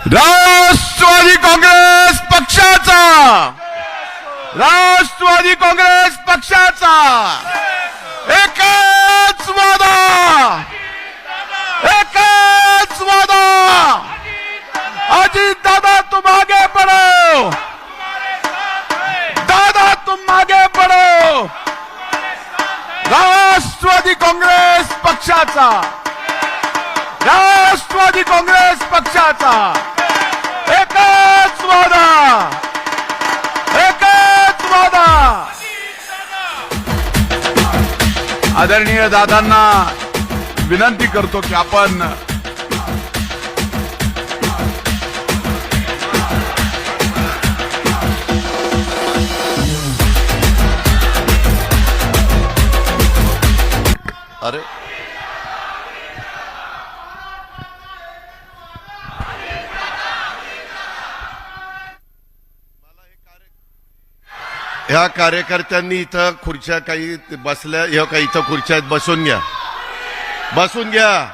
राष्ट्रवादी काँग्रेस पक्षाचा राष्ट्रवादी काँग्रेस पक्षाचा एकच वादा अजित दादा तुम आगे बढ़ो, दादा तुम आगे बढ़ो। राष्ट्रवादी काँग्रेस पक्षाचा राष्ट्रवादी काँग्रेस पक्षाचा एकच वादा आदरणीय दादांना विनंती करतो की आपण अरे ह्या कार्यकर्त्यांनी इथं खुर्च्या काही बसल्या, ह्या काही इथं खुर्च्या आहेत, बसून घ्या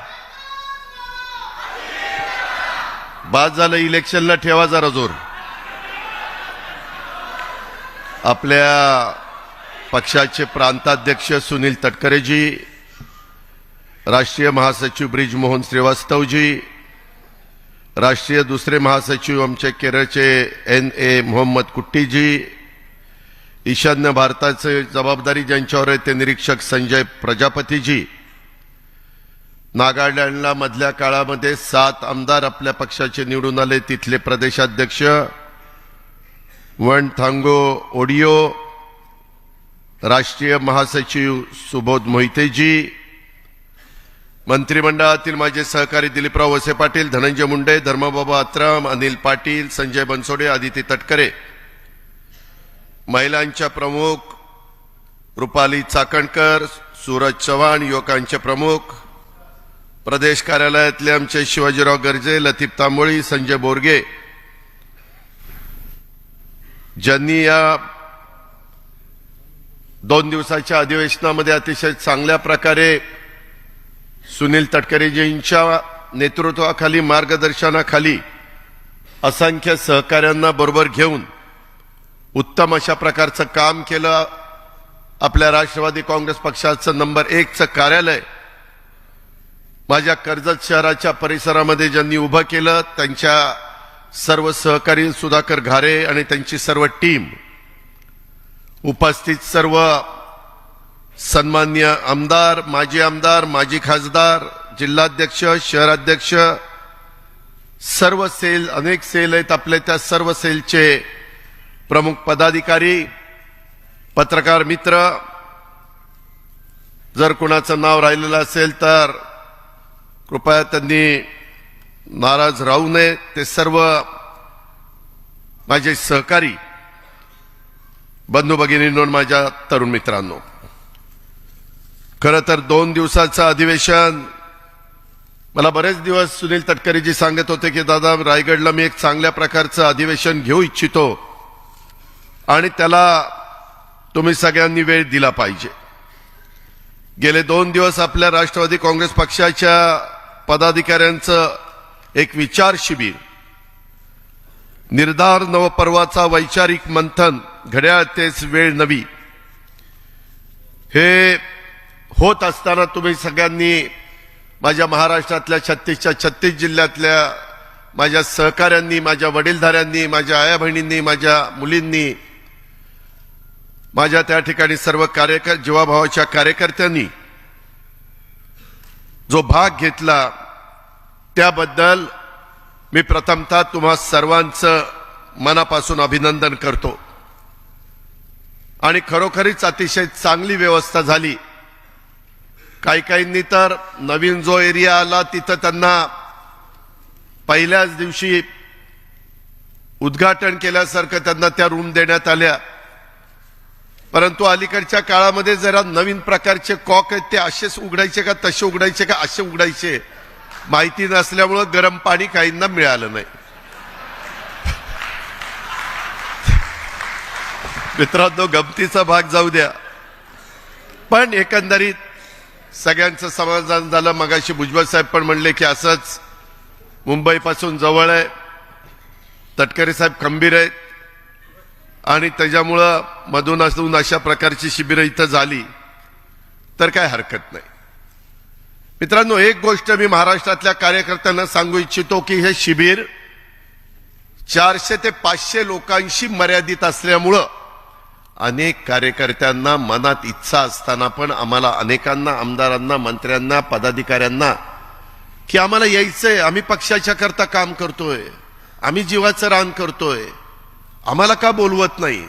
बाद झालं, इलेक्शनला ठेवा जरा जोर। आपल्या पक्षाचे प्रांताध्यक्ष सुनील तटकरेजी, राष्ट्रीय महासचिव ब्रिजमोहन श्रीवास्तवजी, राष्ट्रीय दुसरे महासचिव आमचे केरळचे NA मोहम्मद कुट्टीजी, ईशान्य भारताचे जबाबदारी ज्यांच्यावर आहे ते निरीक्षक संजय प्रजापतीजी, नागालँडला मधल्या काळामध्ये 7 आमदार आपल्या पक्षाचे निवडून आले, तिथले प्रदेशाध्यक्ष वनथांगो ओडिओ, राष्ट्रीय महासचिव सुबोध मोहितेजी, मंत्रिमंडळातील माझे सहकारी दिलीपराव वसे पाटील, धनंजय मुंडे, धर्मबाबा आत्राम, अनिल पाटील, संजय बनसोडे, आदिती तटकरे, महिलांच्या प्रमुख रुपाली चाकणकर, सूरज चव्हाण, युवकांचे प्रमुख, प्रदेश कार्यालयातले आमचे शिवाजीराव गर्जे, लतीफ तांबोळी, संजय बोरगे, ज्यांनी या 2 दिवसाच्या अधिवेशनामध्ये अतिशय चांगल्या प्रकारे सुनील तटकरेजींच्या नेतृत्वाखाली, मार्गदर्शनाखाली असंख्य सहकाऱ्यांना बरोबर घेऊन उत्तम अशा प्रकारचं काम केलं। आपल्या राष्ट्रवादी काँग्रेस पक्षाचं नंबर 1चं कार्यालय माझ्या कर्जत शहराच्या परिसरामध्ये ज्यांनी उभं केलं, त्यांच्या सर्व सहकारी सुधाकर घारे आणि त्यांची सर्व टीम, उपस्थित सर्व सन्माननीय आमदार, माजी खासदार, जिल्हाध्यक्ष, शहराध्यक्ष, सर्व सेल, अनेक सेल आहेत आपले, त्या सर्व सेलचे प्रमुख पदाधिकारी, पत्रकार मित्र, जर कोणाचं नाव राहिलेलं असेल तर कृपया त्यांनी नाराज राहू नये। ते सर्व माझे सहकारी बंधू भगिनींनो, माझ्या तरुण मित्रांनो, खरं तर 2 दिवसाचं अधिवेशन, मला बरेच दिवस सुनील तटकरेजी सांगत होते की दादा रायगडला मी एक चांगल्या प्रकारचं अधिवेशन घेऊ इच्छितो आणि त्याला तुम्ही सगळ्यांनी वेळ दिला पाहिजे। गेले 2 दिवस आपल्या राष्ट्रवादी काँग्रेस पक्षाच्या पदाधिकाऱ्यांचं एक विचार शिबिर, निर्धार नवपर्वाचा वैचारिक मंथन, घड्याळ तेच वेळ नवी, हे होत असताना तुम्ही सगळ्यांनी माझ्या महाराष्ट्रातल्या 36च्या 36 जिल्ह्यातल्या माझ्या सहकाऱ्यांनी, माझ्या वडीलधाऱ्यांनी, माझ्या आया बहिणींनी, माझ्या मुलींनी, माझ्या त्या ठिकाणी सर्व जीवाभावाच्या कार्यकर्त्यांनी जो भाग घेतला त्याबद्दल मी प्रथमतः तुम्हा सर्वांचं मनापासून अभिनंदन करतो। आणि खरोखरीच अतिशय चांगली व्यवस्था झाली। काहींनी तर नवीन जो एरिया आला तिथं त्यांना पहिल्याच दिवशी उद्घाटन केल्यासारखं त्यांना त्या रूम देण्यात आल्या, परंतु अलीकडच्या काळामध्ये जरा नवीन प्रकारचे कॉक आहेत, ते असेच उघडायचे का तसे उघडायचे का असे उघडायचे माहिती नसल्यामुळे गरम पाणी काहींना मिळालं नाही। मित्रांनो, गमतीचा भाग जाऊ द्या, पण एकंदरीत सगळ्यांचं समाधान झालं। मगाशी भुजबळ साहेब पण म्हणले की असंच मुंबईपासून जवळ आहे, तटकरे साहेब खंबीर आहेत आणि त्याच्यामुळं मधून असून अशा प्रकारची शिबिरं इथं झाली तर काय हरकत नाही. मित्रांनो, एक गोष्ट मी महाराष्ट्रातल्या कार्यकर्त्यांना सांगू इच्छितो की हे शिबिर 400 ते 500 लोकांशी मर्यादित असल्यामुळं अनेक कार्यकर्त्यांना मनात इच्छा असताना पण आम्हाला अनेकांना, आमदारांना, मंत्र्यांना, पदाधिकाऱ्यांना की आम्हाला यायचंय, आम्ही पक्षाच्या करता काम करतोय, आम्ही जीवाचं रान करतोय, आम्हाला का बोलवत नाही.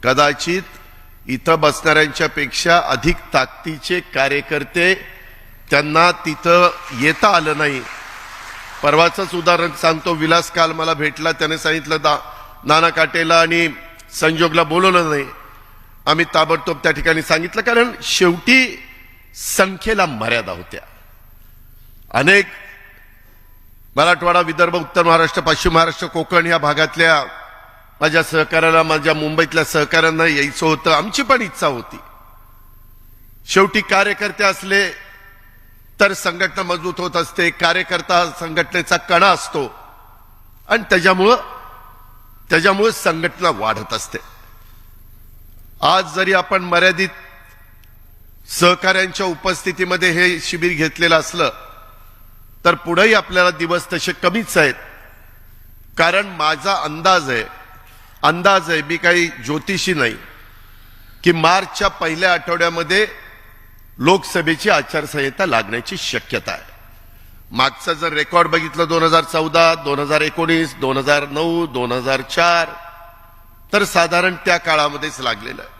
कदाचित इथं बसणाऱ्यांच्या पेक्षा अधिक ताकदीचे कार्यकर्ते त्यांना तिथं येता आलं नाही. परवाचंच उदाहरण सांगतो. विलास काल मला भेटला, त्याने सांगितलं नाना काटेला आणि संजोगला बोलवलं नाही. आम्ही ताबडतोब त्या ठिकाणी सांगितलं, कारण शेवटी संख्येला मर्यादा होत्या. अनेक मराठवाडा, विदर्भ, उत्तर महाराष्ट्र, पश्चिम महाराष्ट्र, कोकण या भागातल्या माझ्या सहकार्याला, माझ्या मुंबईतल्या सहकाऱ्यांना यायचं होतं. आमची पण इच्छा होती. शेवटी कार्यकर्ते असले तर संघटना मजबूत होत असते. कार्यकर्ता संघटनेचा कणा असतो आणि त्याच्यामुळे संघटना वाढत असते. आज जरी आपण मर्यादित सहकाऱ्यांच्या उपस्थितीमध्ये हे शिबिर घेतलेलं असलं तर पुढेही आपल्याला दिवस तसे कमीच आहेत. कारण माझा अंदाज आहे, मी काही ज्योतिषी नाही, की मार्चच्या पहिल्या आठवड्यामध्ये लोकसभेची आचारसंहिता लागण्याची शक्यता आहे. मागचं जर रेकॉर्ड बघितलं 2014, 2019, 2009, 2004 तर साधारण त्या काळामध्येच लागलेलं आहे.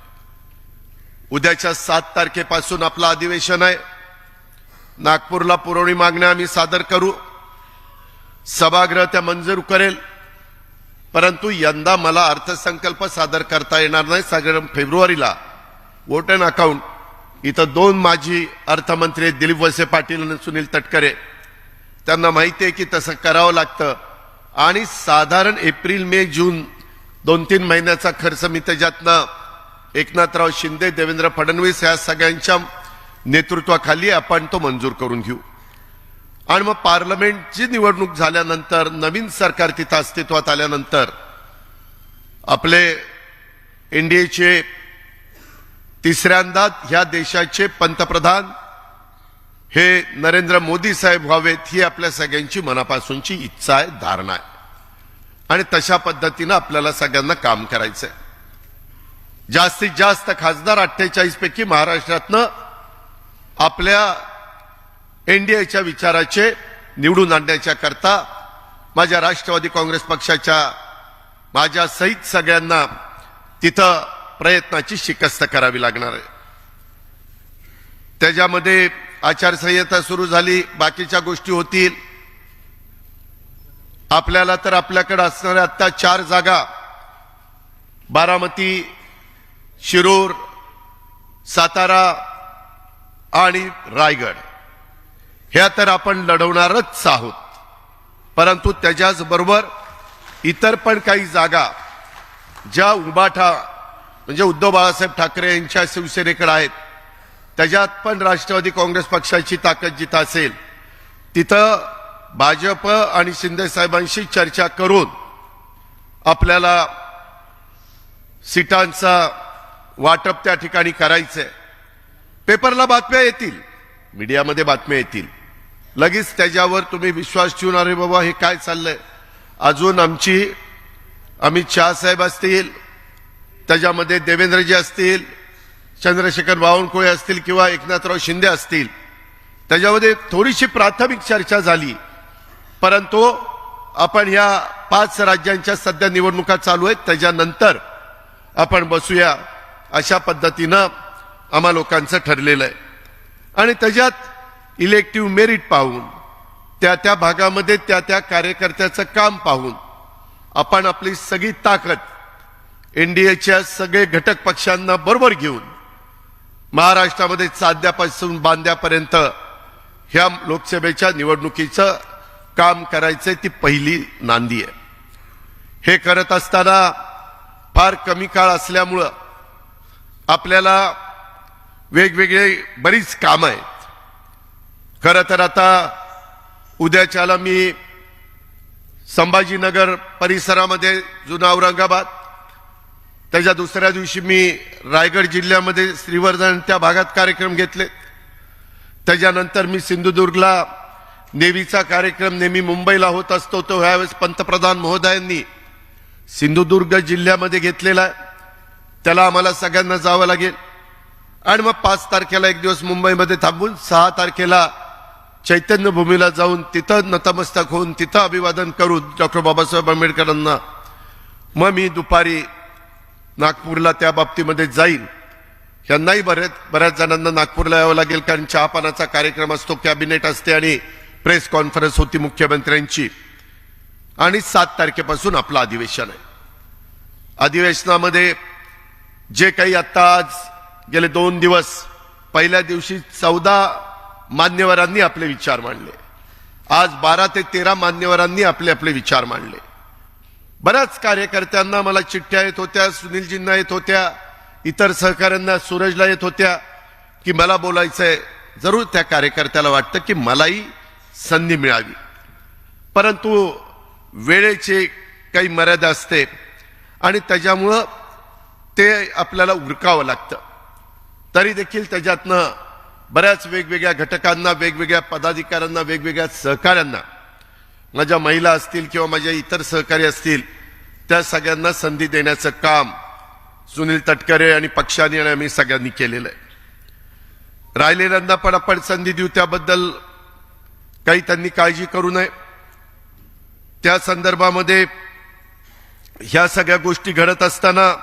उद्याच्या 7 तारखेपासून आपलं अधिवेशन आहे. नागपूरला पुरवणी मागण्या आम्ही सादर करू. सभागृह त्या मंजूर करेल. परंतु यंदा मला अर्थसंकल्प सादर करता येणार नाही. साधारण फेब्रुवारीला वोट अँड अकाउंट इथं 2 माजी अर्थमंत्री दिलीप वळसे पाटील आणि सुनील तटकरे, त्यांना माहिती आहे की तसं करावं लागतं. आणि साधारण एप्रिल, मे, जून 2-3 महिन्याचा खर्च मी त्याच्यातनं एकनाथराव शिंदे, देवेंद्र फडणवीस या सगळ्यांच्या नेतृत्वाखाली आपण तो मंजूर करून घेऊ. आणि मग पार्लमेंटची निवडणूक झाल्यानंतर, नवीन सरकार तिथं अस्तित्वात आल्यानंतर आपले एनडीएचे तिसऱ्यांदा ह्या देशाचे पंतप्रधान हे नरेंद्र मोदी साहेब व्हावेत, ही आपल्या सगळ्यांची मनापासूनची इच्छा आहे, धारणा आहे. आणि तशा पद्धतीनं आपल्याला सगळ्यांना काम करायचंय. जास्तीत जास्त खासदार 48 पैकी महाराष्ट्रातनं आपल्या एनडीएच्या विचाराचे निवडून आणण्याच्या करता माझ्या राष्ट्रवादी काँग्रेस पक्षाच्या माझ्या सहित सगळ्यांना तिथं प्रयत्नाची शिकस्त करावी लागणार आहे. त्याच्यामध्ये आचारसंहिता सुरू झाली, बाकीच्या गोष्टी होतील. आपल्याला तर आपल्याकडे असणाऱ्या आता 4 जागा, बारामती, शिरूर, सातारा आणि रायगड, ह्या तर आपण लढवणारच आहोत. परंतु त्याच्याच बरोबर इतर पण काही जागा ज्या उभाठा म्हणजे उद्धव बाळासाहेब ठाकरे यांच्या शिवसेनेकडे आहेत, त्याच्यात पण राष्ट्रवादी काँग्रेस पक्षाची ताकद जिथं असेल तिथं भाजप आणि शिंदे साहेबांशी चर्चा करून आपल्याला सीटांचा वाटप त्या ठिकाणी करायचंय. पेपरला बातम्या येतील, मीडियामध्ये बातम्या येतील, लगेच त्याच्यावर तुम्ही विश्वास ठेवून अरे बाबा हे काय चाललंय. अजून आमची अमित शहा साहेब असतील, त्याच्यामध्ये देवेंद्रजी असतील, चंद्रशेखर बावनकुळे असतील किंवा एकनाथराव शिंदे असतील, त्याच्यामध्ये थोडीशी प्राथमिक चर्चा झाली. परंतु आपण ह्या 5 राज्यांच्या सध्या निवडणुका चालू आहेत, त्याच्यानंतर आपण बसूया अशा पद्धतीनं आम्हा लोकांचं ठरलेलं आहे. आणि त्याच्यात इलेक्टिव्ह मेरिट पाहून, त्या भागामध्ये त्या कार्यकर्त्याचं काम पाहून आपण आपली सगळी ताकद एनडीएच्या सगळे घटक पक्षांना बरोबर घेऊन महाराष्ट्रामध्ये चांद्यापासून बांद्यापर्यंत ह्या लोकसभेच्या निवडणुकीचं काम करायचंय. ती पहिली नांदी आहे. हे करत असताना फार कमी काळ असल्यामुळं आपल्याला वेगवेगळे बरीच कामं आहेत. खरं तर आता उद्याच्याला मी संभाजीनगर परिसरामध्ये जुना औरंगाबाद, त्याच्या दुसऱ्या दिवशी मी रायगड जिल्ह्यामध्ये श्रीवर्धन त्या भागात कार्यक्रम घेतले. त्याच्यानंतर मी सिंधुदुर्गला नेव्हीचा कार्यक्रम नेहमी मुंबईला होत असतो तो ह्यावेळेस पंतप्रधान महोदयांनी सिंधुदुर्ग जिल्ह्यामध्ये घेतलेला आहे. त्याला आम्हाला सगळ्यांना जावं लागेल. आणि मग 5 तारखेला एक दिवस मुंबईमध्ये थांबून 6 तारखेला चैतन्यभूमीला जाऊन तिथं नतमस्तक होऊन तिथं अभिवादन करून डॉक्टर बाबासाहेब आंबेडकरांना मग मी दुपारी नागपूरला त्या बाबतीमध्ये जाईल. यांनाही बऱ्याच जणांना नागपूरला यावं लागेल कारण चहापानाचा कार्यक्रम असतो, कॅबिनेट असते आणि प्रेस कॉन्फरन्स होती मुख्यमंत्र्यांची. आणि 7 तारखेपासून आपलं अधिवेशन आहे. अधिवेशनामध्ये जे काही आता आज गेले 2 दिवस, पहिल्या दिवशी 14 मान्यवरांनी आपले विचार मांडले. आज 12 ते 13 मान्यवरांनी आपले आपले विचार मांडले. बऱ्याच कार्यकर्त्यांना मला चिठ्ठ्या येत होत्या, सुनीलजींना येत होत्या, इतर सहकाऱ्यांना, सूरजला येत होत्या की मला बोलायचंय. जरूर त्या कार्यकर्त्याला वाटतं की मलाही संधी मिळावी, परंतु वेळेची काही मर्यादा असते आणि त्याच्यामुळं ते आपल्याला उरकावं लागतं. तरी देखील त्याच्यातनं बऱ्याच वेगवेगळ्या घटकांना, वेगवेगळ्या पदाधिकाऱ्यांना, वेगवेगळ्या सहकाऱ्यांना, माझ्या महिला असतील किंवा माझ्या इतर सहकारी असतील, त्या सगळ्यांना संधी देण्याचं काम सुनील तटकरे आणि पक्षाने आणि आम्ही सगळ्यांनी केलेलं आहे. राहिलेल्यांना पण आपण संधी देऊ, त्याबद्दल काही त्यांनी काळजी करू नये. त्या संदर्भामध्ये ह्या सगळ्या गोष्टी घडत असताना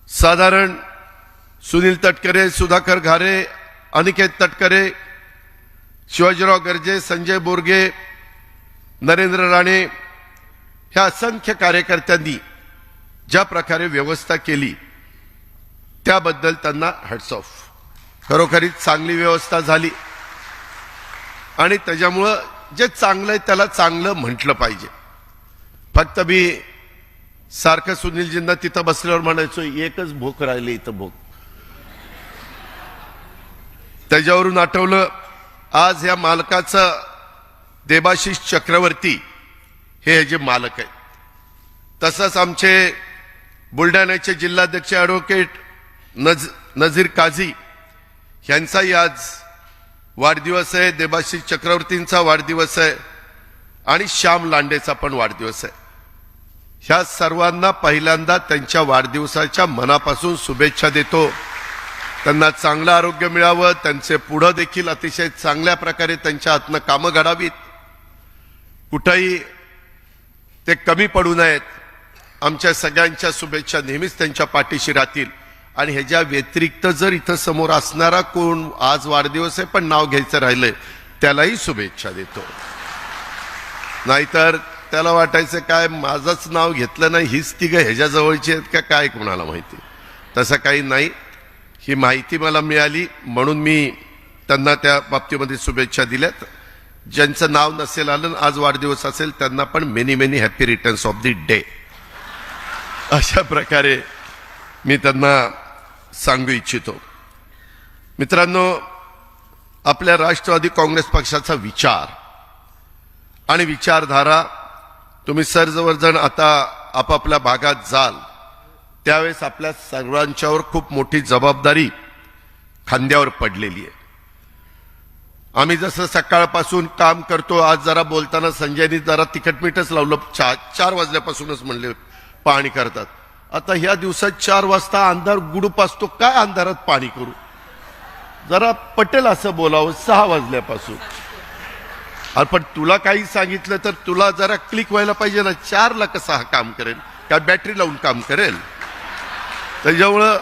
साधारण सुनील तटकरे, सुधाकर घारे, अनिकेत तटकरे, शिवाजीराव गर्जे, संजय बोरगे, नरेंद्र राणे ह्या असंख्य कार्यकर्त्यांनी ज्या प्रकारे व्यवस्था केली त्याबद्दल त्यांना हॅट्स ऑफ. खरोखरीच चांगली व्यवस्था झाली आणि त्याच्यामुळं जे चांगलं आहे त्याला चांगलं म्हटलं पाहिजे. फक्त मी सारखं सुनीलजींना तिथं बसल्यावर म्हणायचो एकच भोक राहिली इथं भोक. त्याच्यावरून आठवलं आज या मालकाचं देबाशिष चक्रवर्ती हे जे मालक आहेत. तसंच आमचे बुलढाण्याचे जिल्हाध्यक्ष ॲडव्होकेट नझीर काझी यांचाही आज वाढदिवस आहे, देबाशिष चक्रवर्तींचा वाढदिवस आहे आणि श्याम लांडेचा पण वाढदिवस आहे. ह्या सर्वांना पहिल्यांदा त्यांच्या वाढदिवसाच्या मनापासून शुभेच्छा देतो. त्यांना चांगलं आरोग्य मिळावं, त्यांचे पुढं देखील अतिशय चांगल्या प्रकारे त्यांच्या हातनं कामं घडावीत, कुठंही ते कमी पडू नयेत. आमच्या सगळ्यांच्या शुभेच्छा नेहमीच त्यांच्या पाठीशी राहतील. आणि ह्याच्या व्यतिरिक्त जर इथं समोर असणारा कोण आज वाढदिवस आहे पण नाव घ्यायचं राहिलंय त्यालाही शुभेच्छा देतो. नाहीतर त्याला वाटायचं काय माझंच नाव घेतलं नाही, हीच तिघं ह्याच्या जवळची आहेत का काय, कोणाला माहिती. तसं काही नाही. ही माहिती मला मिळाली म्हणून मी त्यांना त्या बाबतीमध्ये शुभेच्छा दिल्यात. ज्यांचं नाव नसेल आलं आज वाढदिवस असेल त्यांना पण many many happy returns of the day अशा प्रकारे मी त्यांना सांगू इच्छितो. मित्रांनो, आपल्या राष्ट्रवादी काँग्रेस पक्षाचा विचार आणि विचारधारा तुम्ही सर्वजण आता आपापल्या भागात जाल त्यावेळेस आपल्या सर्वांच्यावर खूप मोठी जबाबदारी खांद्यावर पडलेली आहे. आम्ही जसं सकाळपासून काम करतो, आज जरा बोलताना संजयनी जरा तिखटमीठच लावलं. 4 वाजल्यापासूनच म्हणले पाणी करतात. आता ह्या दिवसात 4 वाजता अंधार गुडूप असतो, काय अंधारात पाणी करू, जरा पटेल असं बोलावं 6 वाजल्यापासून. पण तुला काही सांगितलं तर तुला जरा क्लिक व्हायला पाहिजे ना. 4ला कसं हा काम करेल, काय बॅटरी लावून काम करेल. त्याच्यामुळं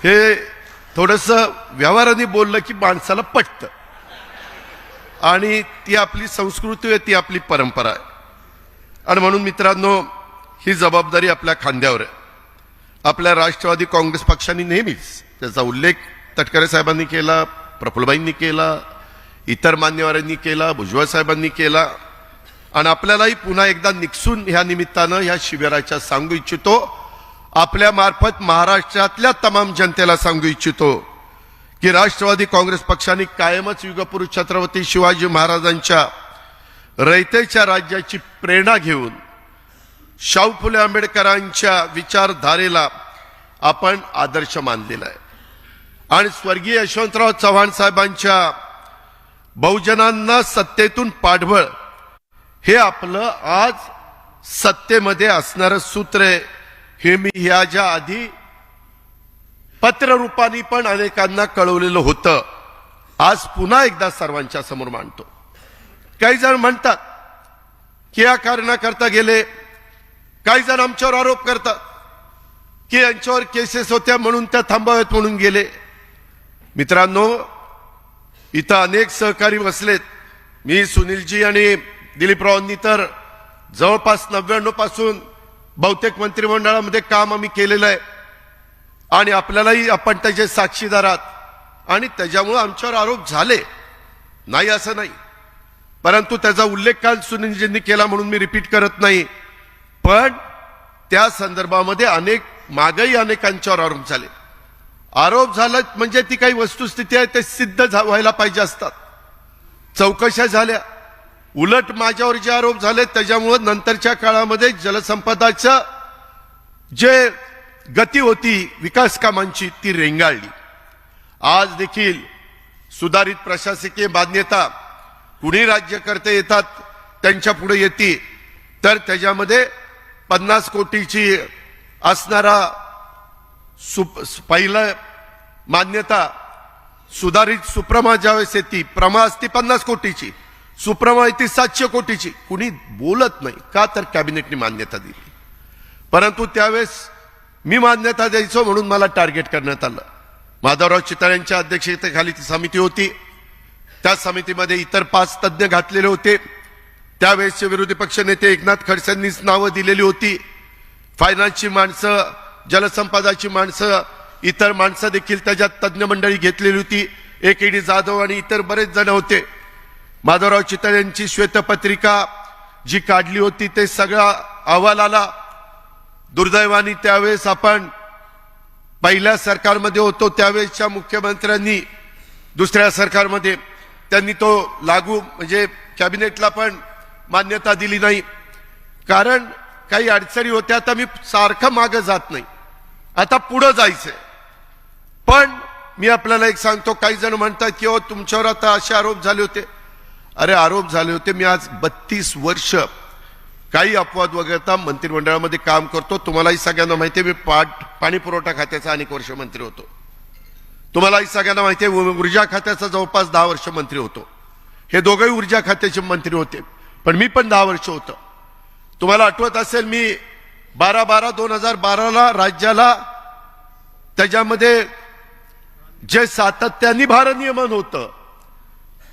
हे थोडंसं व्यवहाराने बोललं की माणसाला पटतं आणि ती आपली संस्कृती आहे, ती आपली परंपरा आहे. आणि म्हणून मित्रांनो, ही जबाबदारी आपल्या खांद्यावर आहे. आपल्या राष्ट्रवादी काँग्रेस पक्षाने नेहमीच त्याचा उल्लेख तटकरे साहेबांनी केला, प्रफुल्लबाईंनी केला, इतर मान्यवरांनी केला, भुजबळ साहेबांनी केला. आणि आपल्यालाही पुन्हा एकदा निक्षून ह्या निमित्तानं ह्या शिबिराच्या सांगू इच्छितो, आपल्या मार्फत महाराष्ट्रातल्या तमाम जनतेला सांगू इच्छितो की राष्ट्रवादी काँग्रेस पक्षाने कायमच युगपुरुष छत्रपती शिवाजी महाराजांच्या रयतेच्या राज्याची प्रेरणा घेऊन शाहू फुले आंबेडकरांच्या विचारधारेला आपण आदर्श मानलेला आहे आणि स्वर्गीय यशवंतराव चव्हाण साहेबांच्या बहुजनांना सत्तेतून पाठबळ हे आपलं आज सत्तेमध्ये असणारं सूत्र आहे हे मी ह्याच्या आधी पत्ररूपाने पण अनेकांना कळवलेलं होतं. आज पुन्हा एकदा सर्वांच्या समोर मांडतो. काही जण म्हणतात की या कारणाकरता गेले, काही जण आमच्यावर आरोप करतात की यांच्यावर केसेस होत्या म्हणून त्या थांबाव्यात म्हणून गेले. मित्रांनो, इथं अनेक सहकारी बसलेत. मी सुनीलजी आणि दिलीपरावांनी तर जवळपास 99 पासून बहुतेक मंत्रिमंडळामध्ये काम आम्ही केलेलं आहे आणि आपल्यालाही आपण त्याचे साक्षीदार आहात आणि त्याच्यामुळे आमच्यावर आरोप झाले नाही असं नाही, परंतु त्याचा उल्लेख काल सुनीलजींनी केला म्हणून मी रिपीट करत नाही. पण त्या संदर्भामध्ये मागही अनेकांच्यावर आरोप झाले. आरोप झाला म्हणजे ती काही वस्तुस्थिती आहे ते सिद्ध व्हायला पाहिजे असतात. चौकशा झाल्या. उलट माझ्यावर जे आरोप झाले त्याच्यामुळे नंतरच्या काळामध्ये जलसंपदाचं जे गती होती विकास कामांची ती रेंगाळली. आज देखील सुधारित प्रशासकीय मान्यता कुणी राज्यकर्ते येतात त्यांच्या पुढे येते तर त्याच्यामध्ये 50 कोटीची असणारा पहिलं मान्यता सुधारित सुप्रमा ज्यावेळेस येते, प्रमा असती 50 कोटीची, सुप्रमा येते 700 कोटीची. कुणी बोलत नाही का तर कॅबिनेटने मान्यता दिली. परंतु त्यावेळेस मी मान्यता द्यायचो म्हणून मला टार्गेट करण्यात आलं. माधवराव चितळ्यांच्या अध्यक्षतेखाली ती समिती होती. त्या समितीमध्ये इतर 5 तज्ज्ञ घातलेले होते. त्यावेळेसचे विरोधी पक्ष नेते एकनाथ खडसेंनीच नावं दिलेली होती. फायनान्सची माणसं, जलसंपदाची माणसं, इतर माणसं देखील त्याच्यात तज्ज्ञ मंडळी घेतलेली होती. AKD जाधव आणि इतर बरेच जण होते. माधवराव चितळ्यांची श्वेतपत्रिका जी काढली होती ते सगळा अहवाल आला. दुर्दैवाने त्यावेळेस आपण पहिल्या सरकारमध्ये होतो, त्यावेळेसच्या मुख्यमंत्र्यांनी दुसऱ्या सरकारमध्ये त्यांनी तो लागू म्हणजे कॅबिनेटला पण मान्यता दिली नाही, कारण काही अडचणी होत्या. आता मी सारखं मागं जात नाही, आता पुढं जायचंय. पण मी आपल्याला एक सांगतो, काही जण म्हणतात की हो तुमच्यावर आता असे आरोप झाले होते. अरे आरोप झाले होते. मी आज 32 वर्ष काही अपवाद वगळता मंत्रिमंडळामध्ये काम करतो. तुम्हालाही सगळ्यांना माहिती आहे मी पाणी पुरवठा खात्याचा अनेक वर्ष मंत्री होतो. तुम्हालाही सगळ्यांना माहिती आहे ऊर्जा खात्याचा जवळपास 10 वर्ष मंत्री होतो. हे दोघंही ऊर्जा खात्याचे मंत्री होते, पण मी पण 10 वर्ष होतो. तुम्हाला आठवत असेल मी 2012 राज्याला त्याच्यामध्ये जे सातत्याने भारनियमन होतं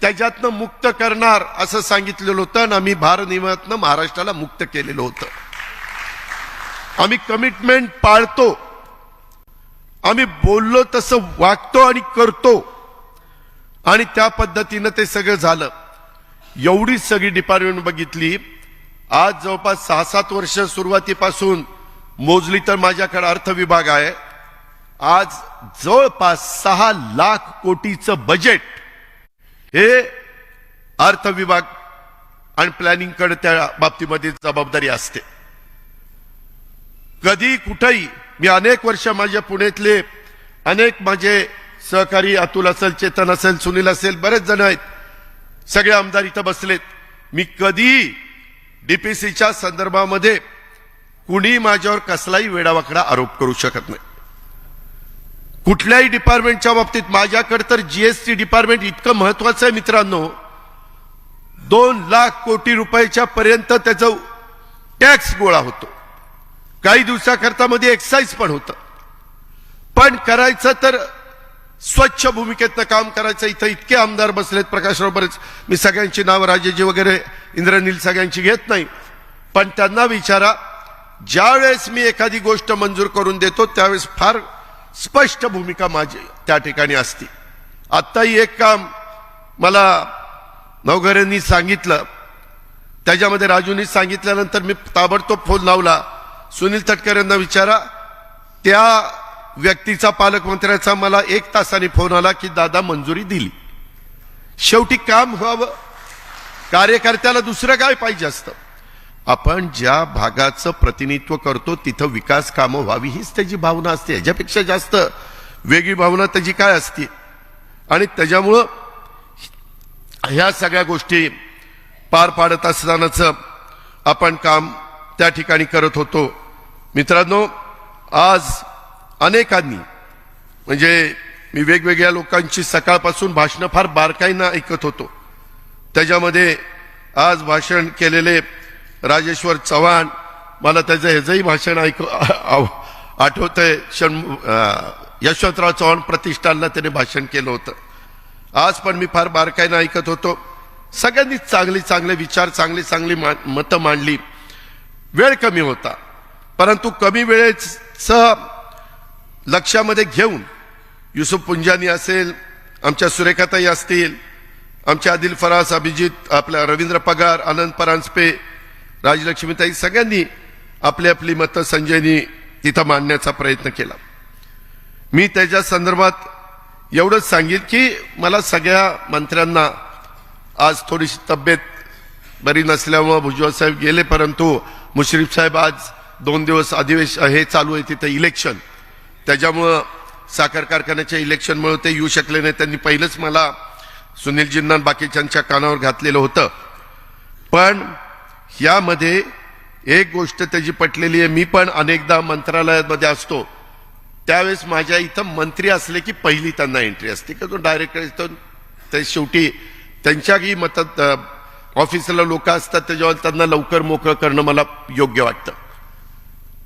त्याच्यातनं मुक्त करणार असं सांगितलेलं होतं आणि आम्ही भारनियमनातनं महाराष्ट्राला मुक्त केलेलं होतं. आम्ही कमिटमेंट पाळतो, आम्ही बोललो तसं वागतो आणि करतो आणि त्या पद्धतीनं ते सगळं झालं. एवढी सगळी डिपार्टमेंट बघितली. आज जवळपास 6-7 वर्ष सुरुवातीपासून मोजली तर माझ्याकडे अर्थ विभाग आहे. आज जवळपास 6 लाख कोटीचं बजेट हे अर्थ विभाग आणि प्लॅनिंगकडे त्या बाबतीमध्ये जबाबदारी असते. कधी कुठेही मी अनेक वर्ष माझ्या पुण्यातले अनेक माझे सहकारी अतुल असेल, चेतन असेल, सुनील असेल, बरेच जण आहेत, सगळे आमदार इथं बसलेत. मी कधी डीपीसीच्या संदर्भामध्ये कुणी माझ्यावर कसलाही वेडावाकडा आरोप करू शकत नाही. कुठल्याही डिपार्टमेंटच्या बाबतीत माझ्याकडे तर जीएसटी डिपार्टमेंट इतकं महत्वाचं आहे मित्रांनो. 2 लाख कोटी रुपयाच्या पर्यंत त्याचं टॅक्स गोळा होतो. काही दिवसाकरता मध्ये एक्साइज पण होतं. पण करायचं तर स्वच्छ भूमिकेतनं काम करायचं. इथं इतके आमदार बसलेत, प्रकाशराव बरेच, मी सगळ्यांची नावं राजेजी वगैरे इंद्रनील सगळ्यांची घेत नाही, पण त्यांना विचारा. ज्यावेळेस मी एखादी गोष्ट मंजूर करून देतो त्यावेळेस फार स्पष्ट भूमिका माझी त्या ठिकाणी असते. आत्ताही एक काम मला नवघरेंनी सांगितलं, त्याच्यामध्ये राजूंनी सांगितल्यानंतर मी ताबडतोब फोन लावला. सुनील तटकरेंना विचारा. त्या व्यक्तीचा पालकमंत्र्याचा मला 1 तासाने फोन आला की दादा मंजुरी दिली. शेवटी काम व्हावं कार्यकर्त्याला दुसरं काय पाहिजे असतं? आपण ज्या भागाचं प्रतिनिधित्व करतो तिथं विकास कामं व्हावी हीच त्याची भावना असते. याच्यापेक्षा जास्त वेगळी भावना त्याची काय असते? आणि त्याच्यामुळं ह्या सगळ्या गोष्टी पार पाडत असतानाच आपण काम त्या ठिकाणी करत होतो. मित्रांनो, आज अनेकांनी म्हणजे मी वेगवेगळ्या लोकांची सकाळपासून भाषणं फार बारकाईनं ऐकत होतो. त्याच्यामध्ये आज भाषण केलेले राजेश्वर चव्हाण, मला त्याचं ह्याचंही भाषण आठवतंय. यशवंतराव चव्हाण प्रतिष्ठानला त्याने भाषण केलं होतं. आज पण मी फार बारकाईनं ऐकत होतो. सगळ्यांनी चांगले विचार, चांगली मतं मांडली. वेळ कमी होता, परंतु कमी वेळेचं लक्षामध्ये घेऊन युसुफ पुंजानी असेल, आमच्या सुरेखाताई असतील, आमचे आदिल फरास, अभिजित, आपल्या रवींद्र पगार, आनंद परांजपे, राजलक्ष्मीताई, सगळ्यांनी आपली आपली मतं संजयनी तिथं मांडण्याचा प्रयत्न केला. मी त्याच्या संदर्भात एवढंच सांगेन की मला सगळ्या मंत्र्यांना आज थोडीशी तब्येत बरी नसल्यामुळे भुजबळ साहेब गेले, परंतु मुश्रीफ साहेब आज 2 दिवस अधिवेशन हे चालू आहे तिथं इलेक्शन, त्याच्यामुळं साखर कारखान्याच्या इलेक्शनमुळे ते येऊ शकले नाही. त्यांनी पहिलंच मला सुनीलजींना बाकीच्यांच्या कानावर घातलेलं होतं. पण यामध्ये एक गोष्ट त्याची पटलेली आहे. मी पण अनेकदा मंत्रालयामध्ये असतो, त्यावेळेस माझ्या इथं मंत्री असले की पहिली त्यांना एंट्री असते की तो डायरेक्टर येतो. ते शेवटी त्यांच्याही मतात ऑफिसला लोक असतात, त्याच्यावर त्यांना लवकर मोकळं करणं मला योग्य वाटतं.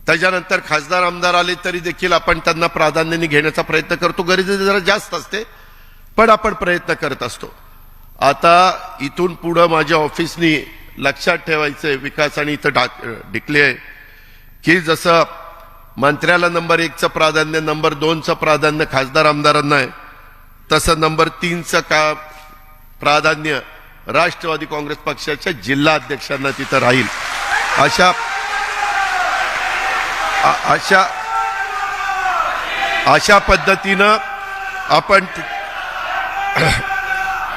त्याच्यानंतर खासदार आमदार आले तरी देखील आपण त्यांना प्राधान्याने घेण्याचा प्रयत्न करतो. गरज जरा जास्त असते, पण आपण प्रयत्न करत असतो. आता इथून पुढं माझ्या ऑफिसनी लक्षात ठेवायचंय विकास आणि इथं डिक्ले आहे की जसं मंत्र्याला नंबर 1चं प्राधान्य, नंबर 2चं प्राधान्य खासदार आमदारांना आहे, तसं नंबर 3चं प्राधान्य राष्ट्रवादी काँग्रेस पक्षाच्या जिल्हा अध्यक्षांना तिथं राहील.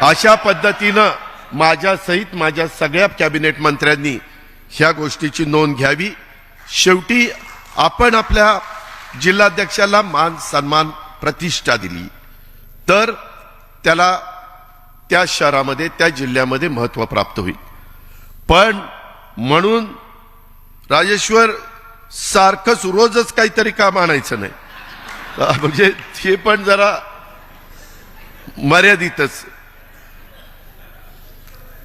अशा पद्धतीनं माझ्यासहित माझ्या सगळ्या कॅबिनेट मंत्र्यांनी ह्या गोष्टीची नोंद घ्यावी. शेवटी आपण आपल्या जिल्हाध्यक्षाला मान सन्मान प्रतिष्ठा दिली तर त्याला त्या शहरामध्ये त्या जिल्ह्यामध्ये महत्त्व प्राप्त होईल. पण म्हणून राजेश्वर सारखंच रोजच काहीतरी काम आणायचं नाही, म्हणजे ते पण जरा मर्यादितच.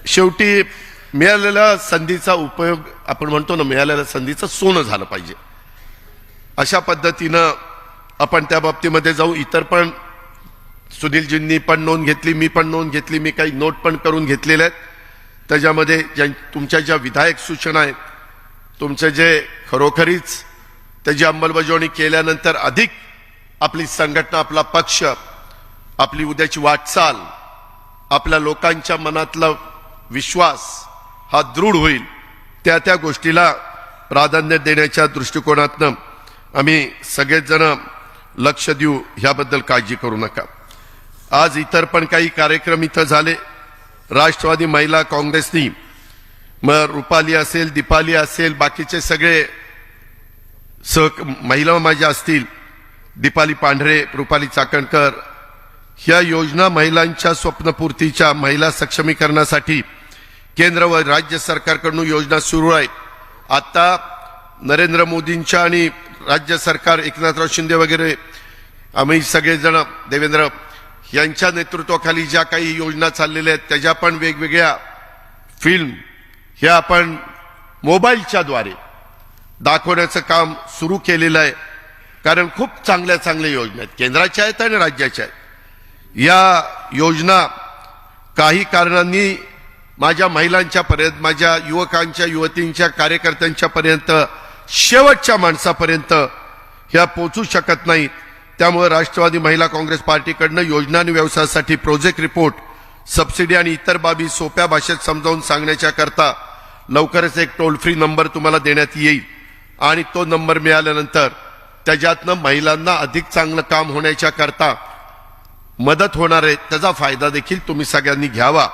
शेवटी मिळालेल्या संधीचा उपयोग आपण म्हणतो ना, मिळालेल्या संधीचं सोनं झालं पाहिजे. अशा पद्धतीनं आपण त्या बाबतीमध्ये जाऊ. इतर पण सुनीलजींनी पण नोंद घेतली, मी पण नोंद घेतली, मी काही नोट पण करून घेतलेल्या आहेत. त्याच्यामध्ये तुमच्या ज्या विधायक सूचना आहेत, तुमचे जे खरोखरीच त्याची अंमलबजावणी केल्यानंतर अधिक आपली संघटना, आपला पक्ष, आपली उद्याची वाटचाल, आपल्या लोकांच्या मनातला विश्वास हा दृढ होईल, त्या गोष्टीला प्राधान्य देण्याच्या दृष्टिकोनातनं आम्ही सगळेच जण लक्ष देऊ, ह्याबद्दल काळजी करू नका. आज इतर पण काही कार्यक्रम इथं झाले. राष्ट्रवादी महिला काँग्रेसनी मग रुपाली असेल, दीपाली असेल, बाकीचे सगळे महिला माझ्या असतील, दीपाली पांढरे, रुपाली चाकणकर, ह्या योजना महिलांच्या स्वप्नपूर्तीच्या, महिला सक्षमीकरणासाठी केंद्र व राज्य सरकारकडून योजना सुरू आहेत. आता नरेंद्र मोदींच्या आणि राज्य सरकार, एकनाथराव शिंदे वगैरे आम्ही सगळेजण, देवेंद्र यांच्या नेतृत्वाखाली ज्या काही योजना चाललेल्या आहेत त्याच्या पण वेगवेगळ्या फिल्म ह्या आपण मोबाईलच्या द्वारे दाखवण्याचं काम सुरू केलेलं आहे. कारण खूप चांगल्या योजना आहेत, केंद्राच्या आहेत आणि राज्याच्या आहेत. या योजना काही कारणांनी माझ्या महिलांच्या पर्यंत, माझ्या युवकांच्या, युवतींच्या, कार्यकर्त्यांच्या पर्यंत, शेवटच्या माणसापर्यंत ह्या पोचू शकत नाहीत. त्यामुळे राष्ट्रवादी महिला काँग्रेस पार्टीकडनं योजना आणि व्यवसायासाठी प्रोजेक्ट रिपोर्ट, सबसिडी आणि इतर बाबी सोप्या भाषेत समजावून सांगण्याच्या करता लवकरच एक टोल फ्री नंबर तुम्हाला देण्यात येईल. आणि तो नंबर मिळाल्यानंतर त्याच्यातनं महिलांना अधिक चांगलं काम होण्याच्या करता मदत होणार आहे, त्याचा फायदा देखील तुम्ही सगळ्यांनी घ्यावा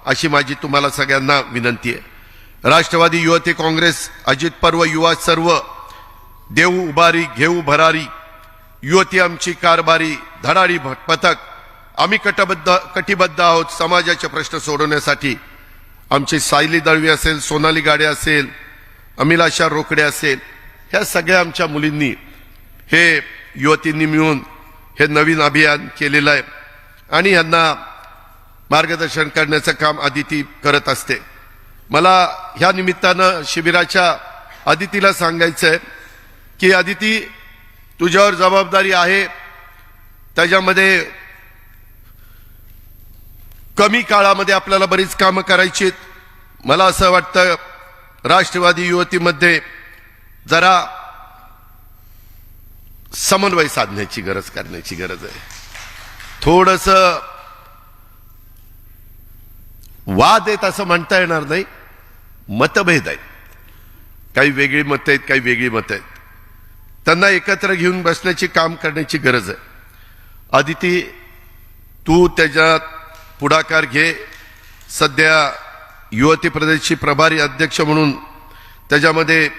अशी माझी तुम्हाला सगळ्यांना विनंती आहे। राष्ट्रवादी युवती काँग्रेस अजित पर्व युवा सर्व देऊ उभारी घेऊ भरारी युवती आमची कारभारी धडाडी पथक आम्ही कटिबद्ध आहोत समाजाचे प्रश्न सोडवण्यासाठी। आमची सायली दळवी असेल, सोनाली गाडे असेल, अमिलाशा रोकडे असेल, ह्या सगळ्या आमच्या मुलींनी हे युवतींनी मिळून हे नवीन अभियान केलेलं आहे आणि यांना मार्गदर्शन करण्याचं काम आदिती करत असते। मला ह्या निमित्तानं शिबिराच्या आदितीला सांगायचं आहे की आदिती, तुझ्यावर जबाबदारी आहे, त्याच्यामध्ये कमी काळामध्ये आपल्याला बरीच कामं करायची आहेत। मला असं वाटतं राष्ट्रवादी युवतीमध्ये जरा समन्वय साधण्याची करण्याची गरज आहे। थोडंसं वाद आहेत असं म्हणता येणार नाही, मतभेद आहेत, काही वेगळी मतं आहेत, काही वेगळी मतं आहेत, त्यांना एकत्र घेऊन बसण्याची काम करण्याची गरज आहे। आदिती, तू त्याच्यात पुढाकार घे। सध्या युवती प्रदेशची प्रभारी अध्यक्ष म्हणून त्याच्यामध्ये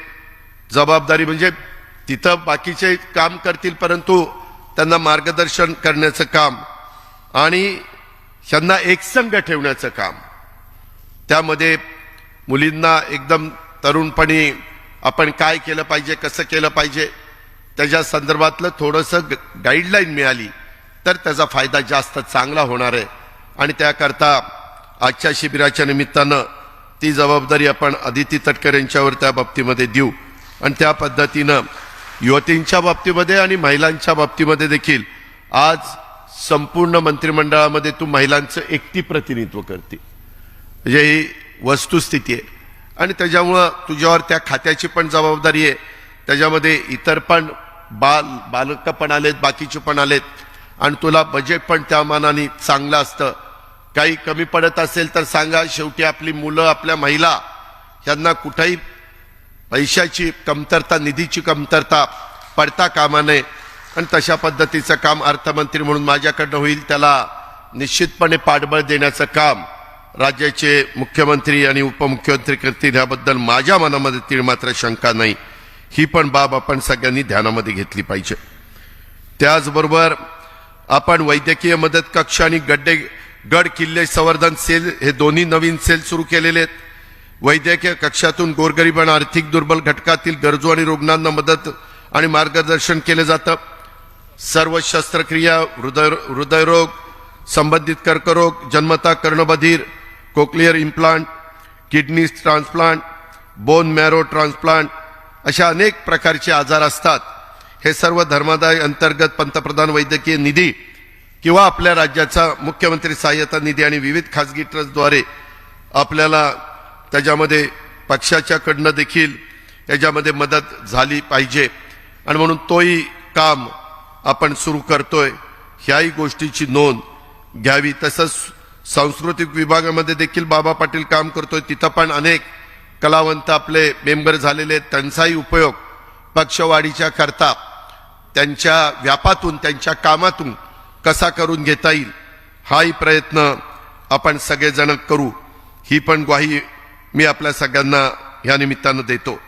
जबाबदारी म्हणजे तिथं बाकीचे काम करतील परंतु त्यांना मार्गदर्शन करण्याचं काम आणि त्यांना एकसंघ ठेवण्याचं काम, त्यामध्ये मुलींना एकदम तरुणपणी आपण काय केलं पाहिजे, कसं केलं पाहिजे त्याच्या संदर्भातलं थोडंसं गाईडलाईन मिळाली तर त्याचा फायदा जास्त चांगला होणार आहे आणि त्याकरता आजच्या शिबिराच्या निमित्तानं ती जबाबदारी आपण आदिती तटकरे यांच्यावर त्या बाबतीमध्ये देऊ आणि त्या पद्धतीनं युवतींच्या बाबतीमध्ये आणि महिलांच्या बाबतीमध्ये देखील आज संपूर्ण मंत्रिमंडळामध्ये तू महिलांचं एकटी प्रतिनिधित्व करते, म्हणजे ही वस्तुस्थिती आहे आणि त्याच्यामुळं तुझ्यावर त्या खात्याची पण जबाबदारी आहे। त्याच्यामध्ये इतर पण बालक पण आलेत, बाकीचे पण आलेत आणि तुला बजेट पण त्या मानाने चांगलं असतं। काही कमी पडत असेल तर सांगा, शेवटी आपली मुलं, आपल्या महिला यांना कुठेही पैशाची कमतरता, निधीची कमतरता पडता कामा नये आणि तशा पद्धतीचं काम अर्थमंत्री म्हणून माझ्याकडनं होईल, त्याला निश्चितपणे पाठबळ देण्याचं काम राज्याचे मुख्यमंत्री आणि उपमुख्यमंत्री करतील याबद्दल माझ्या मनामध्ये तीळ मात्र शंका नाही। ही पण बाब आपण सगळ्यांनी ध्यानामध्ये घेतली पाहिजे। त्याचबरोबर आपण वैद्यकीय मदत कक्ष आणि गड किल्ले संवर्धन सेल हे दोन्ही नवीन सेल सुरू केलेले आहेत। वैद्यकीय कक्षातून गोरगरीब आर्थिक दुर्बल घटकातील गरजू आणि रुग्णांना मदत आणि मार्गदर्शन केले जातं। सर्व शस्त्रक्रिया, हृदयरोग संबंधित कर्करोग, जन्मता कर्णबधीर, cochlear implant, kidney transplant, bone marrow transplant अशा अनेक प्रकारचे आजार असतात। हे सर्व धर्मादाय अंतर्गत पंतप्रधान वैद्यकीय निधी किंवा आपल्या राज्याचा मुख्यमंत्री सहाय्यता निधी आणि विविध खासगी ट्रस्टद्वारे आपल्याला त्याच्यामध्ये पक्षाच्याकडनं देखील याच्यामध्ये मदत झाली पाहिजे आणि म्हणून तोही काम आपण सुरू करतोय, ह्याही गोष्टीची नोंद घ्यावी। तसंच सांस्कृतिक विभागामध्ये देखील बाबा पाटील काम करतोय, तिथं पण अनेक कलावंत आपले मेंबर झालेले आहेत, त्यांचाही उपयोग पक्षवाढीच्या करता त्यांच्या व्यापातून, त्यांच्या कामातून कसा करून घेता येईल हाही प्रयत्न आपण सगळेजण करू, ही पण ग्वाही मी आपल्या सगळ्यांना ह्या निमित्तानं देतो।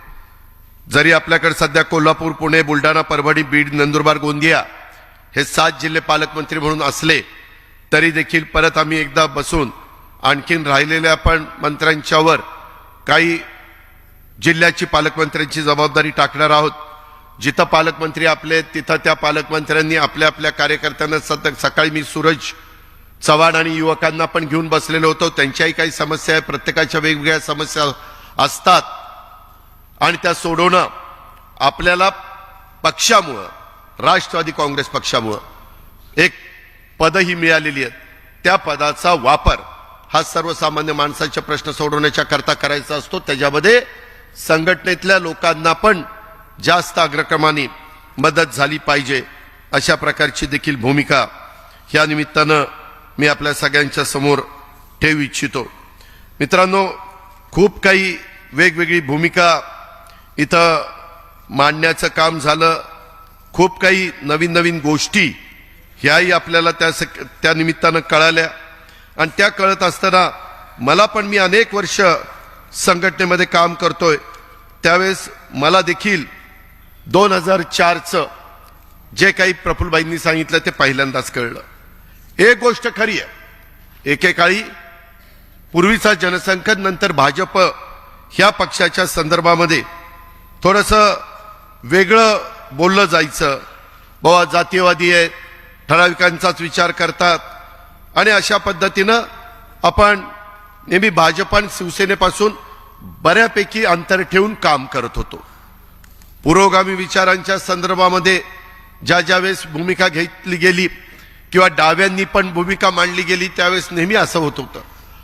जरी आपल्याकडे सध्या कोल्हापूर, पुणे, बुलढाणा, परभणी, बीड, नंदुरबार, गोंदिया हे 7 जिल्हे पालकमंत्री म्हणून असले तरी देखील परत आम्ही एकदा बसून आणखीन राहिलेल्या आपण मंत्र्यांच्यावर काही जिल्ह्याची पालकमंत्र्यांची जबाबदारी टाकणार आहोत। जिथं पालकमंत्री आपले तिथं त्या पालकमंत्र्यांनी आपल्या आपल्या कार्यकर्त्यांना सकाळी मी सूरज चव्हाण आणि युवकांना पण घेऊन बसलेलो होतो, त्यांच्याही काही समस्या आहे, प्रत्येकाच्या वेगवेगळ्या समस्या असतात आणि त्या सोडवणं आपल्याला पक्षामुळं, राष्ट्रवादी काँग्रेस पक्षामुळं एक पदही मिळालेली आहेत, त्या पदाचा वापर हा सर्वसामान्य माणसाचे प्रश्न सोडवण्याच्या करता करायचा असतो। त्याच्यामध्ये संघटनेतल्या लोकांना पण जास्त अग्रक्रमाने मदत झाली पाहिजे, अशा प्रकारची देखील भूमिका ह्या निमित्तानं मी आपल्या सगळ्यांच्या समोर ठेवू इच्छितो। मित्रांनो, खूप काही वेगवेगळी भूमिका इथं मांडण्याचं काम झालं, खूप काही नवीन नवीन गोष्टी ह्याही आपल्याला त्या निमित्तानं कळाल्या आणि त्या कळत असताना मला पण मी अनेक वर्ष संघटनेमध्ये काम करतोय, त्यावेळेस मला देखील 2004चं जे काही प्रफुल्लबाईंनी सांगितलं ते पहिल्यांदाच कळलं. एक गोष्ट खरी आहे, एकेकाळी पूर्वीचा जनसंघ नंतर भाजप ह्या पक्षाच्या संदर्भामध्ये थोडंसं वेगळं बोललं जायचं. बाबा जातीयवादी आहे, ठराविकांचाच विचार करतात, आणि अशा पद्धतीनं आपण नेहमी भाजप आणि शिवसेनेपासून बऱ्यापैकी अंतर ठेवून काम करत होतो. पुरोगामी विचारांच्या संदर्भामध्ये ज्या वेळेस भूमिका घेतली गेली किंवा डाव्यांनी पण भूमिका मांडली गेली त्यावेळेस नेहमी असं होत होतं.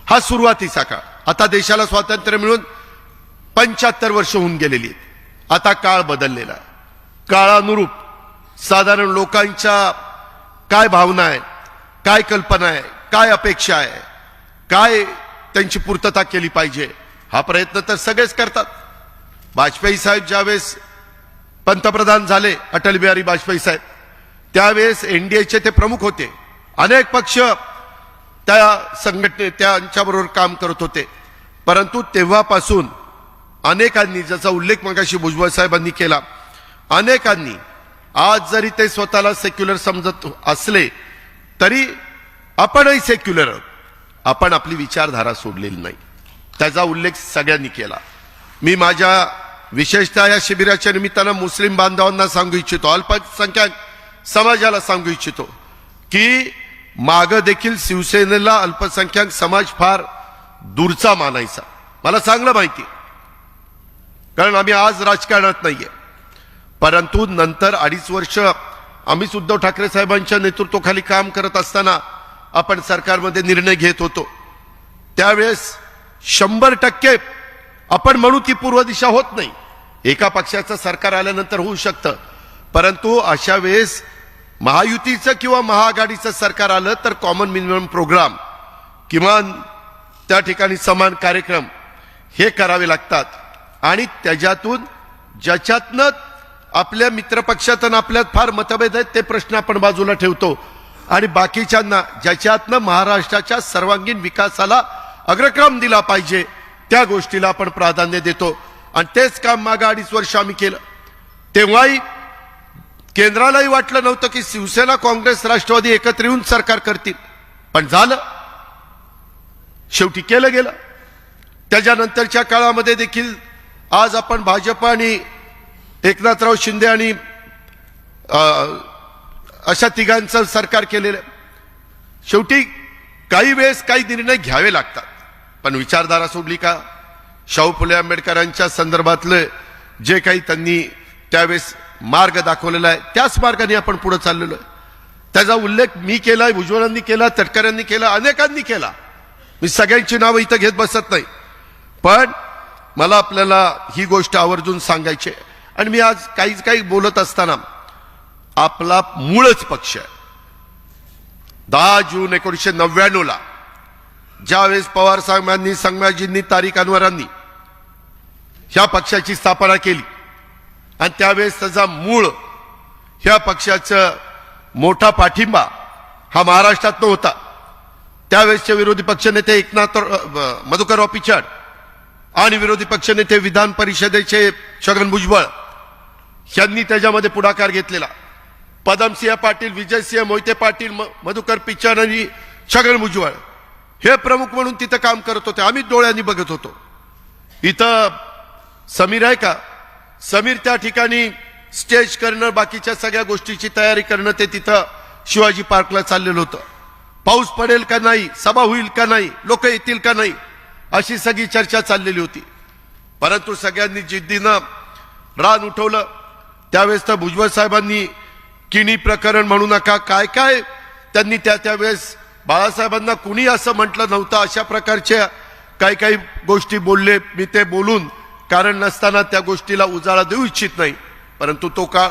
हा सुरुवातीचा काळ. आता देशाला स्वातंत्र्य मिळून 75 वर्ष होऊन गेलेली आहेत. आता काळ बदललेला आहे. काळानुरूप साधारण लोकांच्या काय भावना आहे, काय कल्पना आहे, काय अपेक्षा आहे, काय त्यांची पूर्तता केली पाहिजे, हा प्रयत्न तर सगळेच करतात. वाजपेयी साहेब ज्यावेळेस पंतप्रधान झाले, अटल बिहारी वाजपेयी साहेब, त्यावेळेस एनडीएचे ते प्रमुख होते. अनेक पक्ष त्या त्यांच्याबरोबर काम करत होते. परंतु तेव्हापासून अनेकांनी, ज्याचा उल्लेख मगाशी भुजबळ साहेबांनी केला, अनेकांनी आज जरी ते स्वतःला सेक्युलर समजत असले तरी आपणही सेक्युलर आहोत. आपण आपली विचारधारा सोडलेली नाही, त्याचा उल्लेख सगळ्यांनी केला. मी माझ्या विशेषतः या शिबिराच्या निमित्तानं मुस्लिम बांधवांना सांगू इच्छितो, अल्पसंख्याक समाजाला सांगू इच्छितो की मागं देखील शिवसेनेला अल्पसंख्याक समाज फार दूरचा मानायचा. मला चांगलं माहिती, कारण आम्ही आज राजकारणात नाहीये. परंतु नंतर 2.5 वर्ष आम्ही उद्धव ठाकरे साहेबांच्या नेतृत्वाखाली काम करत असताना आपण सरकारमध्ये निर्णय घेत होतो. त्यावेळेस 100% आपण म्हणू ती पूर्व दिशा होत नाही. एका पक्षाचं सरकार आल्यानंतर होऊ शकतं, परंतु अशा वेळेस महायुतीचं किंवा महाआघाडीचं सरकार आलं तर कॉमन मिनिमम प्रोग्राम, किमान त्या ठिकाणी समान कार्यक्रम हे करावे लागतात. आणि त्याच्यातून ज्याच्यातनं आपल्या मित्रपक्षात आपल्यात फार मतभेद आहेत ते प्रश्न आपण बाजूला ठेवतो, आणि बाकीच्यांना ज्याच्यातनं महाराष्ट्राच्या सर्वांगीण विकासाला अग्रक्रम दिला पाहिजे त्या गोष्टीला आपण प्राधान्य देतो. आणि तेच काम मागे 2.5 वर्ष आम्ही केलं. तेव्हाही केंद्रालाही वाटलं नव्हतं की शिवसेना, काँग्रेस, राष्ट्रवादी एकत्र येऊन सरकार करतील, पण झालं, शेवटी केलं गेलं. त्याच्यानंतरच्या काळामध्ये देखील आज आपण भाजप आणि एकनाथराव शिंदे आणि अशा तिघांचं सरकार केलेलं. शेवटी काही वेळेस काही निर्णय घ्यावे लागतात, पण विचारधारा सोडली का? शाहू फुले आंबेडकरांच्या संदर्भातलं जे काही त्यांनी त्यावेळेस मार्ग दाखवलेला आहे त्याच मार्गाने आपण पुढे चाललेलो आहे. त्याचा उल्लेख मी केलाय, भुजबळांनी केला, तटकऱ्यांनी केला, अनेकांनी केला. मी सगळ्यांची नावं इथं घेत बसत नाही, पण मला आपल्याला ही गोष्ट आवर्जून सांगायची आहे. आणि मी आज काही बोलत असताना आपला मूळच पक्ष आहे. 10 जून 1999 ज्यावेळेस पवार साहेबांनी, संभाजींनी, तारिक अनवरांनी ह्या पक्षाची स्थापना केली आणि त्यावेळेस त्याचा मूळ ह्या पक्षाचं मोठा पाठिंबा हा महाराष्ट्रात नव्हता. त्यावेळेसचे विरोधी पक्षनेते मधुकरराव पिचड आणि विरोधी पक्षनेते विधान परिषदेचे छगन भुजबळ यांनी त्याच्यामध्ये पुढाकार घेतलेला. पदमसिंह पाटील, विजयसिंह मोहिते पाटील, मधुकर पिचड आणि छगन भुजबळ हे प्रमुख म्हणून तिथं काम करत होते. आम्ही डोळ्यांनी बघत होतो. इथं समीर आहे का? समीर त्या ठिकाणी स्टेज करणं, बाकीच्या सगळ्या गोष्टीची तयारी करणं, ते तिथं शिवाजी पार्कला चाललेलं होतं. पाऊस पडेल का नाही, सभा होईल का नाही, लोक येतील का नाही, अशी सगळी चर्चा चाललेली होती. परंतु सगळ्यांनी जिद्दीनं रान उठवलं. त्यावेळेस तर भुजबळ साहेबांनी किणी प्रकरण म्हणू नका, काय काय त्यांनी त्यावेळेस बाळासाहेबांना कुणी असं म्हटलं नव्हतं, अशा प्रकारच्या काही गोष्टी बोलले. मी ते बोलून कारण नसताना त्या गोष्टीला उजाळा देऊ इच्छित नाही. परंतु तो काळ,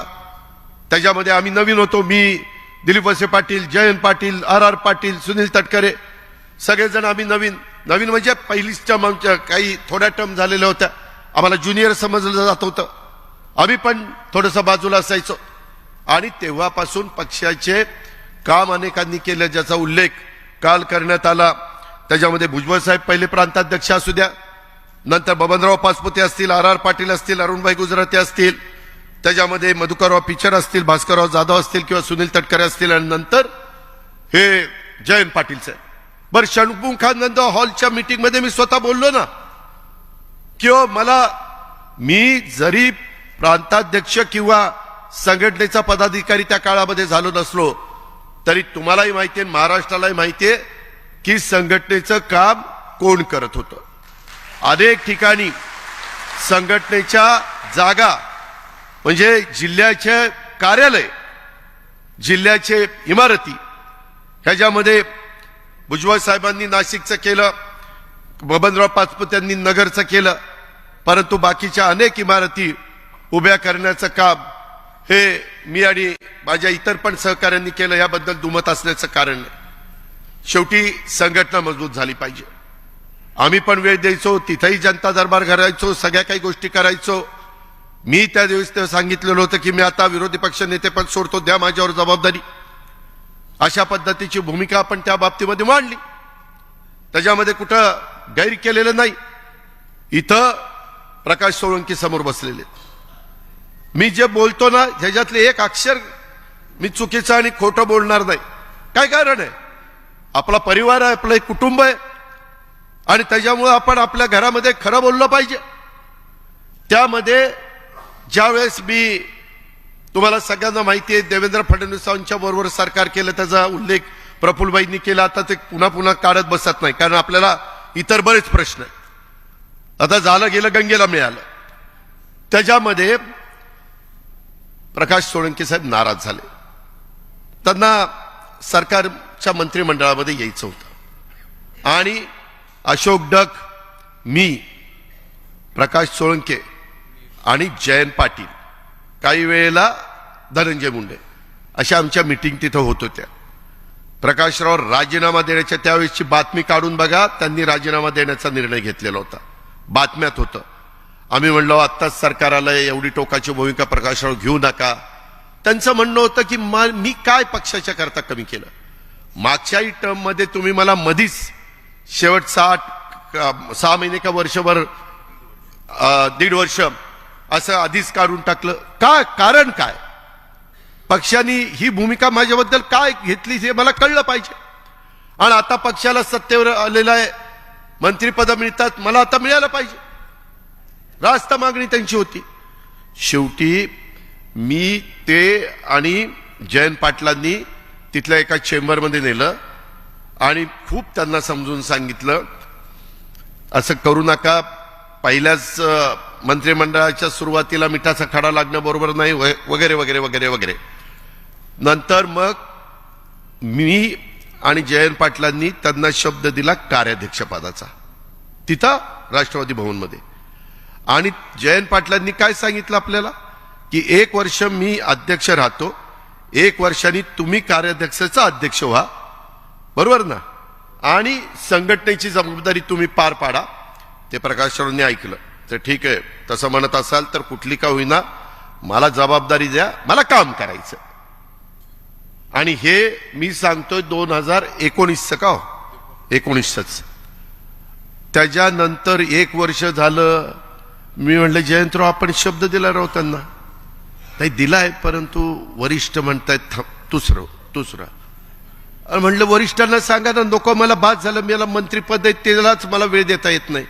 त्याच्यामध्ये आम्ही नवीन होतो. मी, दिलीप वळसे पाटील, जयंत पाटील, RR पाटील, सुनील तटकरे, सगळेजण आम्ही नवीन म्हणजे पहिलीच टर्म, काही थोड्या टर्म झालेल्या होत्या, आम्हाला ज्युनियर समजलं जात होतं. आम्ही पण थोडंसं बाजूला असायचो. आणि तेव्हापासून पक्षाचे काम अनेकांनी केलं, ज्याचा उल्लेख काल करण्यात आला. त्याच्यामध्ये भुजबळ साहेब पहिले प्रांताध्यक्ष असू द्या, नंतर बबनराव पाचपुते असतील, आर पाटील असतील, अरुणभाई गुजराती असतील, त्याच्यामध्ये मधुकरराव पिचर असतील, भास्करराव जाधव असतील किंवा सुनील तटकरे असतील, आणि नंतर हे जयंत पाटील साहेब. बरं, षणमुखानंद हॉलच्या मीटिंगमध्ये मी स्वतः बोललो ना, किंवा मी जरी प्रांताध्यक्ष किंवा संघटनेचा पदाधिकारी त्या काळामध्ये झालो नसलो तरी तुम्हालाही माहिती आहे, महाराष्ट्रालाही माहिती आहे की संघटनेचं काम कोण करत होतं. अनेक ठिकाणी संघटनेच्या जागा म्हणजे जिल्ह्याचे कार्यालय, जिल्ह्याचे इमारती, ह्याच्यामध्ये भुजबळ साहेबांनी नाशिकचं केलं, बबनराव पाचपुत्यांनी नगरचं केलं, परंतु बाकीच्या अनेक इमारती उभ्या करण्याचं काम हे मी आणि माझ्या इतर पण सहकाऱ्यांनी केलं. याबद्दल दुमत असण्याचं कारण नाही. शेवटी संघटना मजबूत झाली पाहिजे. आम्ही पण वेळ द्यायचो, तिथेही जनता दरबार करायचो, सगळ्या काही गोष्टी करायचो. मी त्या दिवशी सांगितलेलं होतं की मी आता विरोधी पक्ष नेते पण सोडतो, द्या माझ्यावर जबाबदारी. अशा पद्धतीची भूमिका आपण त्या बाबतीमध्ये मांडली. त्याच्यामध्ये कुठं गैर केलेलं नाही. इथं प्रकाश सोळंकी समोर बसलेले, मी जे बोलतो ना ह्याच्यातले एक अक्षर मी चुकीचं आणि खोटं बोलणार नाही. काय कारण आहे? आपला परिवार आहे, आपलं एक कुटुंब आहे, आणि त्याच्यामुळे आपण आपल्या घरामध्ये खरं बोललं पाहिजे. त्यामध्ये ज्यावेळेस मी, तुम्हाला सगळ्यांना माहिती आहे, देवेंद्र फडणवीसांच्या बरोबर सरकार केलं, त्याचा उल्लेख प्रफुल्लबाईंनी केला. आता ते पुन्हा पुन्हा काढत बसत नाही, कारण आपल्याला इतर बरेच प्रश्न आहेत. आता झालं गेलं, गंगेला मिळालं. त्याच्यामध्ये प्रकाश सोळंकी साहेब नाराज झाले. त्यांना सरकारच्या मंत्रिमंडळामध्ये यायचं होतं, आणि अशोक डग, मी, प्रकाश सोळंके आणि जयंत पाटील, काही वेळेला धनंजय मुंडे, अशा आमच्या मीटिंग तिथं होत होत्या. प्रकाशराव राजीनामा देण्याच्या त्यावेळेसची बातमी काढून बघा, त्यांनी राजीनामा देण्याचा निर्णय घेतलेला होता, बातम्यात होतं. आम्ही म्हणलो आत्ताच सरकार आलंय, एवढी टोकाची भूमिका प्रकाशराव घेऊ नका. त्यांचं म्हणणं होतं की मी काय पक्षाच्या करता कमी केलं? मागच्याही टर्म मध्ये तुम्ही मला मधीच शेवट 6 महिने का वर्षभर, 1.5 वर्ष असं आधीच काढून टाकलं. काय कारण? काय पक्षाने ही भूमिका माझ्याबद्दल काय घेतली हे मला कळलं पाहिजे. आणि आता पक्षाला सत्तेवर आलेलं आहे, मंत्रिपद मिळतात, मला आता मिळालं पाहिजे. रास्त मागणी त्यांची होती. शेवटी मी ते आणि जयंत पाटलांनी तिथल्या एका चेंबरमध्ये नेलं आणि खूप त्यांना समजून सांगितलं, असं करू नका. पहिल्याच मंत्रिमंडळाच्या सुरुवातीला मिठाचा खडा लागणं बरोबर नाही, वगैरे वगैरे वगैरे वगैरे. नंतर मग मी आणि जयंत पाटलांनी त्यांना शब्द दिला कार्याध्यक्षपदाचा, तिथं राष्ट्रवादी भवनमध्ये. आणि जयंत पाटलांनी काय सांगितलं आपल्याला की 1 वर्ष मी अध्यक्ष राहतो, 1 वर्षांनी तुम्ही कार्याध्यक्षाचा अध्यक्ष व्हा, बरोबर ना, आणि संघटनेची जबाबदारी तुम्ही पार पाडा. ते प्रकाशरावांनी ऐकलं. तर ठीक आहे, तसं म्हणत असाल तर कुठली का होईना मला जबाबदारी द्या, मला काम करायचं. आणि हे मी सांगतोय 2019 का 19च. त्याच्यानंतर 1 वर्ष झालं. मी म्हणलं जयंतराव आपण शब्द दिला राव त्यांना, नाही दिलाय, परंतु वरिष्ठ म्हणतायत दुसरं. म्हणलं वरिष्ठांना सांगा ना, नको मला बाद झालं, मला मंत्रीपद आहे त्यालाच मला वेळ देता येत नाही.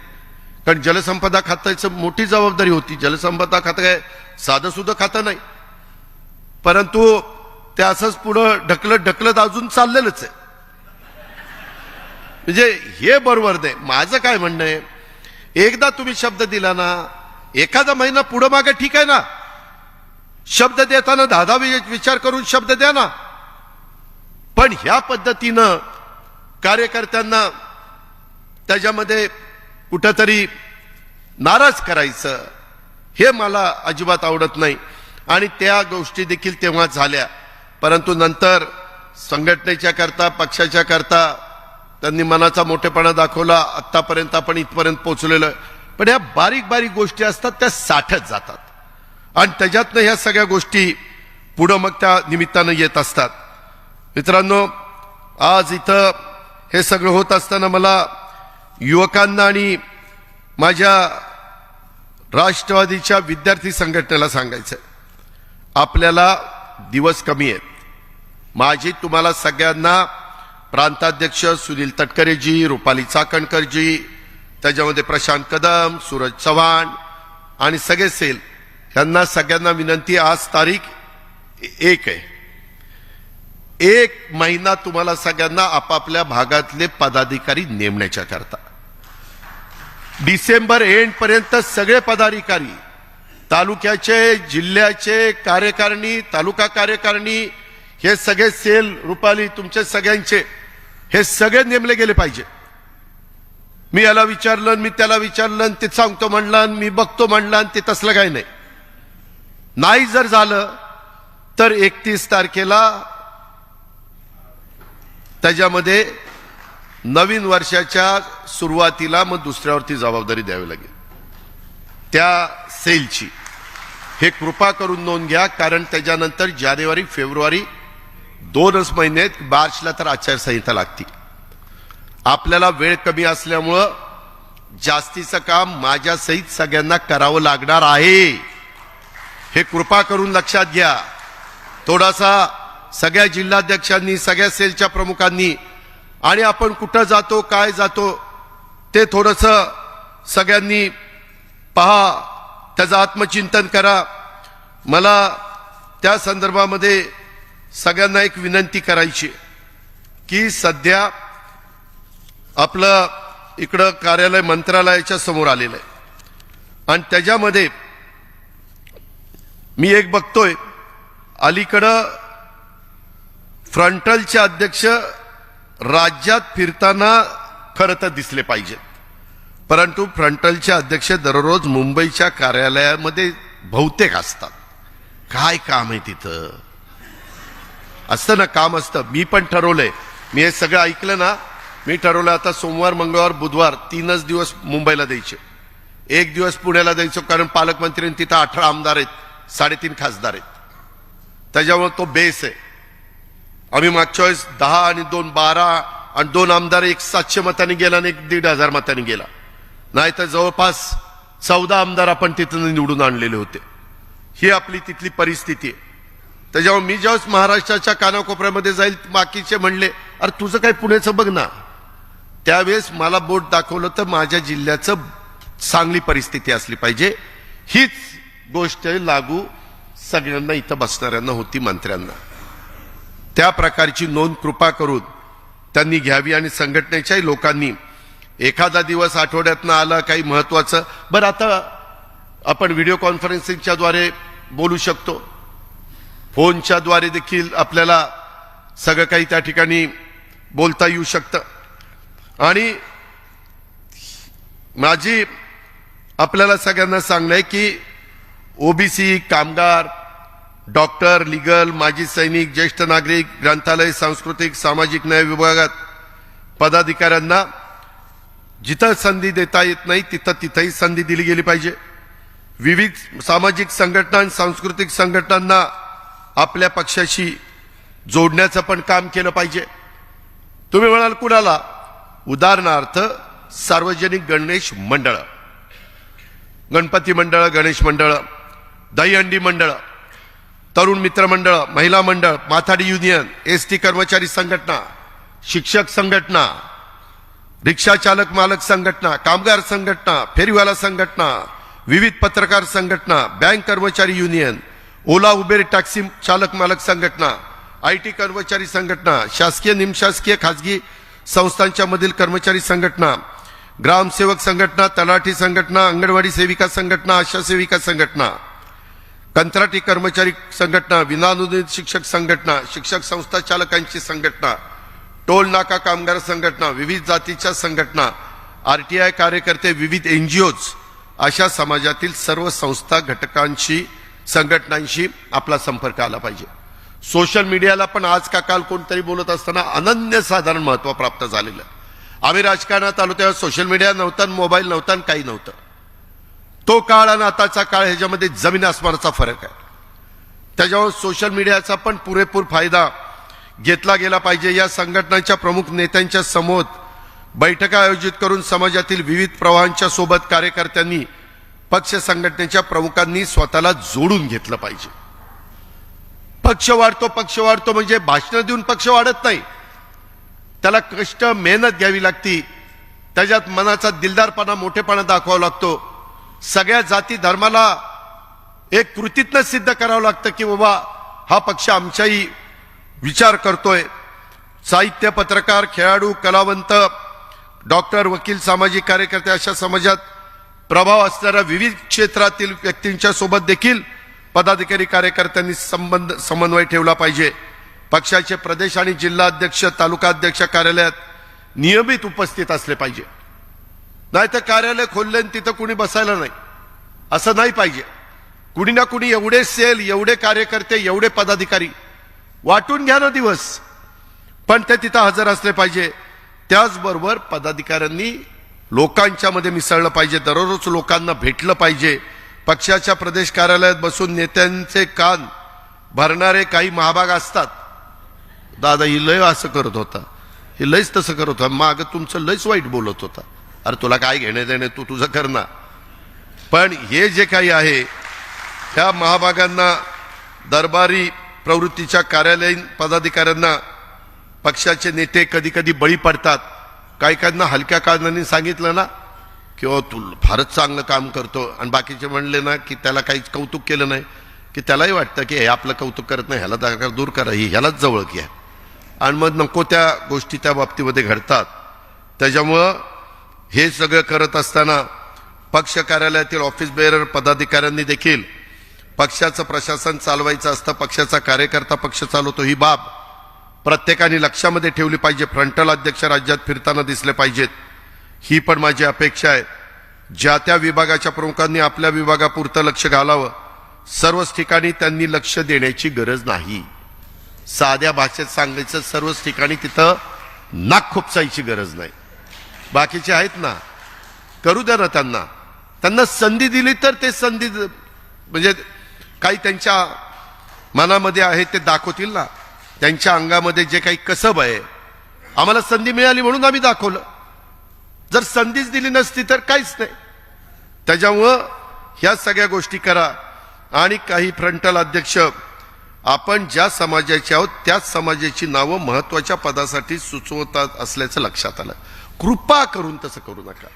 कारण जलसंपदा खात्याची मोठी जबाबदारी होती. जलसंपदा खातं काय साधं सुद्धा खातं नाही, परंतु ते असंच पुढं ढकलत अजून चाललेलंच आहे. म्हणजे हे बरोबर नाही. माझं काय म्हणणं आहे, एकदा तुम्ही शब्द दिला ना, एखादा महिना पुढं मागे ठीक आहे ना, शब्द देताना 10 विचार करून शब्द द्या ना. पण ह्या पद्धतीनं कार्यकर्त्यांना त्याच्यामध्ये कुठंतरी नाराज करायचं, हे मला अजिबात आवडत नाही. आणि त्या गोष्टी देखील तेव्हा झाल्या, परंतु नंतर संघटनेच्या करता, पक्षाच्या करता त्यांनी मनाचा मोठेपणा दाखवला. आतापर्यंत आपण इथपर्यंत पोहोचलेलो आहे. पण ह्या बारीक बारीक गोष्टी असतात, त्या साठत जातात, आणि त्याच्यातनं ह्या सगळ्या गोष्टी पुढं मग त्या निमित्तानं येत असतात. मित्रांनो, आज इथं हे सगळं होत असताना मला युवकांना आणि माझ्या राष्ट्रवादीच्या विद्यार्थी संघटनेला सांगायचं, आपल्याला दिवस कमी आहेत. माझी तुम्हाला सगळ्यांना प्रांताध्यक्ष सुनील तटकरेजी, रुपाली चाकणकरजी, त्याच्यामध्ये प्रशांत कदम, सूरज चव्हाण आणि सगळे सेल यांना सगळ्यांना विनंती, आज तारीख 1 आहे. 1 महिना तुम्हाला सगळ्यांना आपापल्या भागातले पदाधिकारी नेमण्याच्या करता, डिसेंबर एंड पर्यंत सगळे पदाधिकारी तालुक्याचे, जिल्ह्याचे कार्यकारिणी, तालुका कार्यकारिणी, हे सगळे सेल, रुपाली तुमचे सगळ्यांचे हे सगळे नेमले गेले पाहिजे. मी याला विचारलं, मी त्याला विचारलं, ते सांगतो म्हणलं, मी बघतो म्हणलं, ते तसलं काही नाही जर झालं तर 31 तारखेला त्याच्यामध्ये नवीन वर्षाच्या सुरुवातीला मग दुसऱ्यावरती जबाबदारी द्यावी लागेल त्या सेलची. हे कृपा करून नोंद घ्या, कारण त्याच्यानंतर जानेवारी फेब्रुवारी 2च महिने, मार्चला तर आचारसंहिता लागते. आपल्याला वेळ कमी असल्यामुळं जास्तीचं काम माझ्या सहित सगळ्यांना करावं लागणार आहे. हे कृपा करून लक्षात घ्या. थोडासा सगळ्या जिल्हाध्यक्षांनी, सगळ्या सेलच्या प्रमुखांनी, आणि आपण कुठं जातो, काय जातो, ते थोडंसं सगळ्यांनी पहा, त्याचं आत्मचिंतन करा. मला त्या संदर्भामध्ये सगळ्यांना एक विनंती करायची की सध्या आपलं इकडं कार्यालय मंत्रालयाच्या समोर आलेलं आहे आणि त्याच्यामध्ये मी एक बघतोय, अलीकडं फ्रंटलचे अध्यक्ष राज्यात फिरताना खरं तर दिसले पाहिजेत, परंतु फ्रंटलचे अध्यक्ष दररोज मुंबईच्या कार्यालयामध्ये बहुतेक असतात. काय काम आहे तिथं? असतं ना, काम असतं. मी पण ठरवलंय, मी हे सगळं ऐकलं ना, मी ठरवलं आता सोमवार, मंगळवार, बुधवार 3च दिवस मुंबईला द्यायचे, 1 दिवस पुण्याला द्यायचो, कारण पालकमंत्र्यांनी तिथं 18 आमदार आहेत, 3.5 खासदार आहेत, त्याच्यामुळे तो बेस आहे. आम्ही मागच्या वेळेस 10 आणि 2 12 आणि 2 आमदार 700 मतांनी गेला आणि 1,500 मतांनी गेला, नाही तर जवळपास 14 आमदार आपण तिथून निवडून आणलेले होते. ही आपली तिथली परिस्थिती आहे. त्याच्यामुळे मी ज्यावेळेस महाराष्ट्राच्या कानाकोपऱ्यामध्ये जाईल, बाकीचे म्हणले अरे तुझं काय पुण्याचं बघ ना, त्यावेळेस मला बोट दाखवलं तर माझ्या जिल्ह्याचं चांगली परिस्थिती असली पाहिजे. हीच गोष्ट लागू सगळ्यांना इथं बसणाऱ्यांना होती, मंत्र्यांना. त्या प्रकारची नोंद कृपा करून त्यांनी घ्यावी आणि संघटनेच्याही लोकांनी एखादा दिवस आठवड्यातनं आला काही महत्वाचं, बरं आता आपण व्हिडिओ कॉन्फरन्सिंगच्या द्वारे बोलू शकतो, फोनच्या द्वारे देखील आपल्याला सगळं काही त्या ठिकाणी बोलता येऊ शकतं. आणि माझी आपल्याला सगळ्यांना सांगणं आहे की ओबीसी, कामगार, डॉक्टर, लीगल, माजी सैनिक, ज्येष्ठ नागरिक, ग्रंथालय, सांस्कृतिक, सामाजिक न्याय विभागात पदाधिकाऱ्यांना जिथं संधी देता येत नाही तिथंही संधी दिली गेली पाहिजे. विविध सामाजिक संघटना आणि सांस्कृतिक संघटनांना आपल्या पक्षाशी जोडण्याचं पण काम केलं पाहिजे. तुम्ही म्हणाल कुणाला? उदाहरणार्थ सार्वजनिक गणेश मंडळ, गणपती मंडळ, गणेश मंडळ, दहीहंडी मंडळ, तरुण मित्र मंडळ, महिला मंडळ, माथाडी युनियन, एसटी कर्मचारी संघटना, शिक्षक संघटना, रिक्षा चालक मालक संघटना, कामगार संघटना, फेरीवाला संघटना, विविध पत्रकार संघटना, बँक कर्मचारी युनियन, ओला उबेर टॅक्सी चालक मालक संघटना, आयटी कर्मचारी संघटना, शासकीय, निमशासकीय, खाजगी संस्थांच्या मधील कर्मचारी संघटना, ग्रामसेवक संघटना, तलाठी संघटना, अंगणवाडी सेविका संघटना, आशा सेविका संघटना, कंत्राटी कर्मचारी संघटना, विनाअनुदानित शिक्षक संघटना, शिक्षक संस्था चालकांची संघटना, टोल नाका कामगार संघटना, विविध जातीच्या संघटना, आरटीआय कार्यकर्ते, विविध एनजीओज, अशा समाजातील सर्व संस्था घटकांशी, संघटनांशी आपला संपर्क आला पाहिजे. सोशल मीडियाला पण आज का काल कोणतरी बोलत असताना अनन्यसाधारण महत्व प्राप्त झालेलं. आम्ही राजकारणात आलो तेव्हा सोशल मीडिया नव्हता, मोबाईल नव्हता, काही नव्हतं. तो काळ आणि आताचा काळ ह्याच्यामध्ये जमीन आसमानाचा फरक आहे. त्याच्यावर सोशल मीडियाचा पण पुरेपूर फायदा घेतला गेला पाहिजे। या संघटनांच्या प्रमुख नेत्यांच्या समोर बैठका आयोजित करून समाजातील विविध प्रवाहांच्या सोबत कार्यकर्त्यांनी पक्ष संघटनेच्या प्रमुखांनी स्वतःला जोडून घेतलं पाहिजे। पक्ष वाढतो म्हणजे भाषण देऊन पक्ष वाढत नाही, त्याला कष्ट मेहनत घ्यावी लागती, त्याच्यात मनाचा दिलदारपणा मोठेपणा दाखवावा लागतो। सगळ्या जाती धर्माला एक कृतीतनं सिद्ध करावं लागतं की बाबा हा पक्ष आमचाही विचार करतोय। साहित्य, पत्रकार, खेळाडू, कलावंत, डॉक्टर, वकील, सामाजिक कार्यकर्ते अशा समाजात प्रभाव असणाऱ्या विविध क्षेत्रातील व्यक्तींच्या सोबत देखील पदाधिकारी कार्यकर्त्यांनी समन्वय ठेवला पाहिजे। पक्षाचे प्रदेश आणि जिल्हा अध्यक्ष, तालुका अध्यक्ष कार्यालयात नियमित उपस्थित असले पाहिजे। नाहीतर कार्यालय खोलले आणि तिथं कुणी बसायला नाही, असं नाही पाहिजे। कुणी ना कुणी एवढे सेल, एवढे कार्यकर्ते, एवढे पदाधिकारी वाटून घ्या ना दिवस, पण ते तिथं हजर असले पाहिजे। त्याचबरोबर पदाधिकाऱ्यांनी लोकांच्या मध्ये मिसळलं पाहिजे, दररोज लोकांना भेटलं पाहिजे। पक्षाच्या प्रदेश कार्यालयात बसून नेत्यांचे कान भरणारे काही महाभाग असतात, दादा ही लय असं करत होता, हे लयच तसं करत होता, माग तुमचं लयच वाईट बोलत होता, अरे तुला काय घेणे देणे, तू तुझं कर ना। पण हे जे काही आहे त्या महाभागांना, दरबारी प्रवृत्तीच्या कार्यालयीन पदाधिकाऱ्यांना पक्षाचे नेते कधी कधी बळी पडतात। काही काहींना हलक्या कारणाने सांगितलं ना की तू फारच चांगलं काम करतो, आणि बाकीचे म्हणले ना की त्याला काहीच कौतुक केलं नाही की त्यालाही वाटतं की हे आपलं कौतुक करत नाही, ह्याला दूर करा, ही ह्यालाच जवळ घ्या, आणि मग नको त्या गोष्टी त्या बाबतीमध्ये घडतात। त्याच्यामुळं हे सगळं करत असताना पक्ष कार्यालयातील ऑफिस बेअरर पदाधिकाऱ्यांनी देखील पक्षाचं प्रशासन चालवायचं असतं, पक्षाचा कार्यकर्ता पक्ष चालवतो ही बाब प्रत्येकाने लक्षामध्ये ठेवली पाहिजे। फ्रंटल अध्यक्ष राज्यात फिरताना दिसले पाहिजेत, ही पण माझी अपेक्षा आहे। ज्या त्या विभागाच्या प्रमुखांनी आपल्या विभागापुरतं लक्ष घालावं, सर्वच ठिकाणी त्यांनी लक्ष देण्याची गरज नाही। साध्या भाषेत सांगायचं, सर्वच ठिकाणी तिथं नाक खुपसायची गरज नाही। बाकीचे आहेत ना, करू द्या ना, त्यांना संधी दिली तर ते संधी म्हणजे काही त्यांच्या मनामध्ये आहे ते दाखवतील ना, त्यांच्या अंगामध्ये जे काही कसब आहे, आम्हाला संधी मिळाली म्हणून आम्ही दाखवलं, जर संधीच दिली नसती तर काहीच नाही। त्याच्यामुळं ह्या सगळ्या गोष्टी करा। आणि काही फ्रंटल अध्यक्ष आपण ज्या समाजाचे आहोत त्याच समाजाची नावं महत्वाच्या पदासाठी सुचवतात असल्याचं लक्षात आलं, कृपा करून तसं करू नका।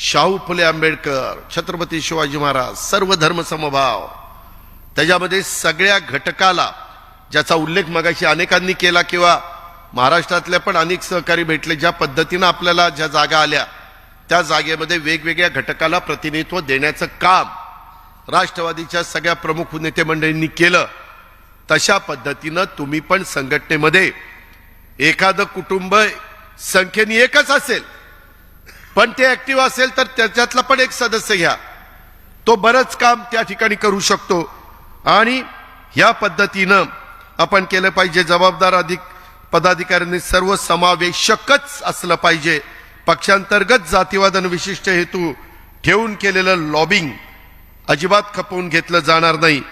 शाहू फुले आंबेडकर, छत्रपती शिवाजी महाराज, सर्व धर्म समभाव, त्याच्यामध्ये सगळ्या घटकाला ज्याचा उल्लेख मगाशी अनेकांनी केला किंवा महाराष्ट्रातल्या पण अनेक सहकारी भेटले, ज्या पद्धतीनं आपल्याला ज्या जागा आल्या त्या जागेमध्ये वेगवेगळ्या घटकाला प्रतिनिधित्व देण्याचं काम राष्ट्रवादीच्या सगळ्या प्रमुख नेते मंडळींनी केलं। तशा पद्धतीनं तुम्ही पण संघटनेमध्ये एखादं कुटुंब संख्येने एकच असेल पण ते ऍक्टिव्ह असेल तर त्याच्यातला पण एक सदस्य घ्या, तो बरंच काम त्या ठिकाणी करू शकतो। आणि ह्या पद्धतीनं आपण केलं पाहिजे। जबाबदार अधिक पदाधिकाऱ्यांनी सर्व समावेशकच असलं पाहिजे। पक्षांतर्गत जातीवाद आणि विशिष्ट हेतू ठेवून केलेलं लॉबिंग अजिबात खपवून घेतलं जाणार नाही।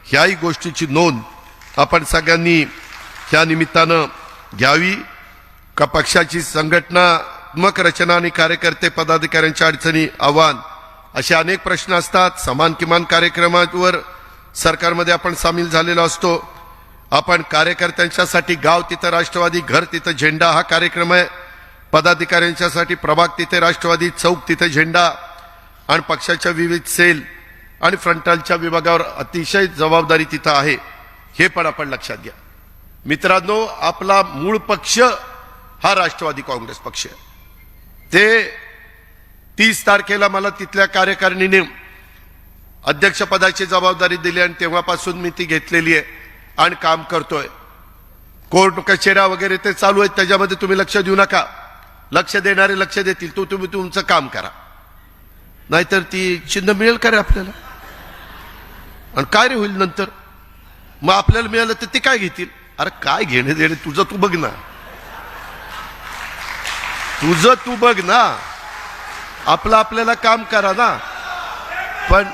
ह्याही गोष्टीची नोंद आपण सगळ्यांनी ह्या निमित्तानं घ्यावी। का पक्षाची संघटनात्मक रचना आणि कार्यकर्ते पदाधिकाऱ्यांच्या अडचणी, आव्हान असे अनेक प्रश्न असतात। समान किमान कार्यक्रमावर सरकारमध्ये आपण सामील झालेलो असतो। आपण कार्यकर्त्यांच्यासाठी गाव तिथं राष्ट्रवादी, घर तिथं झेंडा हा कार्यक्रम आहे। पदाधिकाऱ्यांच्यासाठी प्रभाग तिथे राष्ट्रवादी, चौक तिथे झेंडा, आणि पक्षाच्या विविध सेल आणि फ्रंटलच्या विभागावर अतिशय जबाबदारी तिथं आहे, हे पण आपण लक्षात घ्या। मित्रांनो, आपला मूळ पक्ष हा राष्ट्रवादी काँग्रेस पक्ष आहे। ते 30 तारखेला मला तिथल्या कार्यकारिणीने अध्यक्षपदाची जबाबदारी दिली आणि तेव्हापासून मी ती घेतलेली आहे आणि काम करतोय। कोर्ट कचेऱ्या वगैरे ते चालू आहेत, त्याच्यामध्ये तुम्ही लक्ष देऊ नका, लक्ष देणारे लक्ष देतील, तुम्ही तुमचं काम करा, नाहीतर ती चिन्ह मिळेल का रे आपल्याला, आणि काय रे होईल नंतर, मग आपल्याला मिळालं तर ते काय घेतील, अरे काय घेणे देणे तुझं तू बघ ना, तुझं तू बघ ना, आपलं आपल्याला काम करा ना। पण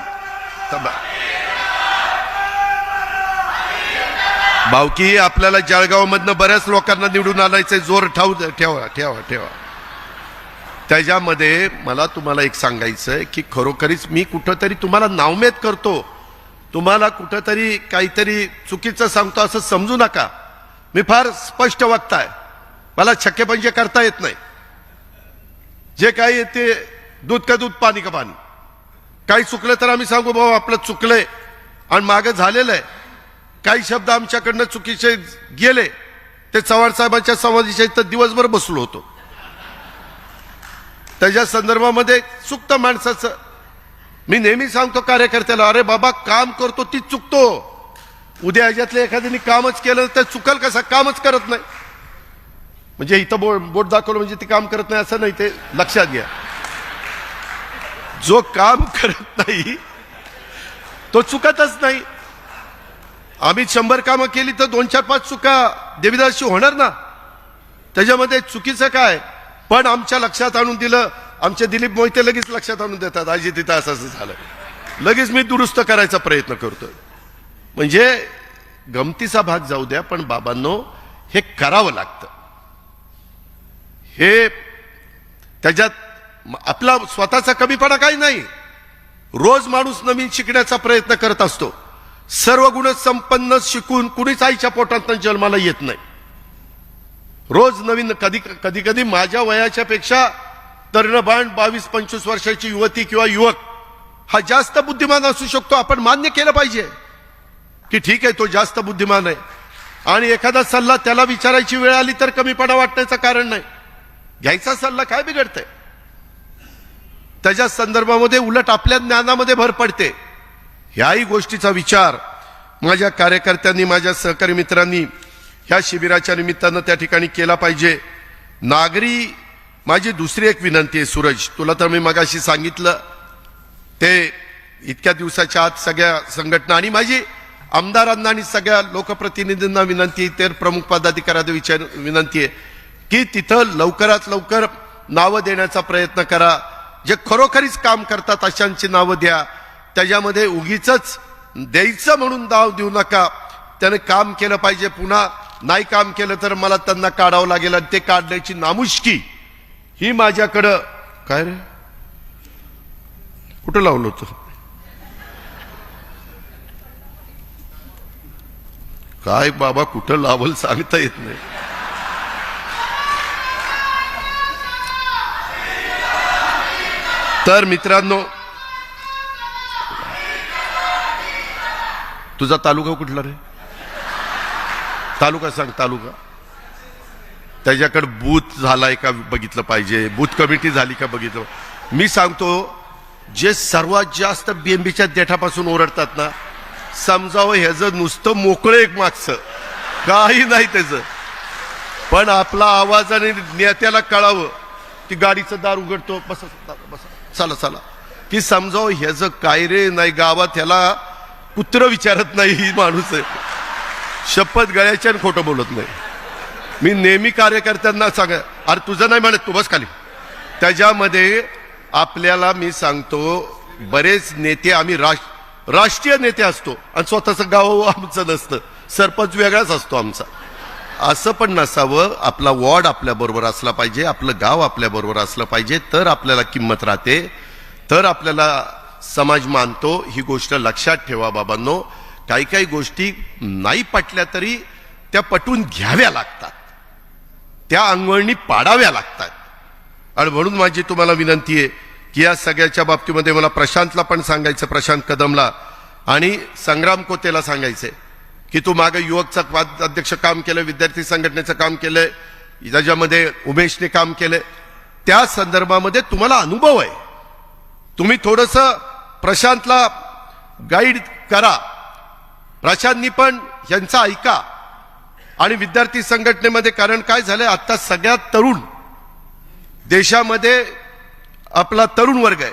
भावकी आपल्याला जळगावमधनं बऱ्याच लोकांना निवडून आणायचंय, जोर ठेवा ठेवा ठेवा ठेवा. त्याच्यामध्ये मला तुम्हाला एक सांगायचंय की खरोखरीच मी कुठंतरी तुम्हाला नावमेद करतो, तुम्हाला कुठंतरी काहीतरी चुकीचं सांगतो असं समजू नका. मी फार स्पष्ट वक्ता आहे, मला छक्केपंजे करता येत नाही. जे काही ते दूध का दूध पाणी का पाणी. काही चुकलं तर आम्ही सांगू बाबा आपलं चुकलंय आणि मागं झालेलं आहे. काही शब्द आमच्याकडनं चुकीचे गेले, ते चव्हाण साहेबांच्या समाधीच्या इथं दिवसभर बसलो होतो. त्याच्या संदर्भामध्ये चुकतं माणसाचं. मी नेहमी सांगतो कार्यकर्त्याला, अरे बाबा काम करतो ती चुकतो. उद्या ह्याच्यातल्या एखाद्याने कामच केलं तर चुकल कसा, कामच करत नाही. म्हणजे इथं बोट दाखवलं म्हणजे ती काम करत नाही असं नाही, ते लक्षात घ्या. जो काम करत नाही तो चुकतच नाही. आम्ही 100 कामं केली तर 2-4-5 चुका देवीदासची होणार ना, त्याच्यामध्ये चुकीचं काय. पण आमच्या लक्षात आणून दिलं, आमचे दिलीप मोहिते लगेच लक्षात आणून देतात, आजी तिथं असं झालं, लगेच मी दुरुस्त करायचा प्रयत्न करतोय. म्हणजे गमतीचा भाग जाऊ द्या, पण बाबांनो हे करावं लागतं. हे त्याच्यात आपला स्वतःचा कमीपणा काही नाही. रोज माणूस नवीन शिकण्याचा प्रयत्न करत असतो. सर्व गुण संपन्न शिकून कुणीच आईच्या पोटात जन्माला येत नाही. रोज नवीन. कधी कधी माझ्या वयाच्या पेक्षा तरुणबाण 22-25 वर्षाची युवती किंवा युवक हा जास्त बुद्धिमान असू शकतो. आपण मान्य केलं पाहिजे की ठीक आहे तो जास्त बुद्धिमान आहे, आणि एखादा सल्ला त्याला विचारायची वेळ आली तर कमीपणा वाटण्याचं कारण नाही. घ्यायचा सल्ला काय बिघडतंय. त्याच्या संदर्भामध्ये उलट आपल्या ज्ञानामध्ये भर पडते. ह्याही गोष्टीचा विचार माझ्या कार्यकर्त्यांनी, माझ्या सहकारी मित्रांनी ह्या शिबिराच्या निमित्तानं त्या ठिकाणी केला पाहिजे. नागरी माझी दुसरी एक विनंती आहे सूरज, तुला तर मी मगाशी सांगितलं, ते इतक्या दिवसाच्या आत सगळ्या संघटना आणि माझी आमदारांना आणि सगळ्या लोकप्रतिनिधींना विनंती, तर प्रमुख पदाधिकाऱ्यांना विनंती आहे की तिथं लवकरात लवकर नावं देण्याचा प्रयत्न करा. जे खरोखरीच काम करतात अशांची नावं द्या. त्याच्यामध्ये उगीच द्यायचं म्हणून नाव देऊ नका. त्याने काम केलं पाहिजे. पुन्हा नाही काम केलं तर मला त्यांना काढावं लागेल, आणि ते काढण्याची नामुष्की ही माझ्याकडं. काय रे कुठं लावलं होतं काय बाबा, कुठं लावल सांगता येत नाही. तर मित्रांनो, तुझा तालुका कुठला रे? तालुका सांग, तालुका. त्याच्याकडे बूथ झालाय का बघितलं पाहिजे, बूथ कमिटी झाली का बघितलं. मी सांगतो, जे सर्वात जास्त बीएमबीच्या देठापासून ओरडतात ना, समजावं ह्याचं नुसतं मोकळं एक मागचं काही नाही त्याचं, पण आपला आवाजाने नेत्याला कळावं. ती गाडीचं दार उघडतो, बसा बसा चला चला, की समजावं ह्याचं काय रे नाही. गावात ह्याला पुत्र विचारत नाही ही माणूस आहे. शपथ गळ्याच्या खोटं बोलत नाही. मी नेहमी कार्यकर्त्यांना सांग, अरे तुझं नाही म्हणत, तू बस खाली. त्याच्यामध्ये आपल्याला मी सांगतो, बरेच नेते आम्ही राष्ट्रीय नेते असतो आणि स्वतःचं गाव आमचं नसतं, सरपंच वेगळाच असतो आमचा. असं पण नसावं. आपला वॉर्ड आपल्या बरोबर असला पाहिजे, आपलं गाव आपल्या बरोबर असलं पाहिजे, तर आपल्याला किंमत राहते, तर आपल्याला समाज मानतो. ही गोष्ट लक्षात ठेवा बाबांनो. काही काही गोष्टी नाही पटल्या तरी त्या पटवून घ्याव्या लागतात, त्या अंगवळणी पाडाव्या लागतात. आणि म्हणून माझी तुम्हाला विनंती आहे की या सगळ्याच्या बाबतीमध्ये मला प्रशांतला पण सांगायचं, प्रशांत कदमला आणि संग्राम कोतेला सांगायचंय की तू मागे युवकचं अध्यक्ष काम केलं, विद्यार्थी संघटनेचं काम केलंय, त्याच्यामध्ये उमेशने काम केलंय. त्या संदर्भामध्ये तुम्हाला अनुभव आहे. तुम्ही थोडंसं प्रशांतला गाईड करा. प्रशांतनी पण यांचा ऐका. आणि विद्यार्थी संघटनेमध्ये, कारण काय झालंय, आता सगळ्यात तरुण देशामध्ये आपला तरुण वर्ग आहे.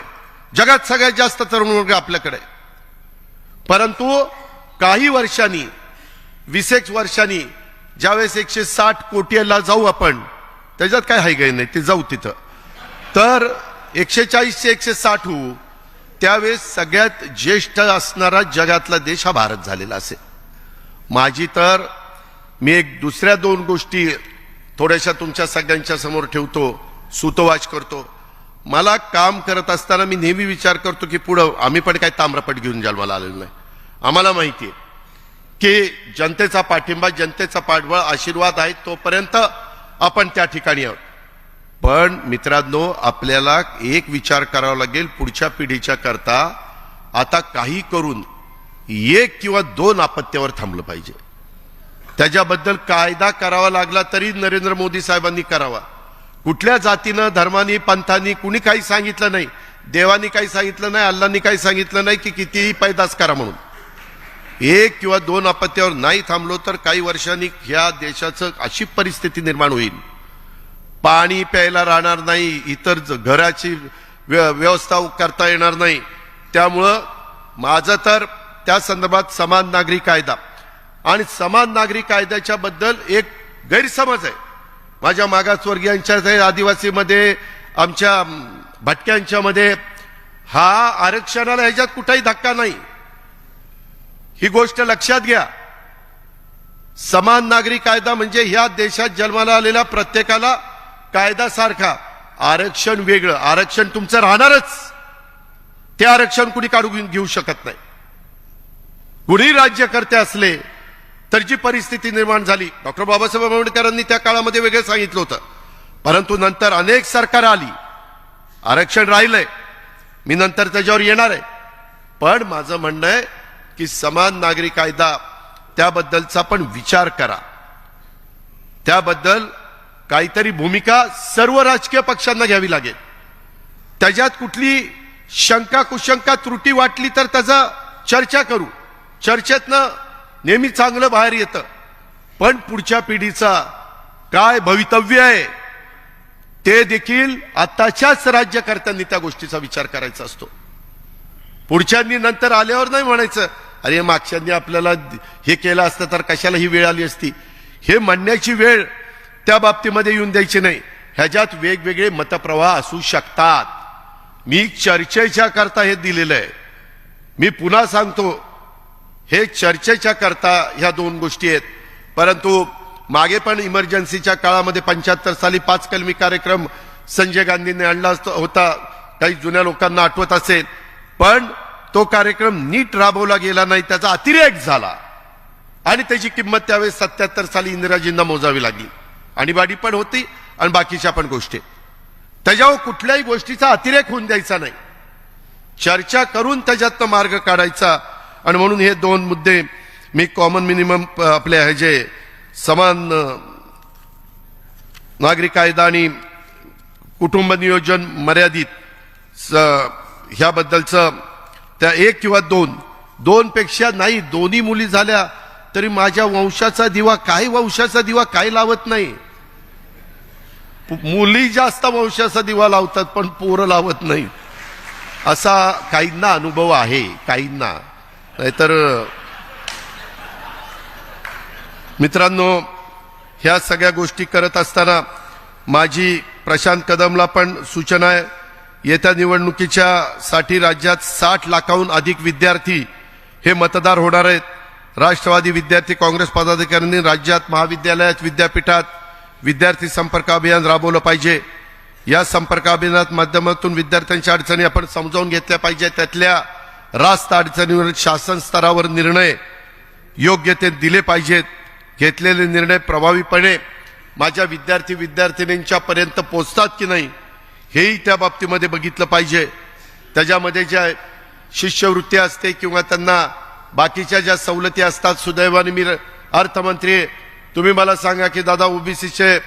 जगात सगळ्यात जास्त तरुण वर्ग आपल्याकडे. परंतु काही वर्षांनी, 20 वर्षांनी ज्यावेळेस 160 कोटीला जाऊ आपण, त्याच्यात काय हाय गाय नाही, ते जाऊ तिथं, तर 140 ते 160 होऊ, त्यावेळेस सगळ्यात ज्येष्ठ असणारा जगातला देश हा भारत झालेला असेल. माझी तर मी एक दुसऱ्या 2 गोष्टी थोड्याशा तुमच्या सगळ्यांच्या समोर ठेवतो, सूतोवाच करतो. मला काम करत असताना मी नेहमी विचार करतो की पुढं आम्ही पण काही ताम्रपट घेऊन जन्माला आलेलो नाही. आम्हाला माहिती आहे की जनतेचा पाठिंबा, जनतेचा पाठबळ, आशीर्वाद आहे तोपर्यंत आपण त्या ठिकाणी आहोत. पण मित्रांनो, आपल्याला एक विचार करावा लागेल, पुढच्या पिढीच्या करता आता काही करून 1 किंवा 2 आपत्त्यावर थांबलं पाहिजे. त्याच्याबद्दल कायदा करावा लागला तरी नरेंद्र मोदी साहेबांनी करावा. कुठल्या जातीनं, धर्मानी, पंथांनी कुणी काही सांगितलं नाही, देवानी काही सांगितलं नाही, अल्लांनी काही सांगितलं नाही की कितीही पैदास करा म्हणून. 1 किंवा 2 आपत्त्यावर नाही थांबलो तर काही वर्षांनी ह्या देशाचं अशी परिस्थिती निर्माण होईल, पाणी प्यायला राहणार नाही, इतर घराची व्यवस्था करता येणार नाही. त्यामुळं माझं तर त्या संदर्भात समान नागरी कायदा आणि समान नागरी कायद्याच्या बद्दल एक गैरसमज आहे माझ्या मागासवर्गीयांच्या, आदिवासीमध्ये, आमच्या भटक्यांच्या मध्ये. हा आरक्षणाला ह्याच्यात कुठेही धक्का नाही, ही गोष्ट लक्षात घ्या. समान नागरी कायदा म्हणजे ह्या देशात जन्माला आलेल्या प्रत्येकाला कायदा सारखा, आरक्षण वेगळं. आरक्षण तुमचं राहणारच, ते आरक्षण कुणी काढून घेऊ शकत नाही. कुणी राज्यकर्ते असले तर जी परिस्थिती निर्माण झाली, डॉक्टर बाबासाहेब आंबेडकरांनी त्या काळामध्ये वेगळं सांगितलं होतं, परंतु नंतर अनेक सरकार आली, आरक्षण राहिलंय, मी नंतर त्याच्यावर येणार आहे. पण माझं म्हणणं आहे की समान नागरी कायदा त्याबद्दलचा पण विचार करा, त्याबद्दल काहीतरी भूमिका सर्व राजकीय पक्षांना घ्यावी लागेल. त्याच्यात कुठली शंका कुशंका त्रुटी वाटली तर त्याचा चर्चा करू, चर्चेतनं नेहमी चांगलं बाहेर येतं. पण पुढच्या पिढीचा काय भवितव्य आहे ते देखील आताच्याच राज्यकर्त्यांनी त्या गोष्टीचा विचार करायचा असतो. पुढच्यांनी नंतर आल्यावर नाही म्हणायचं अरे मागच्यांनी आपल्याला हे केलं असतं तर कशाला ही वेळ आली असती, हे म्हणण्याची वेळ त्या बाबतीमध्ये येऊन द्यायची नाही. ह्याच्यात वेगवेगळे मतप्रवाह असू शकतात. मी चर्चेच्या करता हे दिलेलं आहे. मी पुन्हा सांगतो, हे चर्चेच्या करता ह्या 2 गोष्टी आहेत. परंतु मागे पण इमर्जन्सीच्या काळामध्ये 75 साली 5 कलमी कार्यक्रम संजय गांधींनी आणला होता, काही जुन्या लोकांना आठवत असेल. पण तो कार्यक्रम नीट राबवला गेला नाही, त्याचा अतिरेक झाला आणि त्याची किंमत त्यावेळेस 77 साली इंदिराजींना मोजावी लागली. आणीबाणी पण होती आणि बाकीच्या पण गोष्टी. त्याच्यावर कुठल्याही गोष्टीचा अतिरेक होऊन द्यायचा नाही, चर्चा करून त्याच्यातनं मार्ग काढायचा. आणि म्हणून हे 2 मुद्दे मी कॉमन मिनिमम आपले हे जे समान नागरी कायदा आणि कुटुंब नियोजन मर्यादित ह्याबद्दलचं त्या 1 किंवा 2 पेक्षा नाही, 2ही मुली झाल्या तरी माझ्या वंशाचा दिवा, काही वंशाचा दिवा काही लावत नाही. मुली जास्त वंशाचा दिवा लावतात पण पोरं लावत नाही, असा काहींना अनुभव आहे, काहींना. नाहीतर मित्रांनो, ह्या सगळ्या गोष्टी करत असताना माझी प्रशांत कदमला पण सूचना आहे, येत्या निवडणुकीच्या साठी राज्यात 60 लाखाहून अधिक विद्यार्थी हे मतदार होणार आहेत. राष्ट्रवादी विद्यार्थी काँग्रेस पदाधिकाऱ्यांनी राज्यात महाविद्यालयात, विद्यापीठात विद्यार्थी संपर्क अभियान राबवलं पाहिजे. या संपर्क अभियानात माध्यमातून विद्यार्थ्यांच्या अडचणी आपण समजावून घेतल्या पाहिजे. त्यातल्या रास्त अडचणीवर शासन स्तरावर निर्णय योग्य ते दिले पाहिजेत. घेतलेले निर्णय प्रभावीपणे माझ्या विद्यार्थ्यांच्या पर्यंत पोहोचतात की नाही हेही त्या बाबतीमध्ये बघितलं पाहिजे. त्याच्यामध्ये ज्या शिष्यवृत्ती असते किंवा त्यांना बाकीच्या ज्या सवलती असतात, सुदैवाने मी अर्थमंत्री आहे, तुम्ही मला सांगा की दादा ओबीसीचे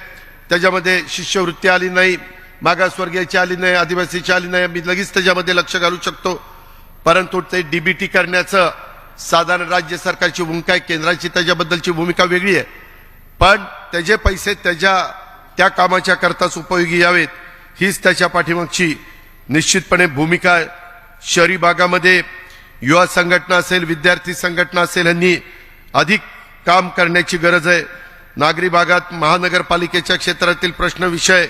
त्याच्यामध्ये शिष्यवृत्ती आली नाही, मागासवर्गीयाची आली नाही, आदिवासीची आली नाही, मी लगेच त्याच्यामध्ये लक्ष घालू शकतो. परंतु ते डीबीटी करण्याचं साधारण राज्य सरकारची भूमिका आहे, केंद्राची त्याच्याबद्दलची भूमिका वेगळी आहे. पण त्याचे पैसे त्या कामाच्या करताच उपयोगी यावेत हीच त्याच्या पाठीमागची निश्चितपणे भूमिका आहे. शहरी भागामध्ये युवा संघटना असेल, विद्यार्थी संघटना असेल, यांनी अधिक काम करण्याची गरज आहे. नागरी भागात महानगरपालिकेच्या क्षेत्रातील प्रश्न विषय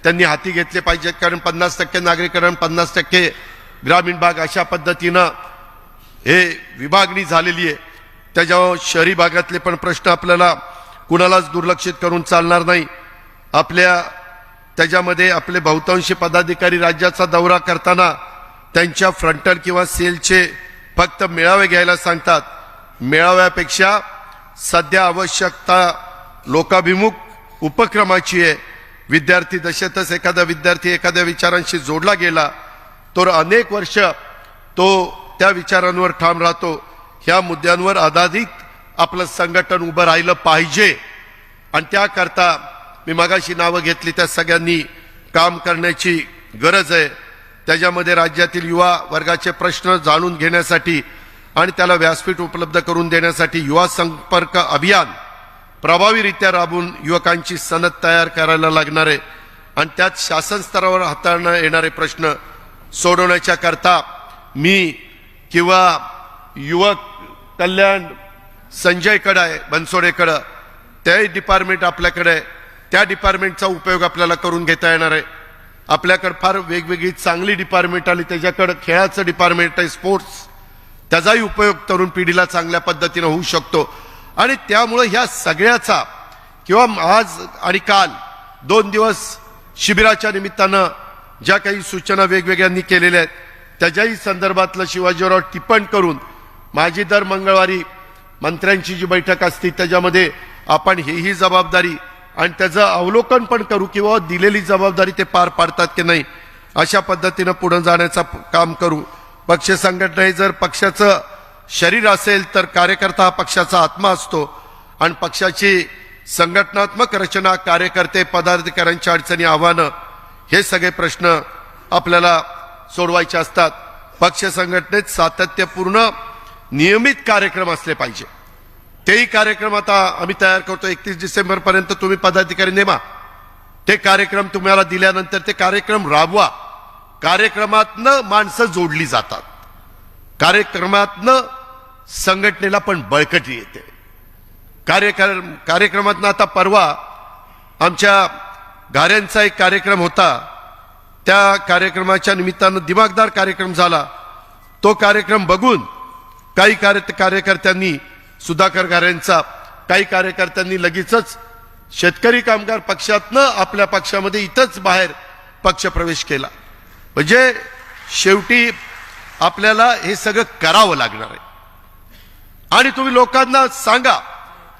त्यांनी हाती घेतले पाहिजेत, कारण 50% नागरीकरण, 50% ग्रामीण भाग अशा पद्धतीनं हे विभागणी झालेली आहे. त्याच्यावर शहरी भागातले पण प्रश्न आपल्याला कुणालाच दुर्लक्षित करून चालणार नाही. त्याच्यामध्ये आपले बहुतांशी पदाधिकारी राज्याचा दौरा करताना त्यांच्या फ्रंटल किंवा सेलचे फक्त मेळावे घ्यायला सांगतात. मेळाव्यापेक्षा सध्या आवश्यकता लोकाभिमुख उपक्रमाची आहे. विद्यार्थी दशेतच एखादा विद्यार्थी एखाद्या विचारांशी जोडला गेला तर अनेक वर्ष तो त्या विचारांवर ठाम राहतो. ह्या मुद्द्यांवर आधारित आपलं संघटन उभं राहिलं पाहिजे आणि त्याकरता मी मगाशी नावं घेतली त्या सगळ्यांनी काम करण्याची गरज आहे. त्याच्यामध्ये राज्यातील युवा वर्गाचे प्रश्न जाणून घेण्यासाठी आणि त्याला व्यासपीठ उपलब्ध करून देण्यासाठी युवा संपर्क अभियान प्रभावीरित्या राबवून युवकांची सनद तयार करायला लागणार आहे आणि त्यात शासन स्तरावर हाताळण्यात येणारे प्रश्न सोडवण्याच्या करता मी किंवा युवक कल्याण संजयकडे आहे बनसोडेकडे ते डिपार्टमेंट आपल्याकडे आहे. त्या डिपार्टमेंटचा उपयोग आपल्याला करून घेता येणार आहे. आपल्याकडे फार वेगवेगळी चांगली डिपार्टमेंट आली. त्याच्याकडे खेळाचं डिपार्टमेंट आहे स्पोर्ट्स त्याचाही उपयोग तरुण पिढीला चांगल्या पद्धतीने होऊ शकतो. आणि त्यामुळे ह्या सगळ्याचा किंवा आज आणि काल 2 दिवस शिबिराच्या निमित्तानं ज्या काही सूचना वेगवेगळ्यांनी केलेल्या आहेत त्याच्याही संदर्भातलं शिवाजीराव टिप्पण करून माझी दर मंगळवारी मंत्र्यांची जी बैठक असते त्याच्यामध्ये आपण ही जबाबदारी आणि त्याचं अवलोकन पण करू किंवा दिलेली जबाबदारी ते पार पाडतात की नाही अशा पद्धतीनं पुढे जाण्याचं काम करू. पक्ष संघटना हे जर पक्षाचं शरीर असेल तर कार्यकर्ता हा पक्षाचा आत्मा असतो आणि पक्षाची संघटनात्मक रचना कार्यकर्ते पदाधिकाऱ्यांच्या अडचणी आव्हानं हे सगळे प्रश्न आपल्याला सोडवायचे असतात. पक्ष संघटनेत सातत्यपूर्ण नियमित कार्यक्रम असले पाहिजे. तेही कार्यक्रम आता आम्ही तयार करतो. 31 डिसेंबर पर्यंत तुम्ही पदाधिकारी नेमा. ते कार्यक्रम तुम्हाला दिल्यानंतर ते कार्यक्रम राबवा. कार्यक्रमातनं माणसं जोडली जातात. कार्यक्रमातनं संघटनेला पण बळकटी येते. कार्यक्रमातनं आता परवा आमच्या घाऱ्यांचा एक कार्यक्रम होता. त्या कार्यक्रमाच्या निमित्तानं दिमागदार कार्यक्रम झाला. तो कार्यक्रम बघून काही कार्यकर्त्यांनी सुधाकर घाऱ्यांचा काही कार्यकर्त्यांनी लगेचच शेतकरी कामगार पक्षातनं आपल्या पक्षामध्ये इथंच बाहेर पक्षप्रवेश केला. म्हणजे शेवटी आपल्याला हे सगळं करावं लागणार आहे. आणि तुम्ही लोकांना सांगा.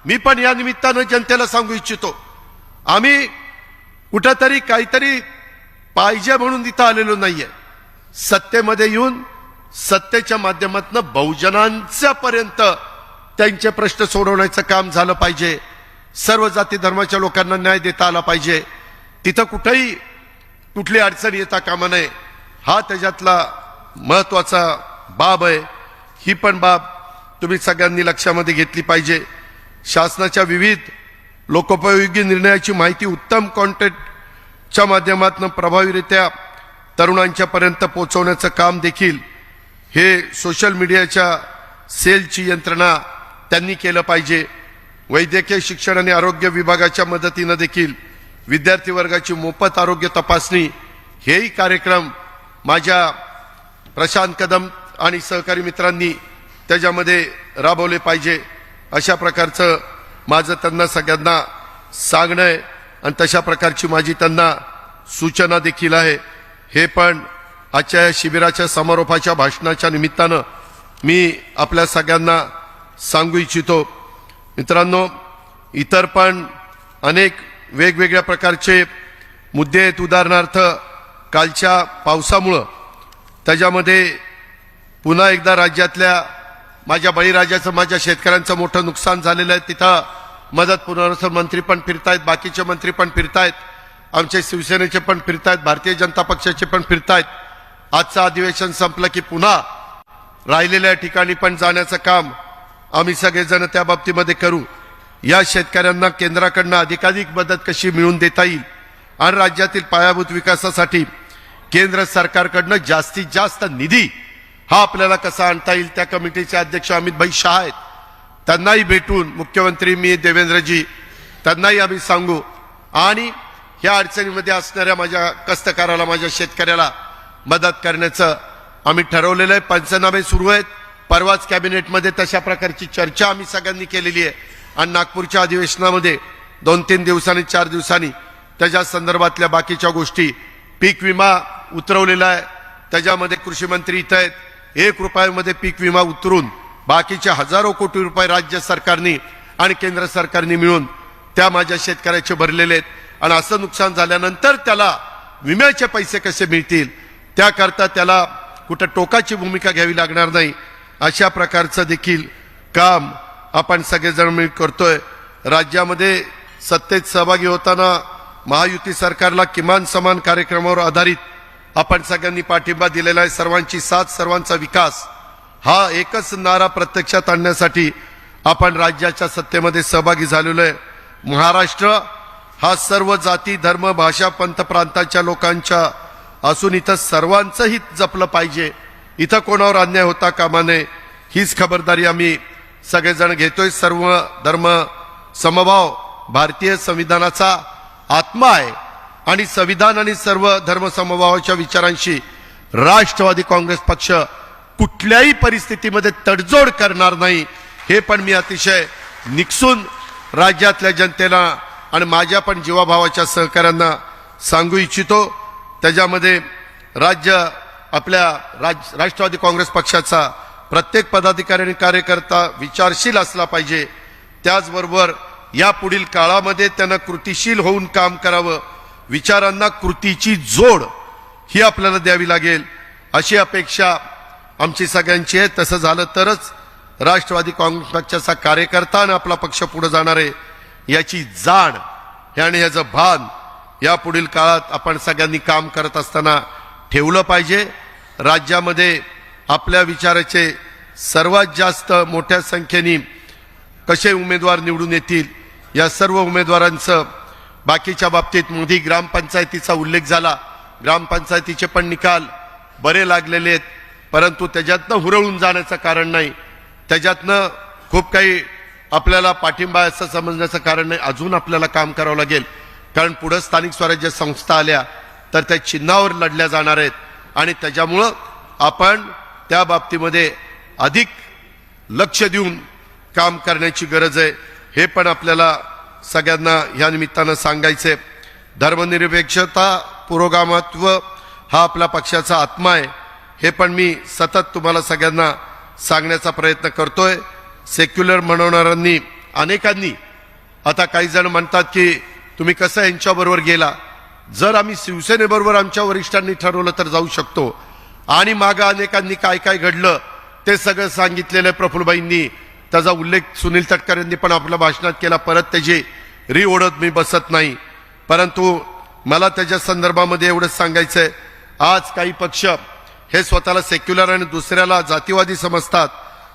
मी पण या निमित्तानं जनतेला सांगू इच्छितो आम्ही कुठंतरी काहीतरी पाहिजे म्हणून इथं आलेलो नाहीये. सत्तेमध्ये येऊन सत्तेच्या माध्यमातून बहुजनांच्या पर्यंत त्यांचे प्रश्न सोडवण्याचं काम झालं पाहिजे. सर्व जाती धर्माच्या लोकांना न्याय देता आला पाहिजे. तिथं कुठेही कुठली अडचण येता कामा नये. हा त्याच्यातला महत्वाचा बाब आहे. ही पण बाब तुम्ही सगळ्यांनी लक्षामध्ये घेतली पाहिजे. शासनाच्या विविध लोकोपयोगी निर्णयाची माहिती उत्तम कॉन्टेंटच्या माध्यमातून प्रभावीरित्या तरुणांच्या पर्यंत पोहोचवण्याचं काम देखील हे सोशल मीडियाच्या सेलची यंत्रणा त्यांनी केलं पाहिजे. वैद्यकीय शिक्षण आणि आरोग्य विभागाच्या मदतीनं देखील विद्यार्थी वर्गाची मोफत आरोग्य तपासणी हेही कार्यक्रम माझ्या प्रशांत कदम आणि सहकारी मित्रांनी त्याच्यामध्ये राबवले पाहिजे. अशा प्रकारचं माझं त्यांना सगळ्यांना सांगणं आहे आणि तशा प्रकारची माझी त्यांना सूचना देखील आहे. हे पण आजच्या या शिबिराच्या समारोपाच्या भाषणाच्या निमित्तानं मी आपल्या सगळ्यांना सांगू इच्छितो. मित्रांनो, इतर पण अनेक वेगवेगळ्या प्रकारचे मुद्दे आहेत. उदाहरणार्थ कालच्या पावसामुळं त्याच्यामध्ये पुन्हा एकदा राज्यातल्या माझ्या बळीराजाचं माझ्या शेतकऱ्यांचं मोठं नुकसान झालेलं आहे. तिथं मदत पुनर्वसन मंत्री पण फिरतायत, बाकीचे मंत्री पण फिरतायत, आमचे शिवसेनेचे पण फिरतायत, भारतीय जनता पक्षाचे पण फिरतायत. आजचं अधिवेशन संपलं की पुन्हा राहिलेल्या ठिकाणी पण जाण्याचं काम आम्ही सगळेजण त्या बाबतीमध्ये करू. या शेतकऱ्यांना केंद्राकडनं अधिकाधिक मदत कशी मिळवून देता येईल आणि राज्यातील पायाभूत विकासासाठी केंद्र सरकारकडनं जास्तीत जास्त निधी हा आपल्याला कसा आणता येईल त्या कमिटीचे अध्यक्ष अमित भाई शाह आहेत. त्यांनाही भेटून मुख्यमंत्री मी देवेंद्रजी त्यांनाही आम्ही सांगू आणि ह्या अडचणीमध्ये असणाऱ्या माझ्या कष्टकाराला माझ्या शेतकऱ्याला मदत करण्याचं आम्ही ठरवलेलं आहे. पंचनामे सुरू आहेत. परवाच कॅबिनेटमध्ये तशा प्रकारची चर्चा आम्ही सगळ्यांनी केलेली आहे आणि नागपूरच्या अधिवेशनामध्ये 2-3 दिवसांनी 4 दिवसांनी त्याच्या संदर्भातल्या बाकीच्या गोष्टी, पीक विमा उतरवलेला आहे, त्याच्यामध्ये कृषी मंत्री इथं आहेत, 1 रुपयामध्ये पीक विमा उतरून बाकीचे हजारो कोटी रुपये राज्य सरकारनी आणि केंद्र सरकारने मिळून त्या माझ्या शेतकऱ्याचे भरलेले आहेत आणि असं नुकसान झाल्यानंतर त्याला विम्याचे पैसे कसे मिळतील त्याकरता त्याला कुठं टोकाची भूमिका घ्यावी लागणार नाही, अशा प्रकारचं देखील काम आपण सगळेजण मिळून करतोय. राज्यामध्ये सत्तेत सहभागी होताना महायुती सरकारला किमान समान कार्यक्रमावर आधारित आपण सगळ्यांनी पाठिंबा दिलेला आहे. सर्वांची साथ, सर्वांचा विकास हा एकच नारा प्रत्यक्षात आणण्यासाठी आपण राज्याच्या सत्तेमध्ये सहभागी झालेलो आहे. महाराष्ट्र हा सर्व जाती, धर्म, भाषा, पंथ, प्रांताच्या लोकांच्या असून इथं सर्वांचं हित जपलं पाहिजे. इथं कोणावर अन्याय होता कामा नये, हीच खबरदारी आम्ही सगळेजण घेतोय. सर्व धर्म समभाव भारतीय संविधानाचा आत्मा आहे आणि संविधान आणि सर्व धर्म समभावाच्या विचारांशी राष्ट्रवादी काँग्रेस पक्ष कुठल्याही परिस्थितीमध्ये तडजोड करणार नाही, हे पण मी अतिशय निक्षून राज्यातल्या जनतेला आणि माझ्या पण जीवाभावाच्या सहकाऱ्यांना सांगू इच्छितो. त्याच्यामध्ये राष्ट्रवादी काँग्रेस पक्षाचा प्रत्येक पदाधिकारी आणि कार्यकर्ता विचारशील असला पाहिजे. त्याचबरोबर या पुढील काळामध्ये त्यांना कृतीशील होऊन काम करावं, विचारांना कृतीची जोड ही आपल्याला द्यावी लागेल, अशी अपेक्षा आमची सगळ्यांची आहे. तसं झालं तरच राष्ट्रवादी काँग्रेस पक्षाचा कार्यकर्ता आणि आपला पक्ष पुढे जाणार आहे याची जाण आणि याचं भान या पुढील काळात आपण सगळ्यांनी काम करत असताना ठेवलं पाहिजे. राज्यामध्ये आपल्या विचाराचे सर्वात जास्त मोठ्या संख्येने कसे उमेदवार निवडून येतील या सर्व उमेदवारांचं बाकीच्या बाबतीत मोदी ग्रामपंचायतीचा उल्लेख झाला. ग्रामपंचायतीचे पण निकाल बरे लागलेले आहेत, परंतु त्याच्यातनं हुरळून जाण्याचं कारण नाही, त्याच्यातनं खूप काही आपल्याला पाठिंबा असं समजण्याचं कारण नाही. अजून आपल्याला काम करावं लागेल, कारण पुढे स्थानिक स्वराज्य संस्था आल्या तर त्या चिन्हावर लढल्या जाणार आहेत आणि त्याच्यामुळं आपण त्या बाबतीमध्ये अधिक लक्ष देऊन काम करण्याची गरज आहे, हे पण आपल्याला सगळ्यांना या निमित्तानं सांगायचंय. धर्मनिरपेक्षता, पुरोगामित्व हा आपल्या पक्षाचा आत्मा आहे, हे पण मी सतत तुम्हाला सगळ्यांना सांगण्याचा प्रयत्न करतोय. सेक्युलर म्हणणाऱ्यांनी अनेकांनी आता काही जण म्हणतात की तुम्ही कसं यांच्याबरोबर गेला. जर आम्ही शिवसेनेबरोबर आमच्या वरिष्ठांनी ठरवलं तर जाऊ शकतो आणि मागं अनेकांनी काय काय घडलं ते सगळं सांगितलेलं प्रफुल्लबाईंनी, त्याचा उल्लेख सुनील तटकरेंनी पण आपल्या भाषणात केला. परत त्याची ओढत मी बसत नाही, परंतु मला त्याच्या संदर्भामध्ये एवढंच सांगायचंय, आज काही पक्ष हे स्वतःला सेक्युलर आणि दुसऱ्याला जातीवादी समजतात.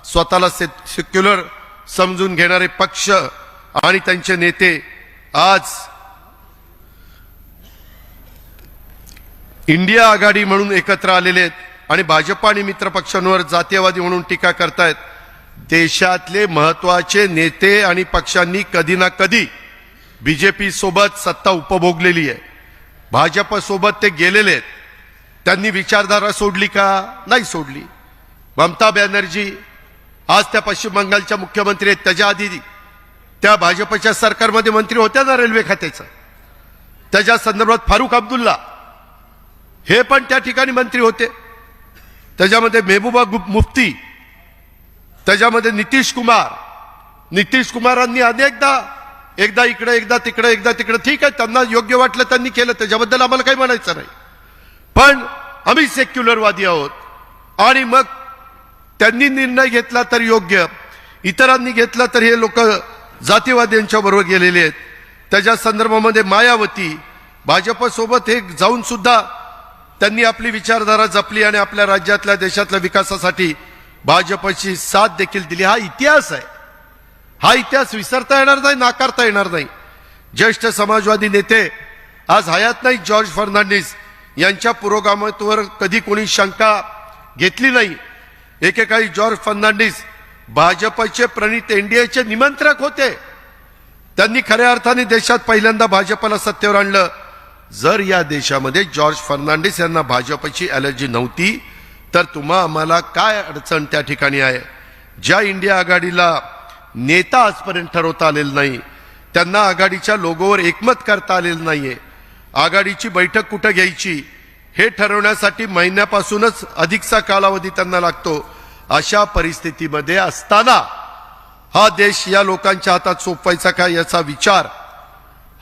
स्वतःला सेक्युलर समजून घेणारे पक्ष आणि त्यांचे नेते आज इंडिया आघाडी म्हणून एकत्र आलेले आहेत आणि भाजप आणि मित्र पक्षांवर जातीयवादी म्हणून टीका करतायत. देशातले महत्वाचे नेते आणि पक्षांनी कधी ना कधी बीजेपी सोबत सत्ता उपभोगलेली आहे, भाजप सोबत ते गेलेले आहेत. त्यांनी विचारधारा सोडली का? नाही सोडली. ममता बॅनर्जी आज त्या पश्चिम बंगालच्या मुख्यमंत्री आहेत, त्याच्या आधी त्या भाजपच्या सरकारमध्ये मंत्री होत्या ना रेल्वे खात्याचं. त्याच्या संदर्भात फारुख अब्दुल्ला हे पण त्या ठिकाणी मंत्री होते. त्याच्यामध्ये मेहबूबा मुफ्ती, त्याच्यामध्ये नितीश कुमारांनी अनेकदा एकदा इकडे एकदा तिकडे ठीक आहे, त्यांना योग्य वाटलं त्यांनी केलं, त्याच्याबद्दल आम्हाला काही म्हणायचं नाही. पण आम्ही सेक्युलरवादी आहोत आणि मग त्यांनी निर्णय घेतला तर योग्य, इतरांनी घेतला तर हे लोक जातीवाद्यांच्या बरोबर गेलेले आहेत. त्याच्या संदर्भामध्ये मायावती भाजपसोबत हे जाऊन सुद्धा त्यांनी आपली विचारधारा जपली आणि आपल्या राज्यातल्या देशातल्या विकासासाठी भाजपची साथ देखील दिली. हा इतिहास आहे, हा इतिहास विसरता येणार नाही, नाकारता येणार नाही. ज्येष्ठ समाजवादी नेते आज हयात नाही जॉर्ज फर्नांडिस यांच्या पुरोगामित्वावर कधी कोणी शंका घेतली नाही. एकेकाळी जॉर्ज फर्नांडिस भाजपचे प्रणित एनडीएचे निमंत्रक होते. त्यांनी खऱ्या अर्थाने देशात पहिल्यांदा भाजपला सत्तेवर आणलं. जर या देशामध्ये जॉर्ज फर्नांडिस यांना भाजपची ॲलर्जी नव्हती तर आम्हाला काय अडचण त्या ठिकाणी आहे. ज्या इंडिया आघाडीला नेता आजपर्यंत ठरवता आलेलं नाही. त्यांना आघाडीच्या लोगोवर एकमत करता आलेलं नाहीये. आघाडीची बैठक कुठं घ्यायची हे ठरवण्यासाठी महिन्यापासूनच अधिकचा कालावधी त्यांना लागतो. अशा परिस्थितीमध्ये असताना हा देश या लोकांच्या हातात सोपवायचा का याचा विचार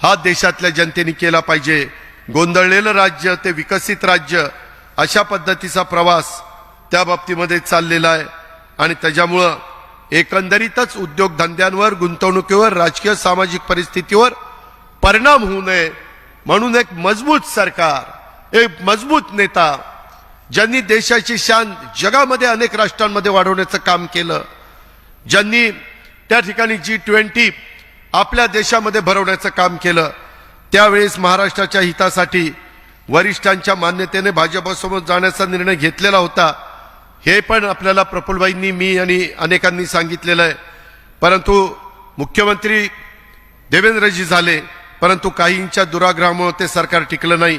हा देशातल्या जनतेने केला पाहिजे. गोंधळलेलं राज्य ते विकसित राज्य अशा पद्धतीचा प्रवास त्या बाबतीमध्ये चाललेला आहे. आणि त्याच्यामुळं एकंदरीतच उद्योगधंद्यांवर, गुंतवणुकीवर, राजकीय सामाजिक परिस्थितीवर परिणाम होऊ नये म्हणून एक मजबूत सरकार, एक मजबूत नेता ज्यांनी देशाची शान जगामध्ये अनेक राष्ट्रांमध्ये वाढवण्याचं काम केलं, ज्यांनी त्या ठिकाणी G20 आपल्या देशामध्ये भरवण्याचं काम केलं, त्यावेळेस महाराष्ट्राच्या हितासाठी वरिष्ठांच्या मान्यतेने भाजपसोबत जाण्याचा निर्णय घेतलेला होता. हे पण आपल्याला प्रफुल्लभाईंनी, मी आणि अनेकांनी सांगितलेलं आहे. परंतु मुख्यमंत्री देवेंद्रजी झाले, परंतु काहींच्या दुराग्रहामुळे ते सरकार टिकलं नाही.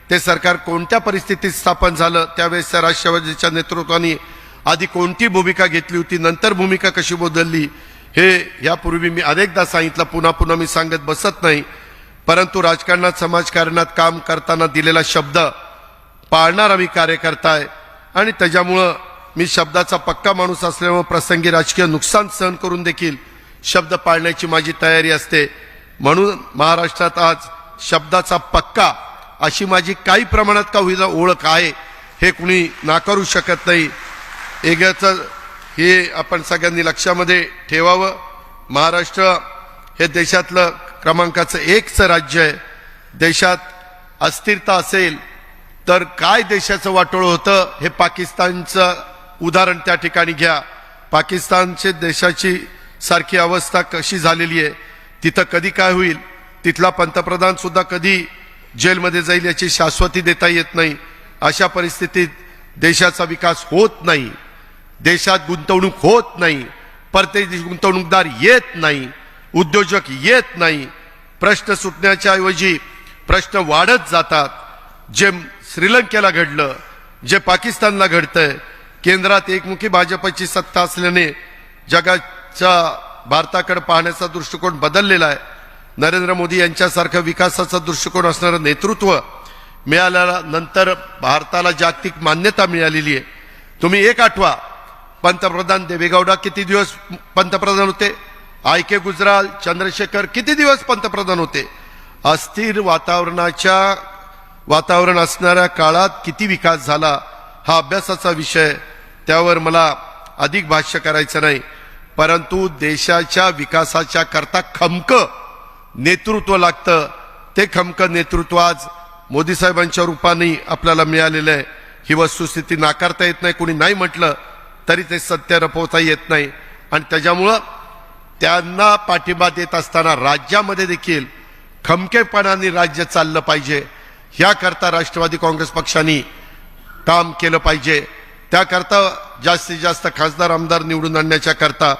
ते सरकार कोणत्या परिस्थितीत स्थापन झालं, त्यावेळेस राष्ट्रवादीच्या नेतृत्वाने आधी कोणती भूमिका घेतली होती, नंतर भूमिका कशी बदलली, हे यापूर्वी मी अनेकदा सांगितलं, पुन्हा पुन्हा मी सांगत बसत नाही. परंतु राजकारणात, समाजकारणात काम करताना दिलेला शब्द पाळणारा मी कार्यकर्ता आहे. आणि त्याच्यामुळं मी शब्दाचा पक्का माणूस असल्यामुळे प्रसंगी राजकीय नुकसान सहन करून देखील शब्द पाळण्याची माझी तयारी असते. म्हणून महाराष्ट्रात आज शब्दाचा पक्का अशी माझी काही प्रमाणात का होईना ओळख आहे, हे कुणी नाकारू शकत नाही. एकच हे आपण सगळ्यांनी लक्षामध्ये ठेवावं. महाराष्ट्र हे देशातलं क्रमांकाचं 1चं राज्य आहे. देशात अस्थिरता असेल तर काय देशाचं वाटोळं होतं हे पाकिस्तानचं उदाहरण त्या ठिकाणी घ्या. पाकिस्तानचे देशाची सारखी अवस्था कशी झालेली आहे, तिथं कधी काय होईल, तिथला पंतप्रधान सुद्धा कधी जेलमध्ये जाईल याची शाश्वती देता येत नाही. अशा परिस्थितीत देशाचा विकास होत नाही, देशात गुंतवणूक होत नाही, परदेशी गुंतवणूकदार येत नाही, उद्योजक येत नाही. प्रश्न सुटण्याच्या ऐवजी प्रश्न वाढत जातात. जे श्रीलंकेला घडलं, जे पाकिस्तानला घडतंय, केंद्रात एकमुखी भाजपची सत्ता असल्याने जगाच्या भारताकडे पाहण्याचा दृष्टिकोन बदललेला आहे. नरेंद्र मोदी यांच्यासारखं विकासाचा दृष्टिकोन असणारं नेतृत्व मिळाल्यानंतर भारताला जागतिक मान्यता मिळालेली आहे. तुम्ही एक आठवा, पंतप्रधान देवेगौडा किती दिवस पंतप्रधान होते, आय.के. गुजराल, चंद्रशेखर किती दिवस पंतप्रधान होते. अस्थिर वातावरण असणाऱ्या काळात किती विकास झाला हा अभ्यासाचा विषय, त्यावर मला अधिक भाष्य करायचं नाही. परंतु देशाच्या विकासाच्या करता खमकं नेतृत्व लागतं. ते खमकं नेतृत्व आज मोदी साहेबांच्या रूपाने आपल्याला मिळालेलं आहे. ही वस्तुस्थिती नाकारता येत नाही. कोणी नाही म्हटलं तरी ते सत्य रपवता येत नाही. आणि त्याच्यामुळं त्यांना पाठिंबा देत असताना राज्यामध्ये देखील खमकेपणाने राज्य चाललं पाहिजे. याकरता राष्ट्रवादी काँग्रेस पक्षाने काम केलं पाहिजे. त्याकरता जास्तीत जास्त खासदार, आमदार निवडून आणण्याच्या करता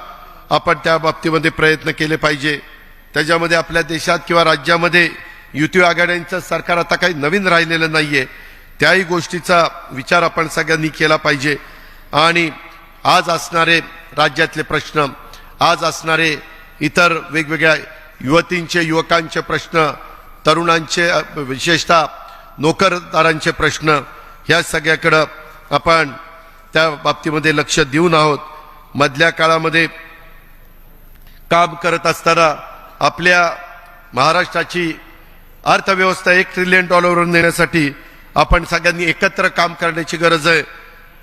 आपण त्या बाबतीमध्ये प्रयत्न केले पाहिजे. त्याच्यामध्ये आपल्या देशात किंवा राज्यामध्ये युती आघाड्यांचं सरकार आता काही नवीन राहिलेलं नाहीये. त्याही गोष्टीचा विचार आपण सगळ्यांनी केला पाहिजे. आणि आज असणारे राज्यातले प्रश्न, आज असणारे इतर वेगवेगळ्या युवतींचे, युवकांचे प्रश्न, तरुणांचे, विशेषतः नोकरदारांचे प्रश्न, ह्या सगळ्याकडं आपण त्या बाबतीमध्ये लक्ष देऊन आहोत. मधल्या काळामध्ये काम करत असताना आपल्या महाराष्ट्राची अर्थव्यवस्था $1 ट्रिलियन वर नेण्यासाठी आपण सगळ्यांनी एकत्र काम करण्याची गरज आहे.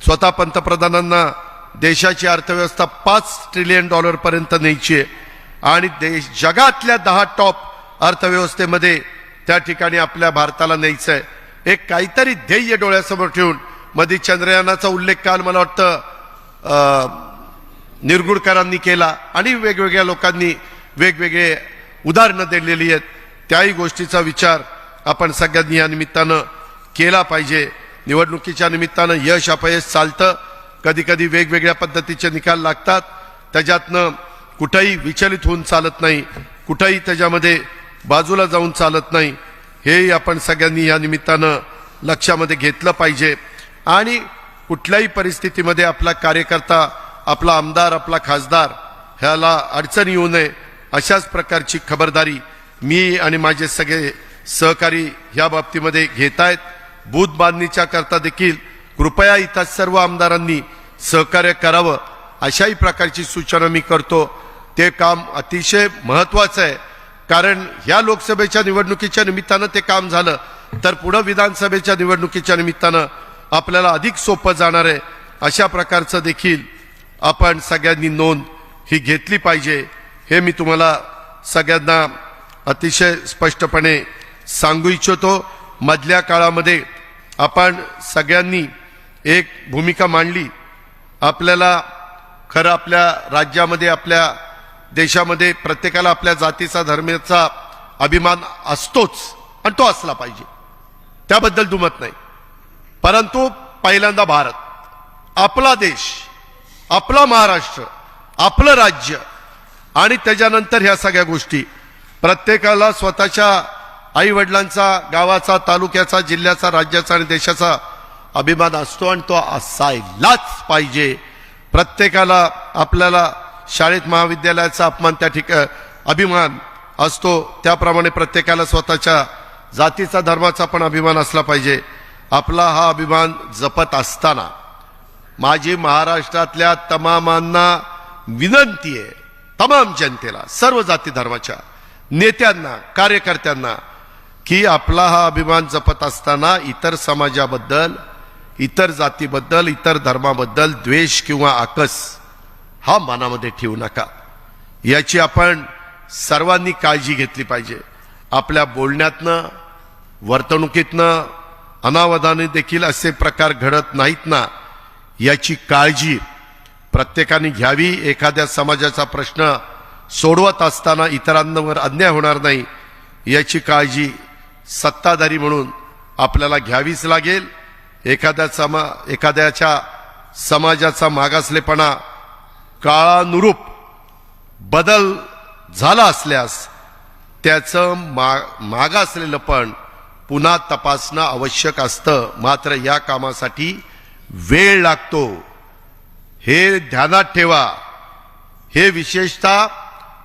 स्वतः पंतप्रधानांना देशाची अर्थव्यवस्था $5 ट्रिलियन पर्यंत न्यायची आहे. आणि जगातल्या 10 टॉप अर्थव्यवस्थेमध्ये त्या ठिकाणी आपल्या भारताला न्यायचं आहे. एक काहीतरी ध्येय डोळ्यासमोर ठेवून, मध्ये चंद्रयानाचा उल्लेख काल मला वाटतं निरगुडकरांनी केला आणि वेगवेगळ्या लोकांनी वेगवेगळे उदाहरणं दिलेली आहेत. त्याही गोष्टीचा विचार आपण सगळ्यांनी या निमित्तानं केला पाहिजे. निवडणुकीच्या निमित्तानं यश अपयश चालतं, कधी कधी वेगवेगळ्या पद्धतीचे निकाल लागतात. त्याच्यातनं कुठेही विचलित होऊन चालत नाही, कुठेही त्याच्यामध्ये बाजूला जाऊन चालत नाही. हेही आपण सगळ्यांनी या निमित्तानं लक्षामध्ये घेतलं पाहिजे. आणि कुठल्याही परिस्थितीमध्ये आपला कार्यकर्ता, आपला आमदार, आपला खासदार ह्याला अडचण येऊ नये अशाच प्रकारची खबरदारी मी आणि माझे सगळे सहकारी ह्या बाबतीमध्ये घेत आहेत. बूथ बांधणीच्या करता देखील कृपया इतर सर्व आमदारांनी सहकार्य करावं अशाही प्रकारची सूचना मी करतो. ते काम अतिशय महत्वाचं आहे, कारण ह्या लोकसभेच्या निवडणुकीच्या निमित्तानं ते काम झालं तर पुढे विधानसभेच्या निवडणुकीच्या निमित्तानं आपल्याला अधिक सोपं जाणार आहे. अशा प्रकारचं देखील आपण सगळ्यांनी नोंद ही घेतली पाहिजे, हे मी तुम्हाला सगळ्यांना अतिशय स्पष्टपणे सांगू इच्छितो. मधल्या काळामध्ये आपण सगळ्यांनी एक भूमिका मांडली. आपल्याला खरं आपल्या राज्यामध्ये, आपल्या देशामध्ये प्रत्येकाला आपल्या जातीचा, धर्माचा अभिमान असतोच आणि तो असला पाहिजे, त्याबद्दल दुमत नाही. परंतु पहिल्यांदा भारत, आपला देश, आपला महाराष्ट्र, आपलं राज्य आणि त्याच्यानंतर ह्या सगळ्या गोष्टी. प्रत्येकाला स्वतःच्या आई वडिलांचा, गावाचा, तालुक्याचा, जिल्ह्याचा, राज्याचा आणि देशाचा अभिमान असतो आणि तो असायलाच पाहिजे. प्रत्येकाला आपल्याला शाळेत महाविद्यालयाचा अपमान त्या अभिमान असतो, त्याप्रमाणे प्रत्येकाला स्वतःच्या जातीचा, धर्माचा पण अभिमान असला पाहिजे. आपला हा अभिमान जपत असताना माझी महाराष्ट्रातल्या तमामांना विनंती आहे, तमाम जनतेला, सर्व जाती धर्माच्या नेत्यांना, कार्यकर्त्यांना, की आपला हा अभिमान जपत असताना इतर समाजाबद्दल, इतर जातीबद्दल, इतर धर्माबद्दल द्वेष किंवा आकस हा मनामध्ये ठेवू नका. याची आपण सर्वांनी काळजी घेतली पाहिजे. आपल्या बोलण्यातनं, वर्तणुकीतनं, अनावधाने देखील असे प्रकार घडत नाहीत ना, याची काळजी प्रत्येकाने घ्यावी. एखाद्या समाजाचा प्रश्न सोडवत असताना इतरांवर अन्याय होणार नाही याची काळजी सत्ताधारी म्हणून आपल्याला घ्यावीच लागेल. एखाद्याच्या समाजाचा मागासलेपणा काळानुरूप बदल झाला असल्यास त्याचं मागासलेलं पण पुन्हा तपासणं आवश्यक असतं. मात्र या कामासाठी वेळ लागतो, हे ध्यानात ठेवा. हे विशेषतः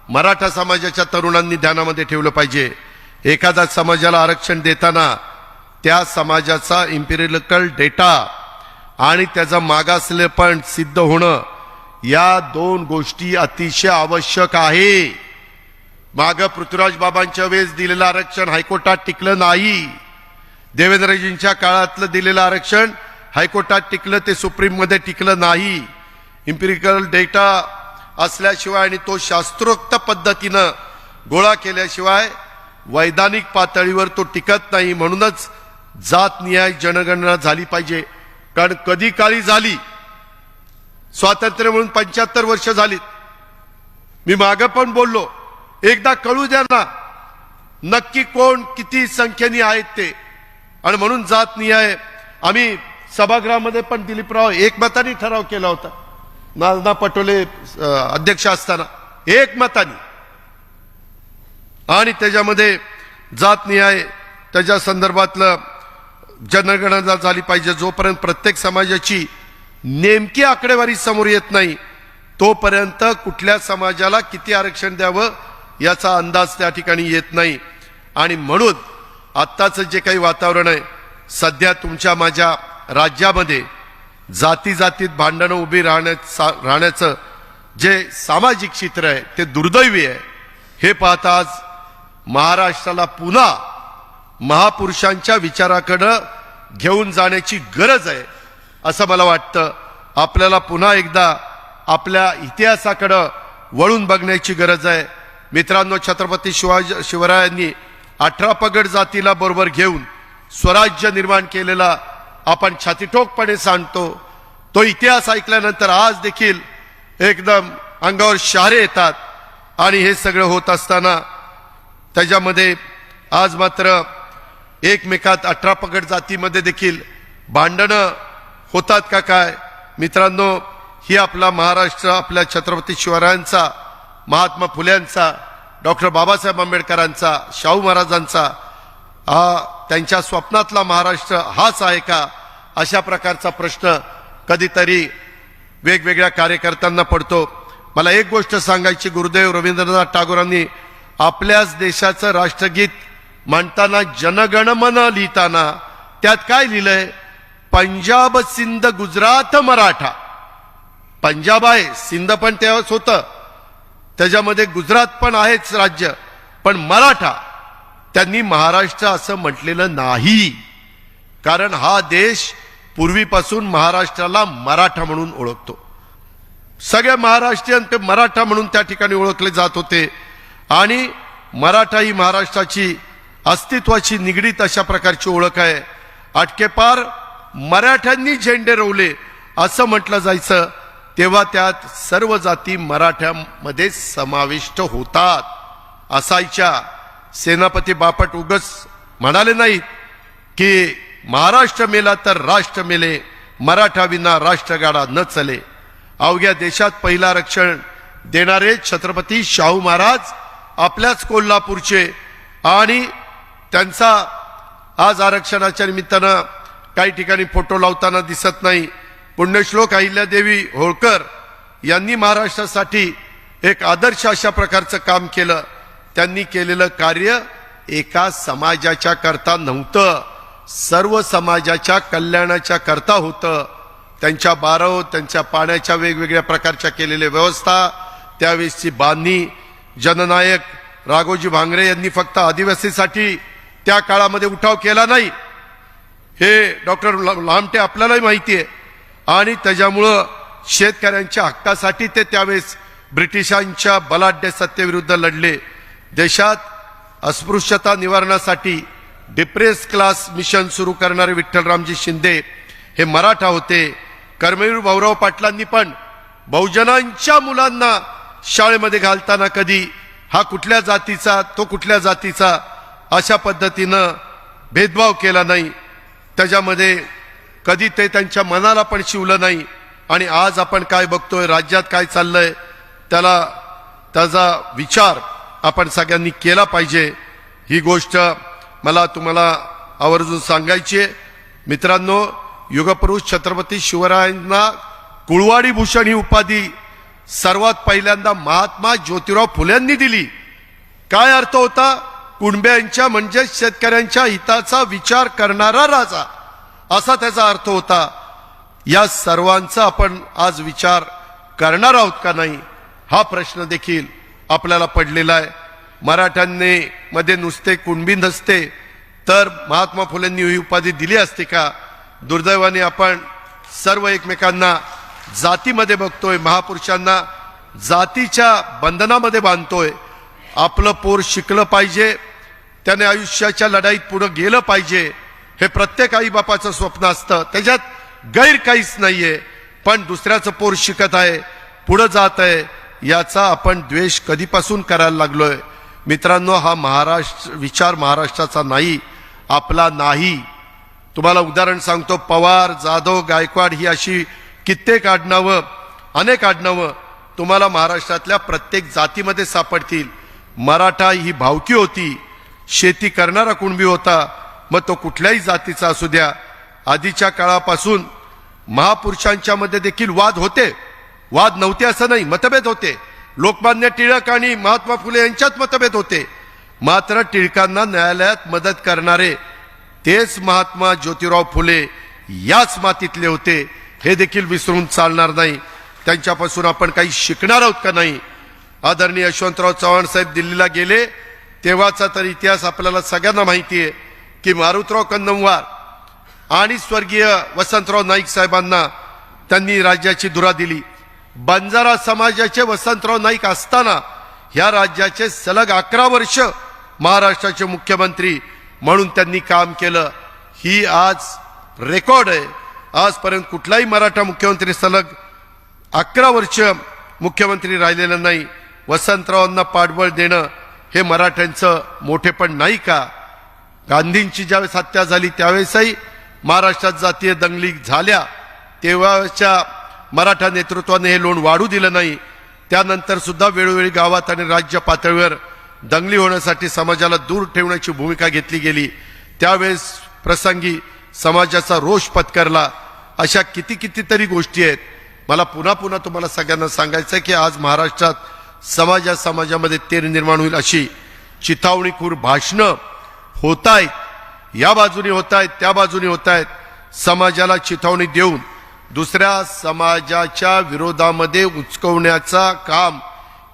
मराठा समाजाच्या तरुणांनी ध्यानामध्ये ठेवलं पाहिजे. एखाद्या समाजाला आरक्षण देताना त्या समाजाचा इम्पिरिकल डेटा आणि त्याचं मागासलेपण सिद्ध होणं, या दोन गोष्टी अतिशय आवश्यक आहे. माग पृथ्वीराज बाबांच्या वेळेस दिलेलं आरक्षण हायकोर्टात टिकलं नाही. देवेंद्रजींच्या काळातलं दिलेलं आरक्षण हायकोर्टात टिकलं, ते सुप्रीम मध्ये टिकलं नाही. इम्पिरिकल डेटा असल्याशिवाय आणि तो शास्त्रोक्त पद्धतीनं गोळा केल्याशिवाय वैधानिक पातळीवर तो टिकत नाही. म्हणूनच जातनिहाय जनगणना झाली पाहिजे. कारण कधी काळी झाली, स्वातंत्र्य म्हणून 75 वर्ष झालीत. मी मागं पण बोललो, एकदा कळू द्या ना नक्की कोण किती संख्येने आहेत ते. आणि म्हणून जातनिहाय आम्ही सभागृहामध्ये पण दिलीपराव एकमताने ठराव केला होता, नाना पटोले अध्यक्ष असताना एकमताने. आणि त्याच्यामध्ये जातनिहाय त्याच्या संदर्भातलं जनगणना झाली पाहिजे. जोपर्यंत प्रत्येक समाजाची नेमकी आकडेवारी समोर येत नाही तोपर्यंत कुठल्या समाजाला किती आरक्षण द्यावं याचा अंदाज त्या ठिकाणी येत नाही. आणि म्हणून आत्ताचं जे काही वातावरण आहे, सध्या तुमच्या माझ्या राज्यामध्ये जाती जातीत भांडणं उभी राहण्याचं जे सामाजिक चित्र आहे ते दुर्दैवी आहे. हे पाहता आज महाराष्ट्राला पुन्हा महापुरुषांच्या विचाराकडे घेऊन जाण्याची गरज आहे असं मला वाटतं. आपल्याला पुन्हा एकदा आपल्या इतिहासाकडे वळून बघण्याची गरज आहे. मित्रांनो, छत्रपती शिवरायांनी 18 पगड जातीला बरोबर घेऊन स्वराज्य निर्माण केलेला आपण छातीठोकपणे सांगतो. तो इतिहास ऐकल्यानंतर आज देखील एकदम अंगावर शहारे येतात. आणि हे सगळं होत असताना त्याच्यामध्ये आज मात्र एकमेकात 18 पगड जातीमध्ये देखील भांडणं होतात का काय? मित्रांनो, ही आपला महाराष्ट्र आपल्या छत्रपती शिवरायांचा, महात्मा फुल्यांचा, डॉक्टर बाबासाहेब आंबेडकरांचा, शाहू महाराजांचा त्यांच्या स्वप्नातला महाराष्ट्र हाच आहे का? अशा प्रकारचा प्रश्न कधीतरी वेगवेगळ्या कार्यकर्त्यांना पडतो. मला एक गोष्ट सांगायची, गुरुदेव रवींद्रनाथ टागोरांनी आपल्याच देशाचं राष्ट्रगीत म्हणताना जनगणमन लिहिताना त्यात काय लिहिलंय? पंजाब सिंध गुजरात मराठा. पंजाब आहे, सिंध पण तेव्हाच होतं, त्याच्यामध्ये गुजरात पण आहेच राज्य, पण मराठा त्यांनी महाराष्ट्र असं म्हटलेलं नाही. कारण हा देश पूर्वीपासून महाराष्ट्राला मराठा म्हणून ओळखतो. सगळे महाराष्ट्रीयन ते मराठा म्हणून त्या ठिकाणी ओळखले जात होते आणि मराठा ही महाराष्ट्राची अस्तित्वाची निगडीत अशा प्रकारची ओळख आहे. अटकेपार मराठ्यांनी झेंडे रोवले असं म्हटलं जायचं, तेव्हा त्यात सर्व जाती मराठ्यामध्ये समाविष्ट होतात असायच्या. सेनापती बापट उगच म्हणाले नाहीत की महाराष्ट्र मेला तर राष्ट्र मेले, मराठा विना राष्ट्रगाडा न चले. अवघ्या देशात पहिला आरक्षण देणारे छत्रपती शाहू महाराज आपल्याच कोल्हापूरचे, आणि त्यांचा आज आरक्षणाच्या निमित्तानं काही ठिकाणी फोटो लावताना दिसत नाही. पुण्यश्लोक अहिल्यादेवी होळकर यांनी महाराष्ट्रासाठी एक आदर्श अशा प्रकारचं काम केलं. त्यांनी केलेलं कार्य एका समाजाच्या करता नव्हतं, सर्व समाजाच्या कल्याणाच्या करता होतं. त्यांच्या बारव, त्यांच्या पाण्याच्या वेगवेगळ्या प्रकारच्या केलेल्या व्यवस्था, त्यावेळेसची बांधणी. जननायक राघोजी भांगरे यांनी फक्त आदिवासीसाठी त्या काळामध्ये उठाव केला नाही, हे डॉक्टर लामटे आपल्यालाही माहिती आहे. आणि त्याच्यामुळं शेतकऱ्यांच्या हक्कासाठी ते त्यावेळेस ब्रिटिशांच्या बलाढ्य सत्तेविरुद्ध लढले. देशात अस्पृश्यता निवारणासाठी डिप्रेस क्लास मिशन सुरू करणारे विठ्ठलरामजी शिंदे हे मराठा होते. कर्मवीर भाऊराव पाटलांनी पण बहुजनांच्या मुलांना शाळेमध्ये घालताना कधी हा कुठल्या जातीचा तो कुठल्या जातीचा अशा पद्धतीनं भेदभाव केला नाही. त्याच्यामध्ये कधी ते त्यांच्या मनाला पण शिवलं नाही. आणि आज आपण काय बघतोय, राज्यात काय चाललंय, त्याचा विचार आपण सगळ्यांनी केला पाहिजे. ही गोष्ट मला तुम्हाला आवर्जून सांगायची आहे. मित्रांनो, युगपुरुष छत्रपती शिवरायांना कुळवाडी भूषण ही उपाधी सर्वात पहिल्यांदा महात्मा ज्योतिराव फुलेंनी दिली. काय अर्थ होता? कुणब्यांच्या म्हणजे शेतकऱ्यांच्या हिताचा विचार करणारा राजा, असा त्याचा अर्थ होता. या सर्वांचा आपण आज विचार करणार आहोत का नाही, हा प्रश्न देखील आपल्याला पडलेला आहे. मराठ्यांनी मध्ये नुसते कुणबी नसते तर महात्मा फुलेंनी ही उपाधी दिली असते का? दुर्दैवाने आपण सर्व एकमेकांना जातीमध्ये बघतोय, महापुरुषांना जातीच्या बंधनामध्ये बांधतोय. आपलं पोर शिकलं पाहिजे, त्याने आयुष्याच्या लढाईत पुढे गेलं पाहिजे, हे प्रत्येक आई बापाचं स्वप्न असतं, त्याच्यात गैर काहीच नाहीये. पण दुसऱ्याचं पोर शिकत आहे, पुढे जात आहे, याचा आपण द्वेष कधीपासून करायला लागलोय. मित्रांनो, हा विचार महाराष्ट्राचा नाही, आपला नाही. तुम्हाला उदाहरण सांगतो, पवार, जाधव, गायकवाड ही अशी कित्येक आडनावं, अनेक आडनावं तुम्हाला महाराष्ट्रातल्या प्रत्येक जातीमध्ये सापडतील. मराठा ही भावकी होती, शेती करणारा कुणबी होता, मग तो कुठल्याही जातीचा असू द्या. आधीच्या काळापासून महापुरुषांच्या मध्ये देखील वाद होते, वाद नव्हते असं नाही, मतभेद होते. लोकमान्य टिळक आणि महात्मा फुले यांच्यात मतभेद होते. मात्र टिळकांना न्यायालयात मदत करणारे तेच महात्मा ज्योतिराव फुले याच मातीतले होते, हे देखील विसरून चालणार नाही. त्यांच्यापासून आपण काही शिकणार आहोत का नाही? आदरणीय यशवंतराव चव्हाण साहेब दिल्लीला गेले तेव्हाचा तर इतिहास आपल्याला सगळ्यांना माहिती आहे की मारुतराव कन्नमवार आणि स्वर्गीय वसंतराव नाईक साहेबांना त्यांनी राज्याची धुरा दिली. बंजारा समाजाचे वसंतराव नाईक असताना ह्या राज्याचे सलग 11 वर्ष महाराष्ट्राचे मुख्यमंत्री म्हणून त्यांनी काम केलं. ही आज रेकॉर्ड आहे. आजपर्यंत कुठलाही मराठा मुख्यमंत्री सलग 11 वर्ष मुख्यमंत्री राहिलेला नाही. वसंतरावांना पाठबळ देणं हे मराठ्यांचं मोठेपण नाही का? गांधींची ज्यावेळेस हत्या झाली त्यावेळेसही महाराष्ट्रात जातीय दंगली झाल्या, तेव्हाच्या मराठा नेतृत्वाने हे लोण वाढू दिलं नाही. त्यानंतर सुद्धा वेळोवेळी गावात आणि राज्य पातळीवर दंगली होण्यासाठी समाजाला दूर ठेवण्याची भूमिका घेतली गेली. त्यावेळेस प्रसंगी समाजाचा रोष पत्करला. अशा कितीतरी गोष्टी आहेत. मला पुन्हा पुन्हा तुम्हाला सगळ्यांना सांगायचं आहे की आज महाराष्ट्रात समाजामध्ये तेढ निर्माण होईल अशी चिथावणीखोर भाषणं होत आहेत, या बाजूने होत आहेत, त्या बाजूने होत आहेत. समाजाला चिथावणी देऊन दुसऱ्या समाजाच्या विरोधामध्ये उचकवण्याचा काम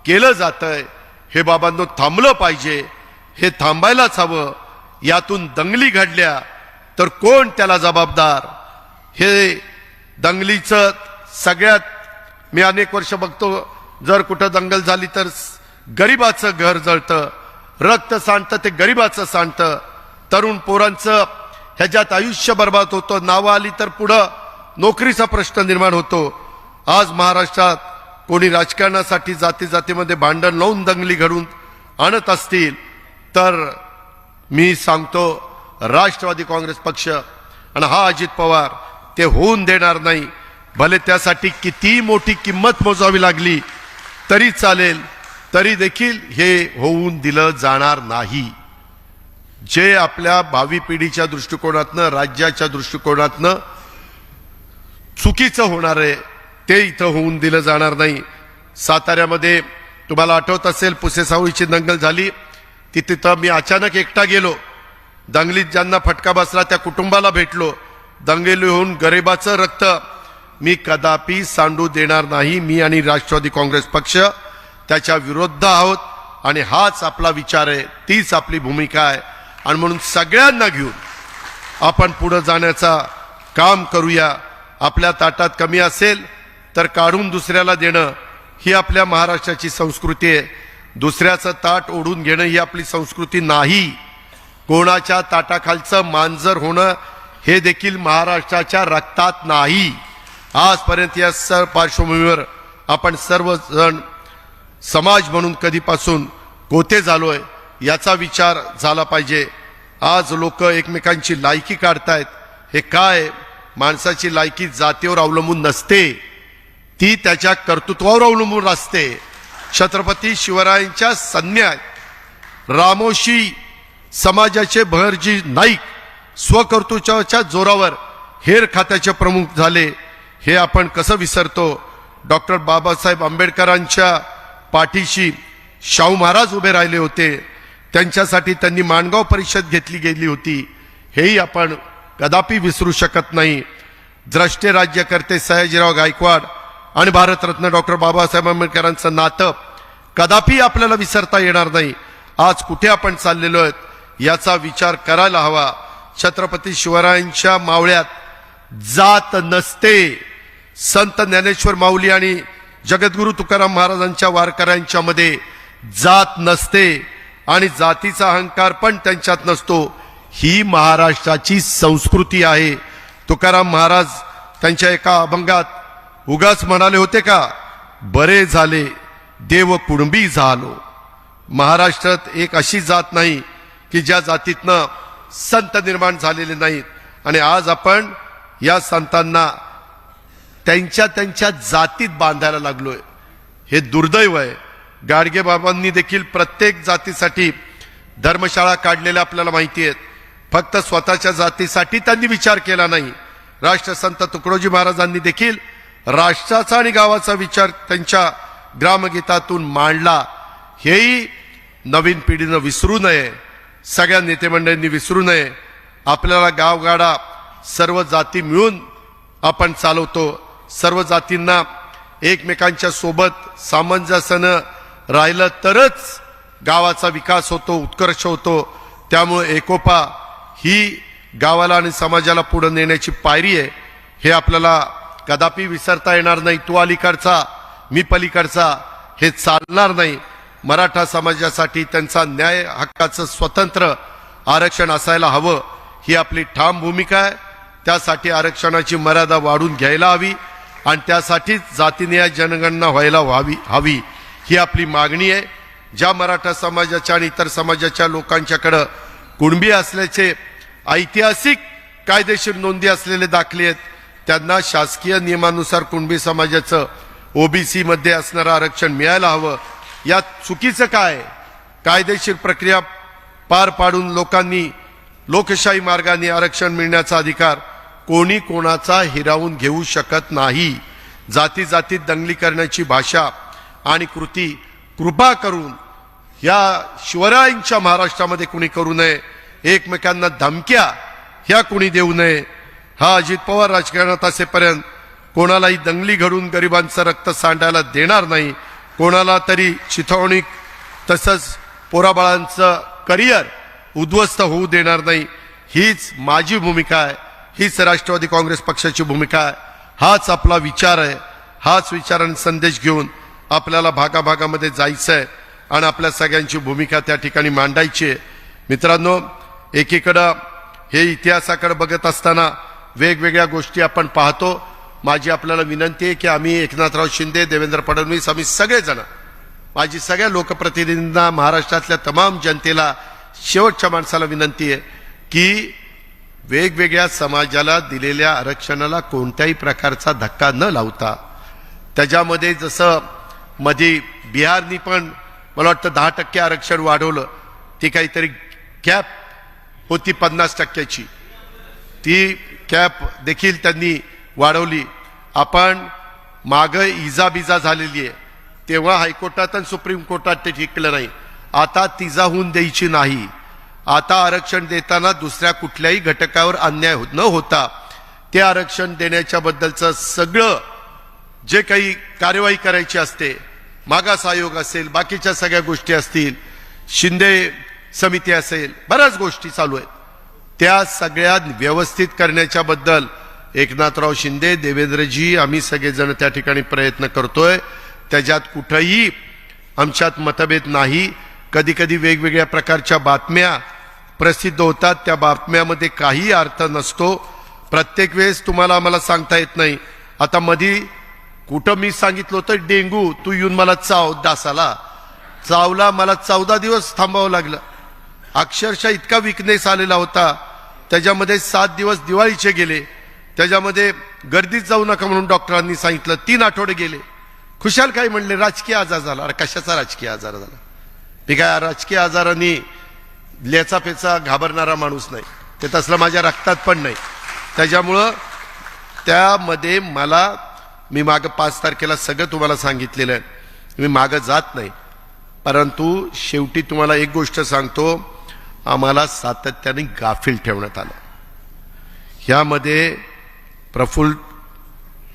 केलं जातंय. हे बाबांनो थांबलं पाहिजे, हे थांबायलाच हवं. यातून दंगली घडल्या तर कोण त्याला जबाबदार? हे दंगलीचं सगळ्यात मी अनेक वर्ष बघतो, जर कुठं दंगल झाली तर गरिबाचं घर जळतं, रक्त सांडतं ते गरिबाचं सांडतं, तरुण पोरांचं ह्याच्यात आयुष्य बर्बाद होतं. नावं आली तर पुढं नोकरीचा प्रश्न निर्माण होतो. आज महाराष्ट्रात कोणी राजकारणासाठी जातीमध्ये भांडण लावून दंगली घडून आणत असतील तर मी सांगतो राष्ट्रवादी काँग्रेस पक्ष आणि हा अजित पवार ते होऊन देणार नाही. भले त्यासाठी किती मोठी किंमत मोजावी लागली तरी चालेल, तरी देखील हे होऊन दिलं जाणार नाही. जे आपल्या भावी पिढीच्या दृष्टिकोनातनं, राज्याच्या दृष्टिकोनातनं चुकीचं होणार आहे ते इथं होऊन दिलं जाणार नाही. साताऱ्यामध्ये तुम्हाला आठवत असेल पुसेसावळीची दंगल झाली, तिथं मी अचानक एकटा गेलो. दंगलीत ज्यांना फटका बसला त्या कुटुंबाला भेटलो. दंगली होऊन गरिबाचं रक्त मी कदापि सांडू देणार नाही. मी आणि राष्ट्रवादी काँग्रेस पक्ष त्याच्या विरुद्ध आहोत आणि हाच आपला विचार आहे, तीच आपली भूमिका आहे. आणि म्हणून सगळ्यांना घेऊन आपण पुढे जाण्याचा काम करूया. आपल्या ताटात कमी असेल तर काढून दुसऱ्याला देणं ही आपल्या महाराष्ट्राची संस्कृती आहे. दुसऱ्याचं ताट ओढून घेणं ही आपली संस्कृती नाही. कोणाच्या ताटाखालचं मांजर होणं हे देखील महाराष्ट्राच्या रक्तात नाही. आजपर्यंत या पार्श्वभूमीवर आपण सर्वजण समाज म्हणून कधीपासून कोते झालोय याचा विचार झाला पाहिजे. आज लोक एकमेकांची लायकी काढतायत. हे काय? माणसाची लायकी जातीवर अवलंबून नसते, ती त्याच्या कर्तृत्वावर अवलंबून असते. छत्रपती शिवरायांच्या सैन्यात रामोशी समाजाचे बहरजी नाईक स्वकर्तृत्वाच्या जोरावर हेर खात्याचे प्रमुख झाले. हे आपण कसं विसरतो? डॉक्टर बाबासाहेब आंबेडकरांच्या पाठीशी शाहू महाराज उभे राहिले होते. त्यांच्यासाठी त्यांनी माणगाव परिषद घेतली गेली होती. हेही आपण कदापि विसरू शकत नाही. द्रष्टे राज्यकर्ते सयाजीराव गायकवाड आणि भारतरत्न डॉक्टर बाबासाहेब आंबेडकरांचं नातं कदापि आपल्याला विसरता येणार नाही. आज कुठे आपण चाललेलो आहोत याचा विचार करायला हवा. छत्रपती शिवरायांच्या मावळ्यात जात नसते. संत ज्ञानेश्वर माऊली आणि जगद्गुरु तुकाराम महाराजांच्या वारकऱ्यांच्या मध्ये जात नसते आणि जातीचा अहंकार पण त्यांच्यात नसतो. ही महाराष्ट्राची संस्कृती आहे. तुकाराम महाराज त्यांच्या एका अभंगात उगाच म्हणाले होते का, बरे झाले देव कुणबी झालो. महाराष्ट्रात एक अशी जात नाही की ज्या जातीतनं संत निर्माण झालेले नाहीत. आणि आज आपण या संतांना त्यांच्या जातीत बांधायला लागलोय. हे दुर्दैव आहे. गाडगे बाबांनी देखील प्रत्येक जातीसाठी धर्मशाळा काढलेल्या आपल्याला माहिती आहेत. फक्त स्वतःच्या जातीसाठी त्यांनी विचार केला नाही. राष्ट्रसंत तुकडोजी महाराजांनी देखील राष्ट्राचा आणि गावाचा विचार त्यांच्या ग्रामगीतातून मांडला. हेही नवीन पिढीनं विसरू नये, सगळ्या नेतेमंडळींनी विसरू नये. आपल्याला गावगाडा सर्व जाती मिळून आपण चालवतो. सर्व जातींना एकमेकांच्या सोबत सामंजस्यानं राहिलं तरच गावाचा विकास होतो, उत्कर्ष होतो. त्यामुळे एकोपा ही गावाला आणि समाजाला पुढे नेण्याची पायरी आहे. हे आपल्याला कदापि विसरता येणार नाही. तू अलीकडचा मी पलीकडचा हे चालणार नाही. मराठा समाजासाठी त्यांचा न्याय हक्काचं स्वतंत्र आरक्षण असायला हवं ही आपली ठाम भूमिका आहे. त्यासाठी आरक्षणाची मर्यादा वाढून घ्यायला हवी आणि त्यासाठीच जातीनिहाय जनगणना व्हायला हवी ही आपली मागणी आहे. ज्या मराठा समाजाच्या आणि इतर समाजाच्या लोकांच्याकडे कुणबी असल्याचे ऐतिहासिक कायदेशीर नोंदी असलेले दाखले आहेत त्यांना शासकीय नियमानुसार कुणबी समाजाचं ओबीसी मध्ये असणारं आरक्षण मिळायला हवं. यात चुकीचं काय? कायदेशीर प्रक्रिया पार पाडून लोकांनी लोकशाही मार्गाने आरक्षण मिळण्याचा अधिकार कोणी कोणाचा हिरावून घेऊ शकत नाही. जाती जातीत दंगली करण्याची भाषा आणि कृती कृपा करून या शिवरायांच्या महाराष्ट्रामध्ये कुणी करू नये. एकमेकांना धमक्या ह्या कुणी देऊ नये. हा अजित पवार राजकारणात असेपर्यंत कोणालाही दंगली घडून गरिबांचं रक्त सांडायला देणार नाही. कोणाला तरी चिथावणी तसंच पोराबाळांचं करिअर उद्ध्वस्त होऊ देणार नाही. हीच माझी भूमिका आहे. हीच राष्ट्रवादी काँग्रेस पक्षाची भूमिका आहे. हाच आपला विचार आहे. हाच विचार आणि संदेश घेऊन आपल्याला भागाभागामध्ये जायचं आहे आणि आपल्या सगळ्यांची भूमिका त्या ठिकाणी मांडायची आहे. मित्रांनो, एकीकडं हे इतिहासाकडे बघत असताना वेगवेगळ्या गोष्टी आपण पाहतो. माझी आपल्याला विनंती आहे की आम्ही एकनाथराव शिंदे, देवेंद्र फडणवीस, आम्ही सगळेजण, माझी सगळ्या लोकप्रतिनिधींना, महाराष्ट्रातल्या तमाम जनतेला, शेवटच्या माणसाला विनंती आहे की वेगवेगळ्या समाजाला दिलेल्या आरक्षणाला कोणत्याही प्रकारचा धक्का न लावता, त्याच्यामध्ये जसं मध्ये बिहारनी पण मला वाटतं 10% आरक्षण वाढवलं, ती काहीतरी कॅप होती 50%ची, ती कॅप देखील त्यांनी वाढवली. आपण मागं इजाबिजा झालेली आहे, तेव्हा हायकोर्टात आणि सुप्रीम कोर्टात ते टिकलं नाही. आता तिजा होऊन द्यायची नाही. आता आरक्षण देताना दुसऱ्या कुठल्याही घटकावर अन्याय न होता ते आरक्षण देण्याच्या बद्दलचं सगळं जे काही कार्यवाही करायची असते, मागास आयोग असेल, बाकीच्या सगळ्या गोष्टी असतील, शिंदे समिती असेल, बऱ्याच गोष्टी चालू आहेत, त्या सगळ्या व्यवस्थित करण्याच्या बद्दल एकनाथराव शिंदे, देवेंद्रजी, आम्ही सगळेजण त्या ठिकाणी प्रयत्न करतोय. त्याच्यात कुठंही आमच्यात मतभेद नाही. कधी कधी वेगवेगळ्या प्रकारच्या बातम्या प्रसिद्ध होतात, त्या बातम्यामध्ये काही अर्थ नसतो. प्रत्येक वेळेस तुम्हाला आम्हाला सांगता येत नाही. आता मधी कुठं मी सांगितलं होतं डेंगू, तू येऊन मला चाव, डासाला चावला, मला 14 दिवस थांबावं लागलं. अक्षरशः इतका विकनेस आलेला होता. त्याच्यामध्ये 7 दिवस दिवाळीचे गेले. त्याच्यामध्ये गर्दीत जाऊ नका म्हणून डॉक्टरांनी सांगितलं. 3 आठवडे गेले. खुशाल काय म्हणले, राजकीय आजार झाला. अरे कशाचा राजकीय आजार झाला? मी काय राजकीय आजारांनी लेचा पेचा घाबरणारा माणूस नाही. ते तसलं माझ्या रक्तात पण नाही. त्याच्यामुळं त्यामध्ये मी मागं 5 तारखेला सगळं तुम्हाला सांगितलेलं आहे. मी मागं जात नाही. परंतु शेवटी तुम्हाला एक गोष्ट सांगतो, आम्हाला सातत्याने गाफील ठेवण्यात आलं. ह्यामध्ये प्रफुल्ल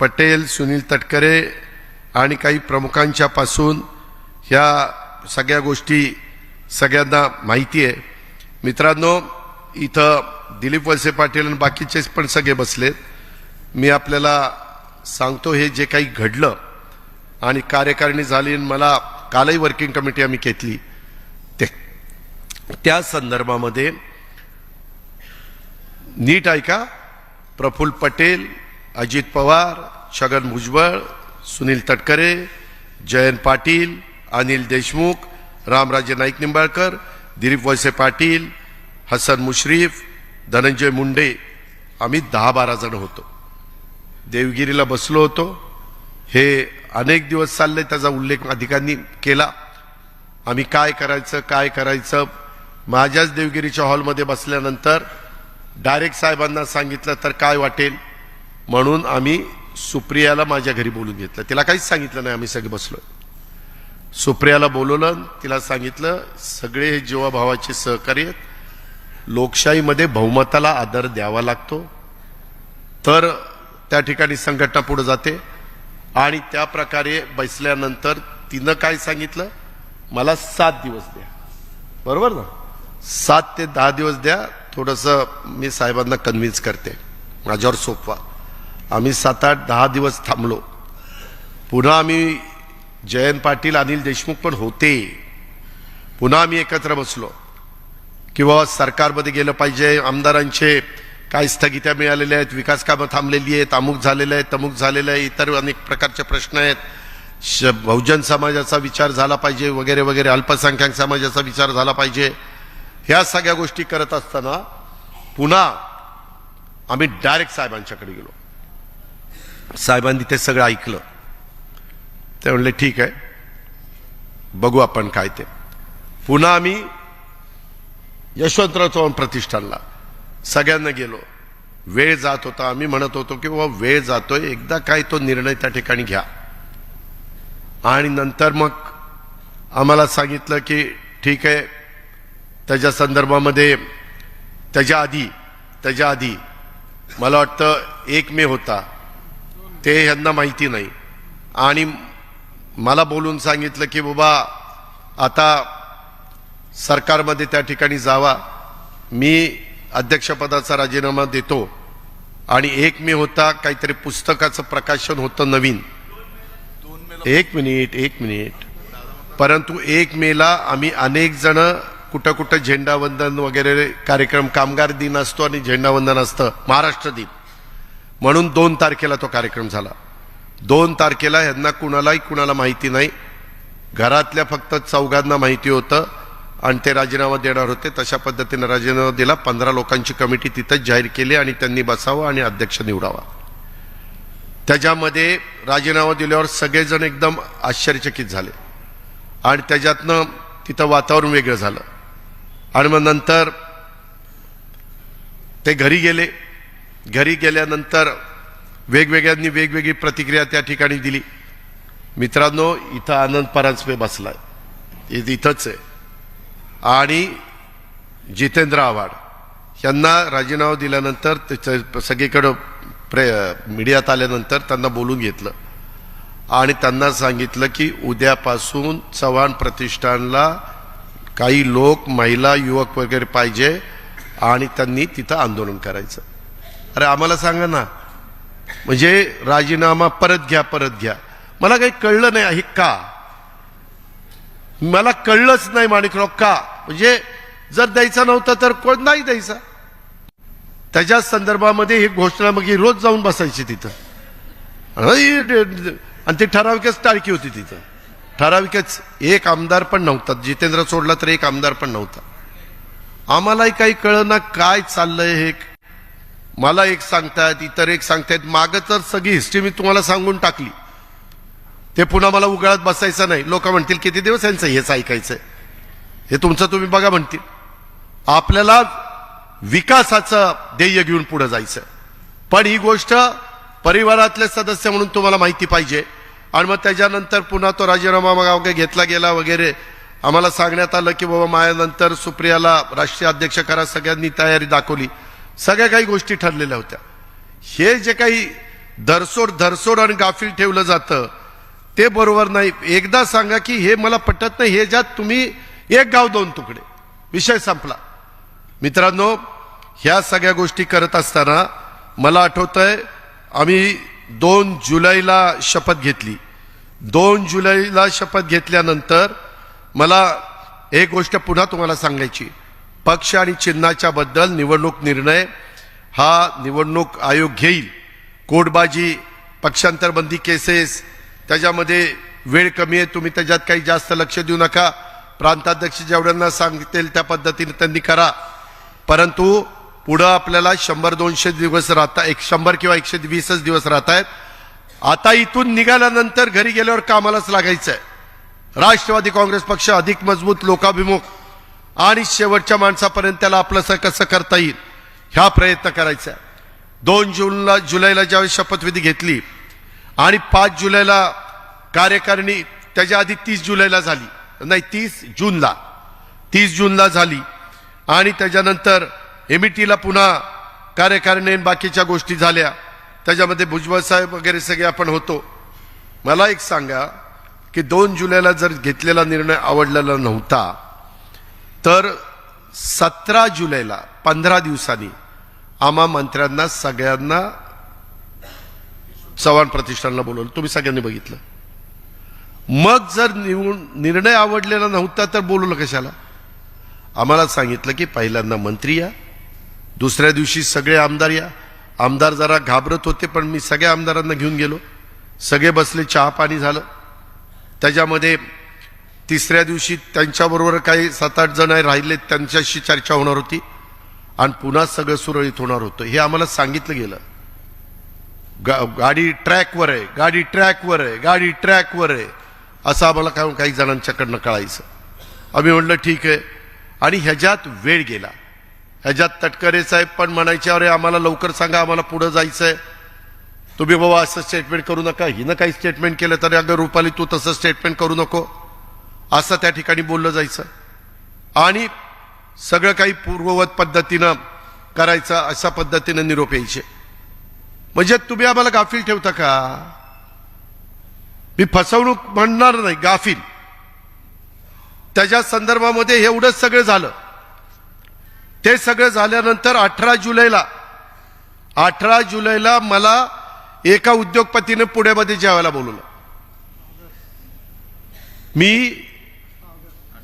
पटेल, सुनील तटकरे आणि काही प्रमुखांच्या पासून ह्या सगळ्या गोष्टी सगळ्यांना माहिती आहे. मित्रांनो, इथं दिलीप वळसे पाटील आणि बाकीचे पण सगळे बसलेत. मी आपल्याला सांगतो हे जे काही घडलं आणि कार्यकारिणी झाली, मला कालही वर्किंग कमिटी आम्ही घेतली, त्या संदर्भामध्ये नीट ऐका. प्रफुल्ल पटेल, अजित पवार, छगन भुजबळ, सुनील तटकरे, जयंत पाटील, अनिल देशमुख, रामराजे नाईक निंबाळकर, दिलीप वळसे पाटील, हसन मुश्रीफ, धनंजय मुंडे, आम्ही 10-12 जण होतो. देवगिरीला बसलो होतो. हे अनेक दिवस चालले, त्याचा उल्लेख अधिकाऱ्यांनी केला. आम्ही काय करायचं. माझ्याच देवगिरीच्या हॉलमध्ये बसल्यानंतर डायरेक्ट साहेबांना सांगितलं तर काय वाटेल म्हणून आम्ही सुप्रियाला माझ्या घरी बोलून घेतलं. तिला काहीच सांगितलं नाही. आम्ही सगळे बसलो. सुप्रियाला बोलवलं, तिला सांगितलं सगळे हे जीवाभावाचे सहकार्य आहेत. लोकशाहीमध्ये बहुमताला आदर द्यावा लागतो, तर त्या ठिकाणी संघटना पुढे जाते. आणि त्या प्रकारे बसल्यानंतर तिनं काय सांगितलं, मला 7 दिवस द्या. बरोबर ना? 7 ते 10 दिवस द्या. थोडंसं मी साहेबांना कन्व्हिन्स करते, माझ्यावर सोपवा. आम्ही 7-8-10 दिवस थांबलो. पुन्हा आम्ही जयंत पाटील, अनिल देशमुख पण होते. पुन्हा आम्ही एकत्र बसलो की बाबा सरकारमध्ये गेलं पाहिजे, आमदारांचे काय स्थगित्या मिळालेल्या आहेत, विकास कामं थांबलेली आहेत, अमुक झालेलं आहे, तमुक झालेलं आहे, इतर अनेक प्रकारचे प्रश्न आहेत, बहुजन समाजाचा विचार झाला पाहिजे वगैरे वगैरे, अल्पसंख्याक समाजाचा विचार झाला पाहिजे. ह्या सगळ्या गोष्टी करत असताना पुन्हा आम्ही डायरेक्ट साहेबांच्याकडे गेलो. साहेबांनी ते सगळं ऐकलं. ते म्हणले ठीक आहे, बघू आपण काय ते. पुन्हा आम्ही यशवंतराव चव्हाण प्रतिष्ठानला सगळ्यांना गेलो. वेळ जात होता. आम्ही म्हणत होतो की बाबा वेळ जातोय, एकदा काय तो निर्णय त्या ठिकाणी घ्या. आणि नंतर मग आम्हाला सांगितलं की ठीक आहे, त्याच्या संदर्भामध्ये त्याच्या आधी मला वाटतं 1 मे होता, ते यांना माहिती नाही. आणि मला बोलून सांगितलं की बाबा आता सरकारमध्ये त्या ठिकाणी जावा, मी अध्यक्षपदाचा राजीनामा देतो. आणि 1 मे होता, काहीतरी पुस्तकाचं प्रकाशन होतं नवीन. एक मिनिट. परंतु 1 मेला आम्ही अनेक जण कुठं झेंडावंदन वगैरे कार्यक्रम, कामगार दिन असतो आणि झेंडावंदन असतं, महाराष्ट्र दिन म्हणून 2 तारखेला तो कार्यक्रम झाला. 2 तारखेला यांना कुणाला माहिती नाही, घरातल्या फक्त 4 माहिती होतं आणि ते राजीनामा देणार होते. तशा पद्धतीने राजीनामा दिला. 15 लोकांची कमिटी तिथंच जाहीर केली आणि त्यांनी बसावं आणि अध्यक्ष निवडावा. त्याच्यामध्ये राजीनामा दिल्यावर सगळेजण एकदम आश्चर्यचकित झाले आणि त्याच्यातनं तिथं वातावरण वेगळं झालं. आणि मग नंतर ते घरी गेले. घरी गेल्यानंतर वेगवेगळ्यांनी वेगवेगळी प्रतिक्रिया त्या ठिकाणी दिली. मित्रांनो, इथं आनंद परांजपे बसलाय, इथंच आहे. आणि जितेंद्र आव्हाड यांना राजीनामा दिल्यानंतर सगळीकडं मीडियात आल्यानंतर त्यांना बोलून घेतलं आणि त्यांना सांगितलं की उद्यापासून चव्हाण प्रतिष्ठानला काही लोक, महिला, युवक वगैरे पाहिजे आणि त्यांनी तिथं आंदोलन करायचं. अरे आम्हाला सांगा ना, म्हणजे राजीनामा परत घ्या. मला काही कळलं नाही आहे का, मला कळलंच नाही माणिकराव का. म्हणजे जर द्यायचा नव्हता तर कोण नाही द्यायचा. त्याच्या संदर्भामध्ये ही घोषणा मग रोज जाऊन बसायची तिथं. आणि ती ठराविकच टाळकी होती तिथं, ठराविकच. एक आमदार पण नव्हता, जितेंद्र सोडला तर एक आमदार पण नव्हता. आम्हालाही काही कळना काय चाललंय हे. मला एक सांगतायत, इतर एक सांगतायत. मागं तर सगळी हिस्ट्री मी तुम्हाला सांगून टाकली, ते पुन्हा मला उगाळत बसायचं नाही. लोक म्हणतील किती दिवस यांचं हेच ऐकायचंय, हे तुमचं तुम्ही बघा म्हणतील. आपल्याला विकासाचं ध्येय घेऊन पुढे जायचं, पण ही गोष्ट परिवारातले सदस्य म्हणून तुम्हाला माहिती पाहिजे. आणि मग त्याच्यानंतर पुन्हा तो राजीनामा मग घेतला गेला वगैरे. आम्हाला सांगण्यात आलं की बाबा माझ्यानंतर सुप्रियाला राष्ट्रीय अध्यक्ष करा, सगळ्यांनी तयारी दाखवली, सगळ्या काही गोष्टी ठरलेल्या होत्या. हे जे काही धरसोड आणि गाफील ठेवलं जातं ते बरोबर नाही. एकदा सांगा की हे मला पटत नाही, हे ज्यात तुम्ही 1 गाव 2 तुकडे, विषय संपला. मित्रांनो, ह्या सगळ्या गोष्टी करत असताना मला आठवतंय आम्ही 2 जुलैला शपथ घेतली. 2 जुलैला शपथ घेतल्यानंतर मला एक गोष्ट पुन्हा तुम्हाला सांगायची. पक्ष आणि चिन्हाच्या बद्दल निवडणूक निर्णय हा निवडणूक आयोग घेईल. कोडबाजी, पक्षांतरबंदी केसेस, त्याच्यामध्ये वेळ कमी आहे, तुम्ही त्याच्यात काही जास्त लक्ष देऊ नका. प्रांताध्यक्ष जेवढ्यांना सांगतील त्या पद्धतीने त्यांनी करा. परंतु पुढं आपल्याला 100-200 दिवस राहता, 100 किंवा 120 दिवस राहत आहेत. आता इथून निघाल्यानंतर घरी गेल्यावर कामालाच लागायचंय. राष्ट्रवादी काँग्रेस पक्ष अधिक मजबूत, लोकाभिमुख आणि शेवटच्या माणसापर्यंत त्याला आपलं कसं करता येईल ह्या प्रयत्न करायचा. 2 जुलैला ज्यावेळी शपथविधी घेतली आणि 5 जुलैला कार्यकारिणी, त्याच्या आधी 30 जुलैला झाली, नाही 30 जूनला झाली. आणि त्याच्यानंतर एमईटीला पुन्हा कार्यकारिणी बाकीच्या गोष्टी झाल्या. त्याच्यामध्ये भुजबळ साहेब वगैरे सगळे आपण होतो. मला एक सांगा की 2 जुलैला जर घेतलेला निर्णय आवडलेला नव्हता तर 17 जुलैला 15 दिवसांनी आम्हा मंत्र्यांना सगळ्यांना चव्हाण प्रतिष्ठानला बोलवलं. तुम्ही सगळ्यांनी बघितलं. मग जर निर्णय आवडलेला नव्हता तर बोलवलं कशाला. आम्हाला सांगितलं की पहिल्यांदा मंत्री या, दुसऱ्या दिवशी सगळे आमदार या. आमदार जरा घाबरत होते, पण मी सगळ्या आमदारांना घेऊन गेलो. सगळे बसले, चहा पाणी झालं. त्याच्यामध्ये तिसऱ्या दिवशी त्यांच्याबरोबर काही 7-8 जण राहिले, त्यांच्याशी चर्चा होणार होती आणि पुन्हा सगळं सुरळीत होणार होतं. हे आम्हाला सांगितलं गेलं. गाडी ट्रॅकवर आहे असं आम्हाला काही जणांच्याकडनं कळायचं. आम्ही म्हणलं ठीक आहे. आणि ह्याच्यात वेळ गेला. ह्याच्यात तटकरे साहेब पण म्हणायचे, अरे आम्हाला लवकर सांगा, आम्हाला पुढे जायचंय, तुम्ही बाबा असं स्टेटमेंट करू नका. हिनं काही स्टेटमेंट केलं तरी अगं रुपाली तू तसं स्टेटमेंट करू नको, असं त्या ठिकाणी बोललं जायचं आणि सगळं काही पूर्ववत पद्धतीनं करायचं, अशा पद्धतीनं निरोप यायचे. म्हणजे तुम्ही आम्हाला गाफील ठेवता का? मी फसवणूक म्हणणार नाही, गाफील. त्याच्या संदर्भामध्ये एवढंच सगळं झालं. ते सगळं झाल्यानंतर 18 जुलैला मला एका उद्योगपतीने पुण्यामध्ये जेवायला बोलवलं.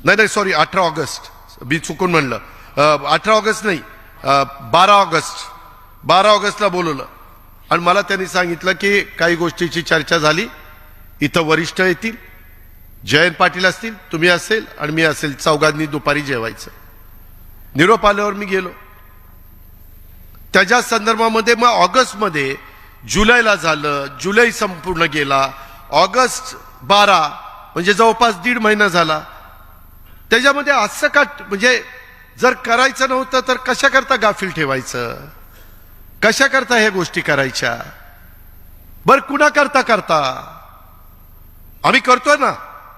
नाही सॉरी 18 ऑगस्ट, मी चुकून म्हणलं. 18 ऑगस्ट नाही, 12 ऑगस्टला बोलवलं आणि मला त्यांनी सांगितलं की काही गोष्टीची चर्चा झाली, इथं वरिष्ठ येतील, जयंत पाटील असतील, तुम्ही असेल आणि मी असेल, चौघांनी दुपारी जेवायचं. निरोप आल्यावर मी गेलो. त्याच्या संदर्भामध्ये मग ऑगस्टमध्ये जुलैला झालं, जुलै संपूर्ण गेला, ऑगस्ट 12 म्हणजे जवळपास 1.5 महिना झाला. त्याच्यामध्ये असं का, म्हणजे जर करायचं नव्हतं तर कशा करता गाफील ठेवायचं, कशा करता ह्या गोष्टी करायच्या? बर कुणा करता आम्ही करतोय ना,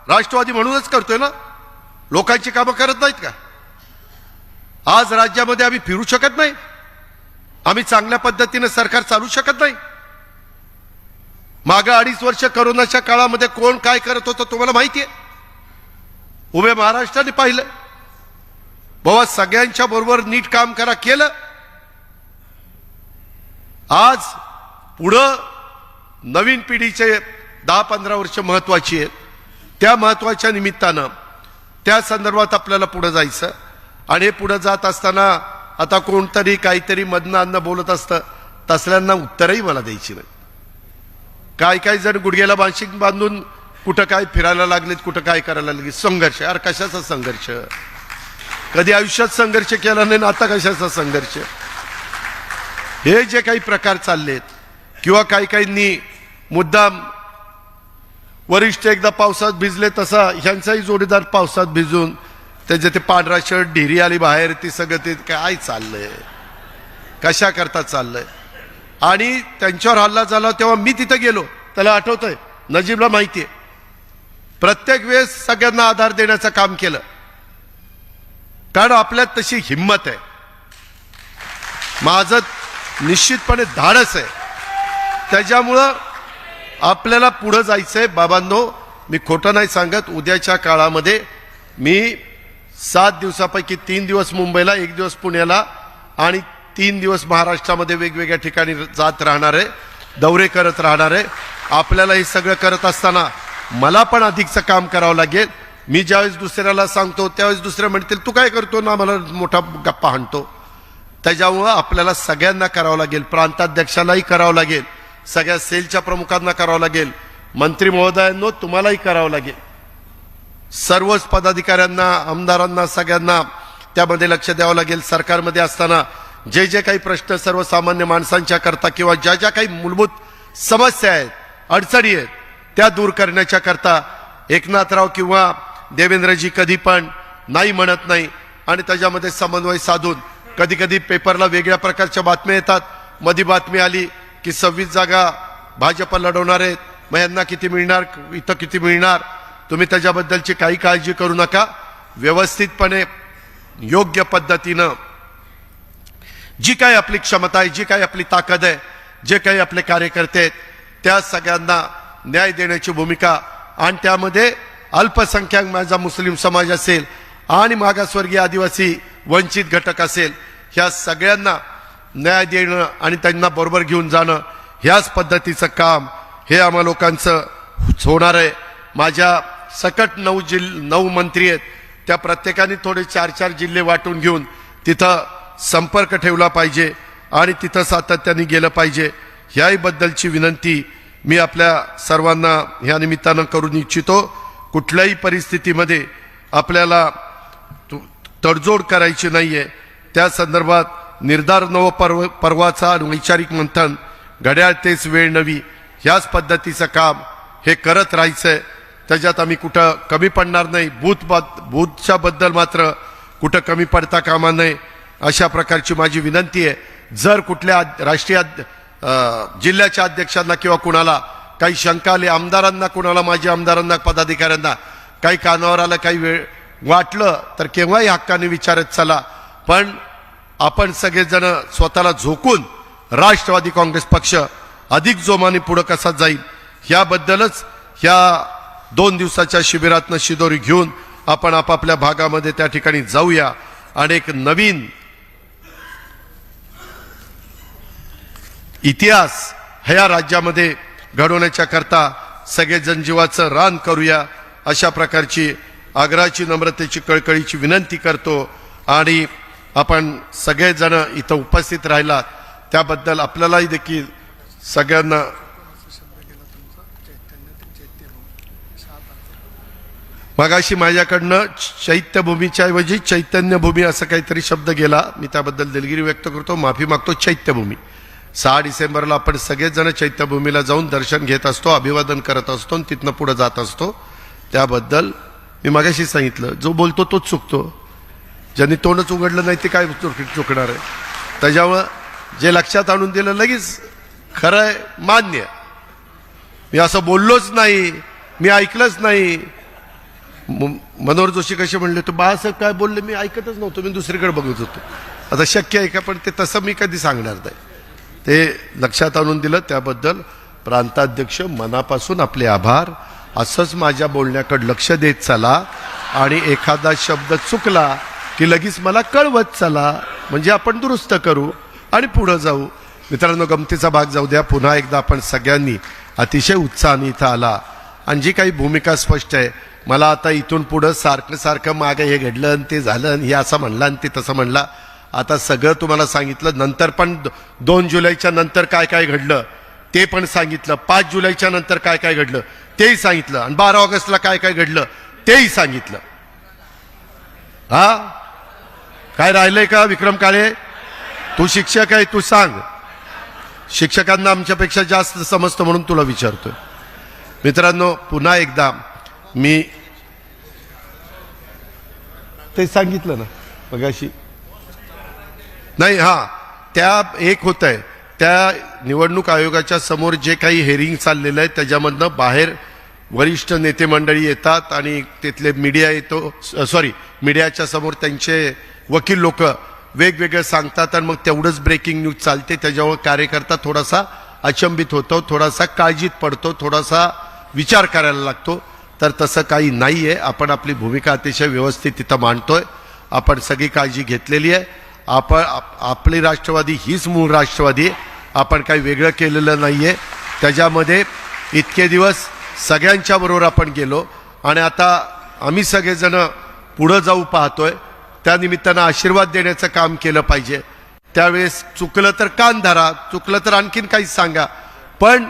राष्ट्रवादी म्हणूनच करतोय ना, लोकांची कामं करत नाहीत का? आज राज्यामध्ये आम्ही फिरू शकत नाही, आम्ही चांगल्या पद्धतीने सरकार चालू शकत नाही. मागे 2.5 वर्ष कोरोनाच्या काळामध्ये कोण काय करत होतं तुम्हाला माहिती आहे. उभे महाराष्ट्राने पाहिलं, बाबा सगळ्यांच्या बरोबर नीट काम करा, केलं. आज पुढं नवीन पिढीचे 10-15 वर्ष महत्वाची आहेत. त्या महत्वाच्या निमित्तानं त्या संदर्भात आपल्याला पुढे जायचं. आणि हे पुढे जात असताना आता कोणतरी काहीतरी मधनं अन्न बोलत असतं, तसल्यांना उत्तरही मला द्यायची नाही. काही जण गुडघ्याला बांशीक बांधून कुठं काय फिरायला लागलेत, कुठं काय करायला लागले. संघर्ष, अरे कशाचा संघर्ष? कधी आयुष्यात संघर्ष केला नाही ना, आता कशाचा संघर्ष? हे जे काही प्रकार चाललेत किंवा काहींनी मुद्दाम, वरिष्ठ एकदा पावसात भिजले तसा ह्यांचाही जोडीदार पावसात भिजून त्याचे ते पांढरा शर्ट, ढिरी आली बाहेर, ती सगळं ते काय चाललंय, कशा करता चाललंय. आणि त्यांच्यावर हल्ला झाला तेव्हा मी तिथे गेलो, त्याला आठवतंय, नजीबला माहितीये. प्रत्येक वेळेस सगळ्यांना आधार देण्याचं काम केलं, कारण आपल्यात तशी हिंमत आहे. माझं निश्चितपणे धाडस आहे. त्याच्यामुळं आपल्याला पुढे जायचंय. बाबांनो, मी खोटं नाही सांगत, उद्याच्या काळामध्ये मी 7 दिवसापैकी 3 दिवस मुंबईला, 1 दिवस पुण्याला आणि 3 दिवस महाराष्ट्रामध्ये वेगवेगळ्या ठिकाणी जात राहणार आहे, दौरे करत राहणार आहे. आपल्याला हे सगळं करत असताना मला पण अधिकचं काम करावं लागेल. मी ज्यावेळेस दुसऱ्याला सांगतो त्यावेळेस दुसरे म्हणतील तू काय करतो ना, मला मोठा गप्पा हाणतो. त्याच्यामुळं आपल्याला सगळ्यांना करावं लागेल, प्रांताध्यक्षालाही करावं लागेल, सगळ्या सेलच्या प्रमुखांना करावं लागेल, मंत्री महोदयांनो तुम्हालाही करावं लागेल, सर्वच पदाधिकाऱ्यांना, आमदारांना, सगळ्यांना त्यामध्ये लक्ष द्यावं लागेल. सरकारमध्ये असताना जे जे काही प्रश्न सर्वसामान्य माणसांच्या करता किंवा ज्या काही मूलभूत समस्या आहेत, अडचणी आहेत, त्या दूर करण्याच्या करता एकनाथराव किंवा देवेंद्रजी कधी पण नाही म्हणत नाही. आणि त्याच्यामध्ये समन्वय साधून कधी कधी पेपरला वेगळ्या प्रकारच्या बातम्या येतात. मधी बातमी आली की 26 जागा भाजप लढवणार आहेत, मग यांना किती मिळणार, इथं किती मिळणार. तुम्ही त्याच्याबद्दलची काही काळजी करू नका. व्यवस्थितपणे योग्य पद्धतीनं जी काही आपली क्षमता आहे, जी काही आपली ताकद आहे, जे काही आपले कार्यकर्ते आहेत, त्या सगळ्यांना न्याय देण्याची भूमिका. आणि त्यामध्ये अल्पसंख्याक माझा मुस्लिम समाज असेल आणि मागासवर्गीय आदिवासी वंचित घटक असेल, ह्या सगळ्यांना न्याय देणं आणि त्यांना बरोबर घेऊन जाणं, ह्याच पद्धतीचं काम हे आम्हा लोकांचं होणार आहे. माझ्या सकट 9 मंत्री आहेत, त्या प्रत्येकाने थोडे 4-4 जिल्हे वाटून घेऊन तिथं संपर्क ठेवला पाहिजे आणि तिथं सातत्याने गेलं पाहिजे. ह्याही बद्दलची विनंती मी आपल्या सर्वांना ह्या निमित्तानं करून इच्छितो. कुठल्याही परिस्थितीमध्ये आपल्याला तडजोड करायची नाहीये. त्या संदर्भात निर्धार नव पर्वाचा वैचारिक मंथन, घड्याळ तेच वेळ नवी, ह्याच पद्धतीचं काम हे करत राहायचंय. त्याच्यात आम्ही कुठं कमी पडणार नाही. भूतच्या बद्दल मात्र कुठं कमी पडता कामा नये. अशा प्रकारची माझी विनंती आहे. जर कुठल्या राष्ट्रीय जिल्ह्याच्या अध्यक्षांना किंवा कुणाला काही शंका आली, आमदारांना, कुणाला माझ्या आमदारांना, पदाधिकाऱ्यांना काही कानावर आलं, काही वेळ वाटलं तर केव्हाही हक्काने विचारत चला. पण आपण सगळेजण स्वतःला झोकून राष्ट्रवादी काँग्रेस पक्ष अधिक जोमाने पुढे कसा जाईल याबद्दलच ह्या 2 दिवसाच्या शिबिरातनं शिदोरी घेऊन आपण आपापल्या भागामध्ये त्या ठिकाणी जाऊया आणि एक नवीन इतिहास ह्या राज्यामध्ये घडवण्याच्या करता सगळे जनजीवाचं रान करूया, अशा प्रकारची आग्रहाची, नम्रतेची, कळकळीची विनंती करतो. आणि आपण सगळेजण इथं उपस्थित राहिलात त्याबद्दल आपल्यालाही देखील सगळ्यांना मगाशी माझ्याकडनं चैत्यभूमीच्या ऐवजी चैतन्यभूमी असं काहीतरी शब्द गेला, मी त्याबद्दल दिलगिरी व्यक्त करतो, माफी मागतो. चैत्यभूमी 6 डिसेंबरला आपण सगळेजण चैत्यभूमीला जाऊन दर्शन घेत असतो, अभिवादन करत असतो आणि तिथनं पुढे जात असतो. त्याबद्दल मी मगाशी सांगितलं, जो बोलतो तोच चुकतो, ज्यांनी तोंडच उघडलं नाही ते काय चुकणार आहे. त्याच्यामुळं जे लक्षात आणून दिलं लगेच खरं आहे, मान्य. मी असं बोललोच नाही, मी ऐकलंच नाही. मनोहर जोशी कसे म्हणले, तो बाळासाहेब काय बोलले मी ऐकतच नव्हतो, मी दुसरीकडे बघत होतो. आता शक्य आहे का? पण ते तसं मी कधी सांगणार नाही. ते लक्षात आणून दिलं त्याबद्दल प्रांताध्यक्ष मनापासून आपले आभार. असंच माझ्या बोलण्याकडे लक्ष देत चला आणि एखादा शब्द चुकला की लगेच मला कळवत चला, म्हणजे आपण दुरुस्त करू आणि पुढे जाऊ. मित्रांनो, गमतीचा भाग जाऊ द्या. पुन्हा एकदा आपण सगळ्यांनी अतिशय उत्साहाने इथं आला आणि जी काही भूमिका स्पष्ट आहे. मला आता इथून पुढं सारखं मागे हे घडलं आणि ते झालं आणि हे असं म्हणलं आणि ते तसं म्हणला, आता सगळं तुम्हाला सांगितलं. नंतर पण 2 जुलैच्या नंतर काय काय घडलं ते पण सांगितलं, 5 जुलैच्या नंतर काय काय घडलं तेही सांगितलं आणि 12 ऑगस्टला काय काय घडलं तेही सांगितलं. हा काय राहिलंय का? विक्रम काळे, तू शिक्षक आहे, तू सांग. शिक्षकांना आमच्यापेक्षा जास्त समजतं म्हणून तुला विचारतोय. मित्रांनो, पुन्हा एकदा मी ते सांगितलं ना मगाशी, नाही हा त्या एक होत आहे, त्या निवडणूक आयोगाच्या समोर जे काही हेरिंग चाललेलं आहे त्याच्यामधनं बाहेर वरिष्ठ नेते मंडळी येतात आणि तिथले मीडिया येतो, मीडियाच्या समोर त्यांचे वकील लोक वेगवेगळे सांगतात आणि मग तेवढंच ब्रेकिंग न्यूज चालते. त्याच्यावर कार्यकर्ता थोडासा अचंबित होतो, थोडासा काळजीत पडतो, थोडासा विचार करायला लागतो. तर तसं काही नाही आहे. आपण आपली भूमिका अतिशय व्यवस्थित तिथं मांडतोय. आपण सगळी काळजी घेतलेली आहे. आपली राष्ट्रवादी हीच मूळ राष्ट्रवादी आहे. आपण काही वेगळं केलेलं नाही आहे. त्याच्यामध्ये इतके दिवस सगळ्यांच्या बरोबर आपण गेलो आणि आता आम्ही सगळेजण पुढं जाऊ पाहतोय. त्यानिमित्तानं आशीर्वाद देण्याचं काम केलं पाहिजे. त्यावेळेस चुकलं तर कान धरा, चुकलं तर आणखीन काही सांगा, पण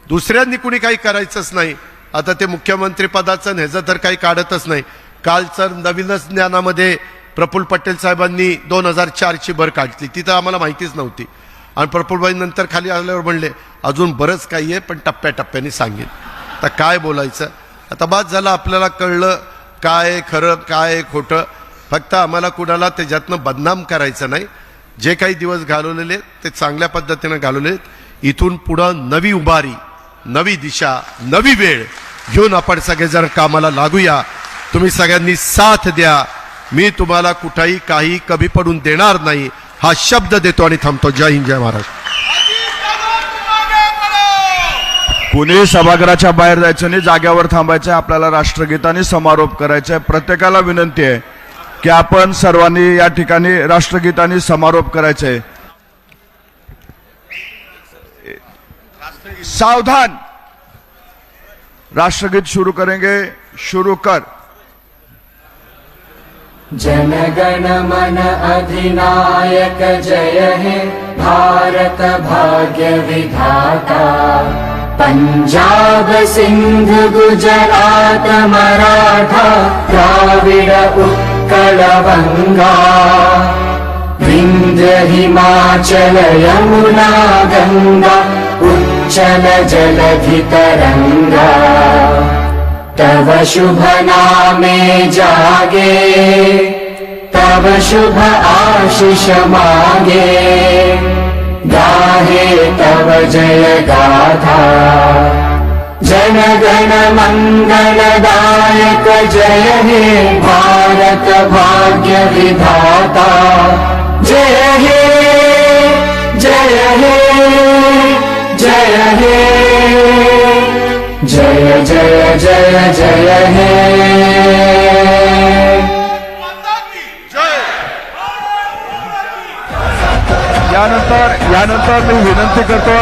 दुसऱ्यांनी कुणी काही करायचंच नाही. आता ते मुख्यमंत्री पदाचं ह्याचं तर काही काढतच नाही. कालचं नवीनच ज्ञानामध्ये प्रफुल्ल पटेल साहेबांनी 2004ची भर काढली, ती तर आम्हाला माहितीच नव्हती. आणि प्रफुल्लबाई नंतर खाली आल्यावर म्हणले अजून बरंच काही आहे पण टप्प्याटप्प्याने सांगेन. आता काय बोलायचं, आता बाद झालं, आपल्याला कळलं काय खरं काय खोटं. फक्त आम्हाला कुणाला त्याच्यातनं बदनाम करायचं नाही. जे काही दिवस घालवलेले ते चांगल्या पद्धतीनं घालवले. इथून पुढं नवी उभारी, नवी दिशा, नवी वेळ घेऊन आपण सगळेजण कामाला लागूया. तुम्ही सगळ्यांनी साथ द्या. मी तुम्हाला कुठेही काही कमी पडून देणार नाही हा शब्द देतो आणि थांबतो. जय हिंद, जय महाराष्ट्र. कुणी सभागृहाच्या बाहेर जायचं नाही, जाग्यावर थांबायचं आहे. आपल्याला राष्ट्रगीताने समारोप करायचा आहे. प्रत्येकाला विनंती आहे की आपण सर्वांनी या ठिकाणी राष्ट्रगीताने समारोप करायचा आहे. सावधान, राष्ट्रगीत शुरू करेंगे. शुरू कर. जनगण मन अधिनायक जय हे भारत भाग्य विधाता. पंजाब सिंध गुजरात मराठा द्राविड उत्कल बंगा. विंध्य हिमाचल यमुना गंगा उच्चल जलधि तरंगा. तव शुभ नामे जागे, तव तव शुभ आशीष मागे गाहे तव जय गाथा जन गण मंगलदायक जय हे भारत भाग्य विधाता जय हे जय हे जय हे जय जय जय जय हे यानंतर मी विनंती करतो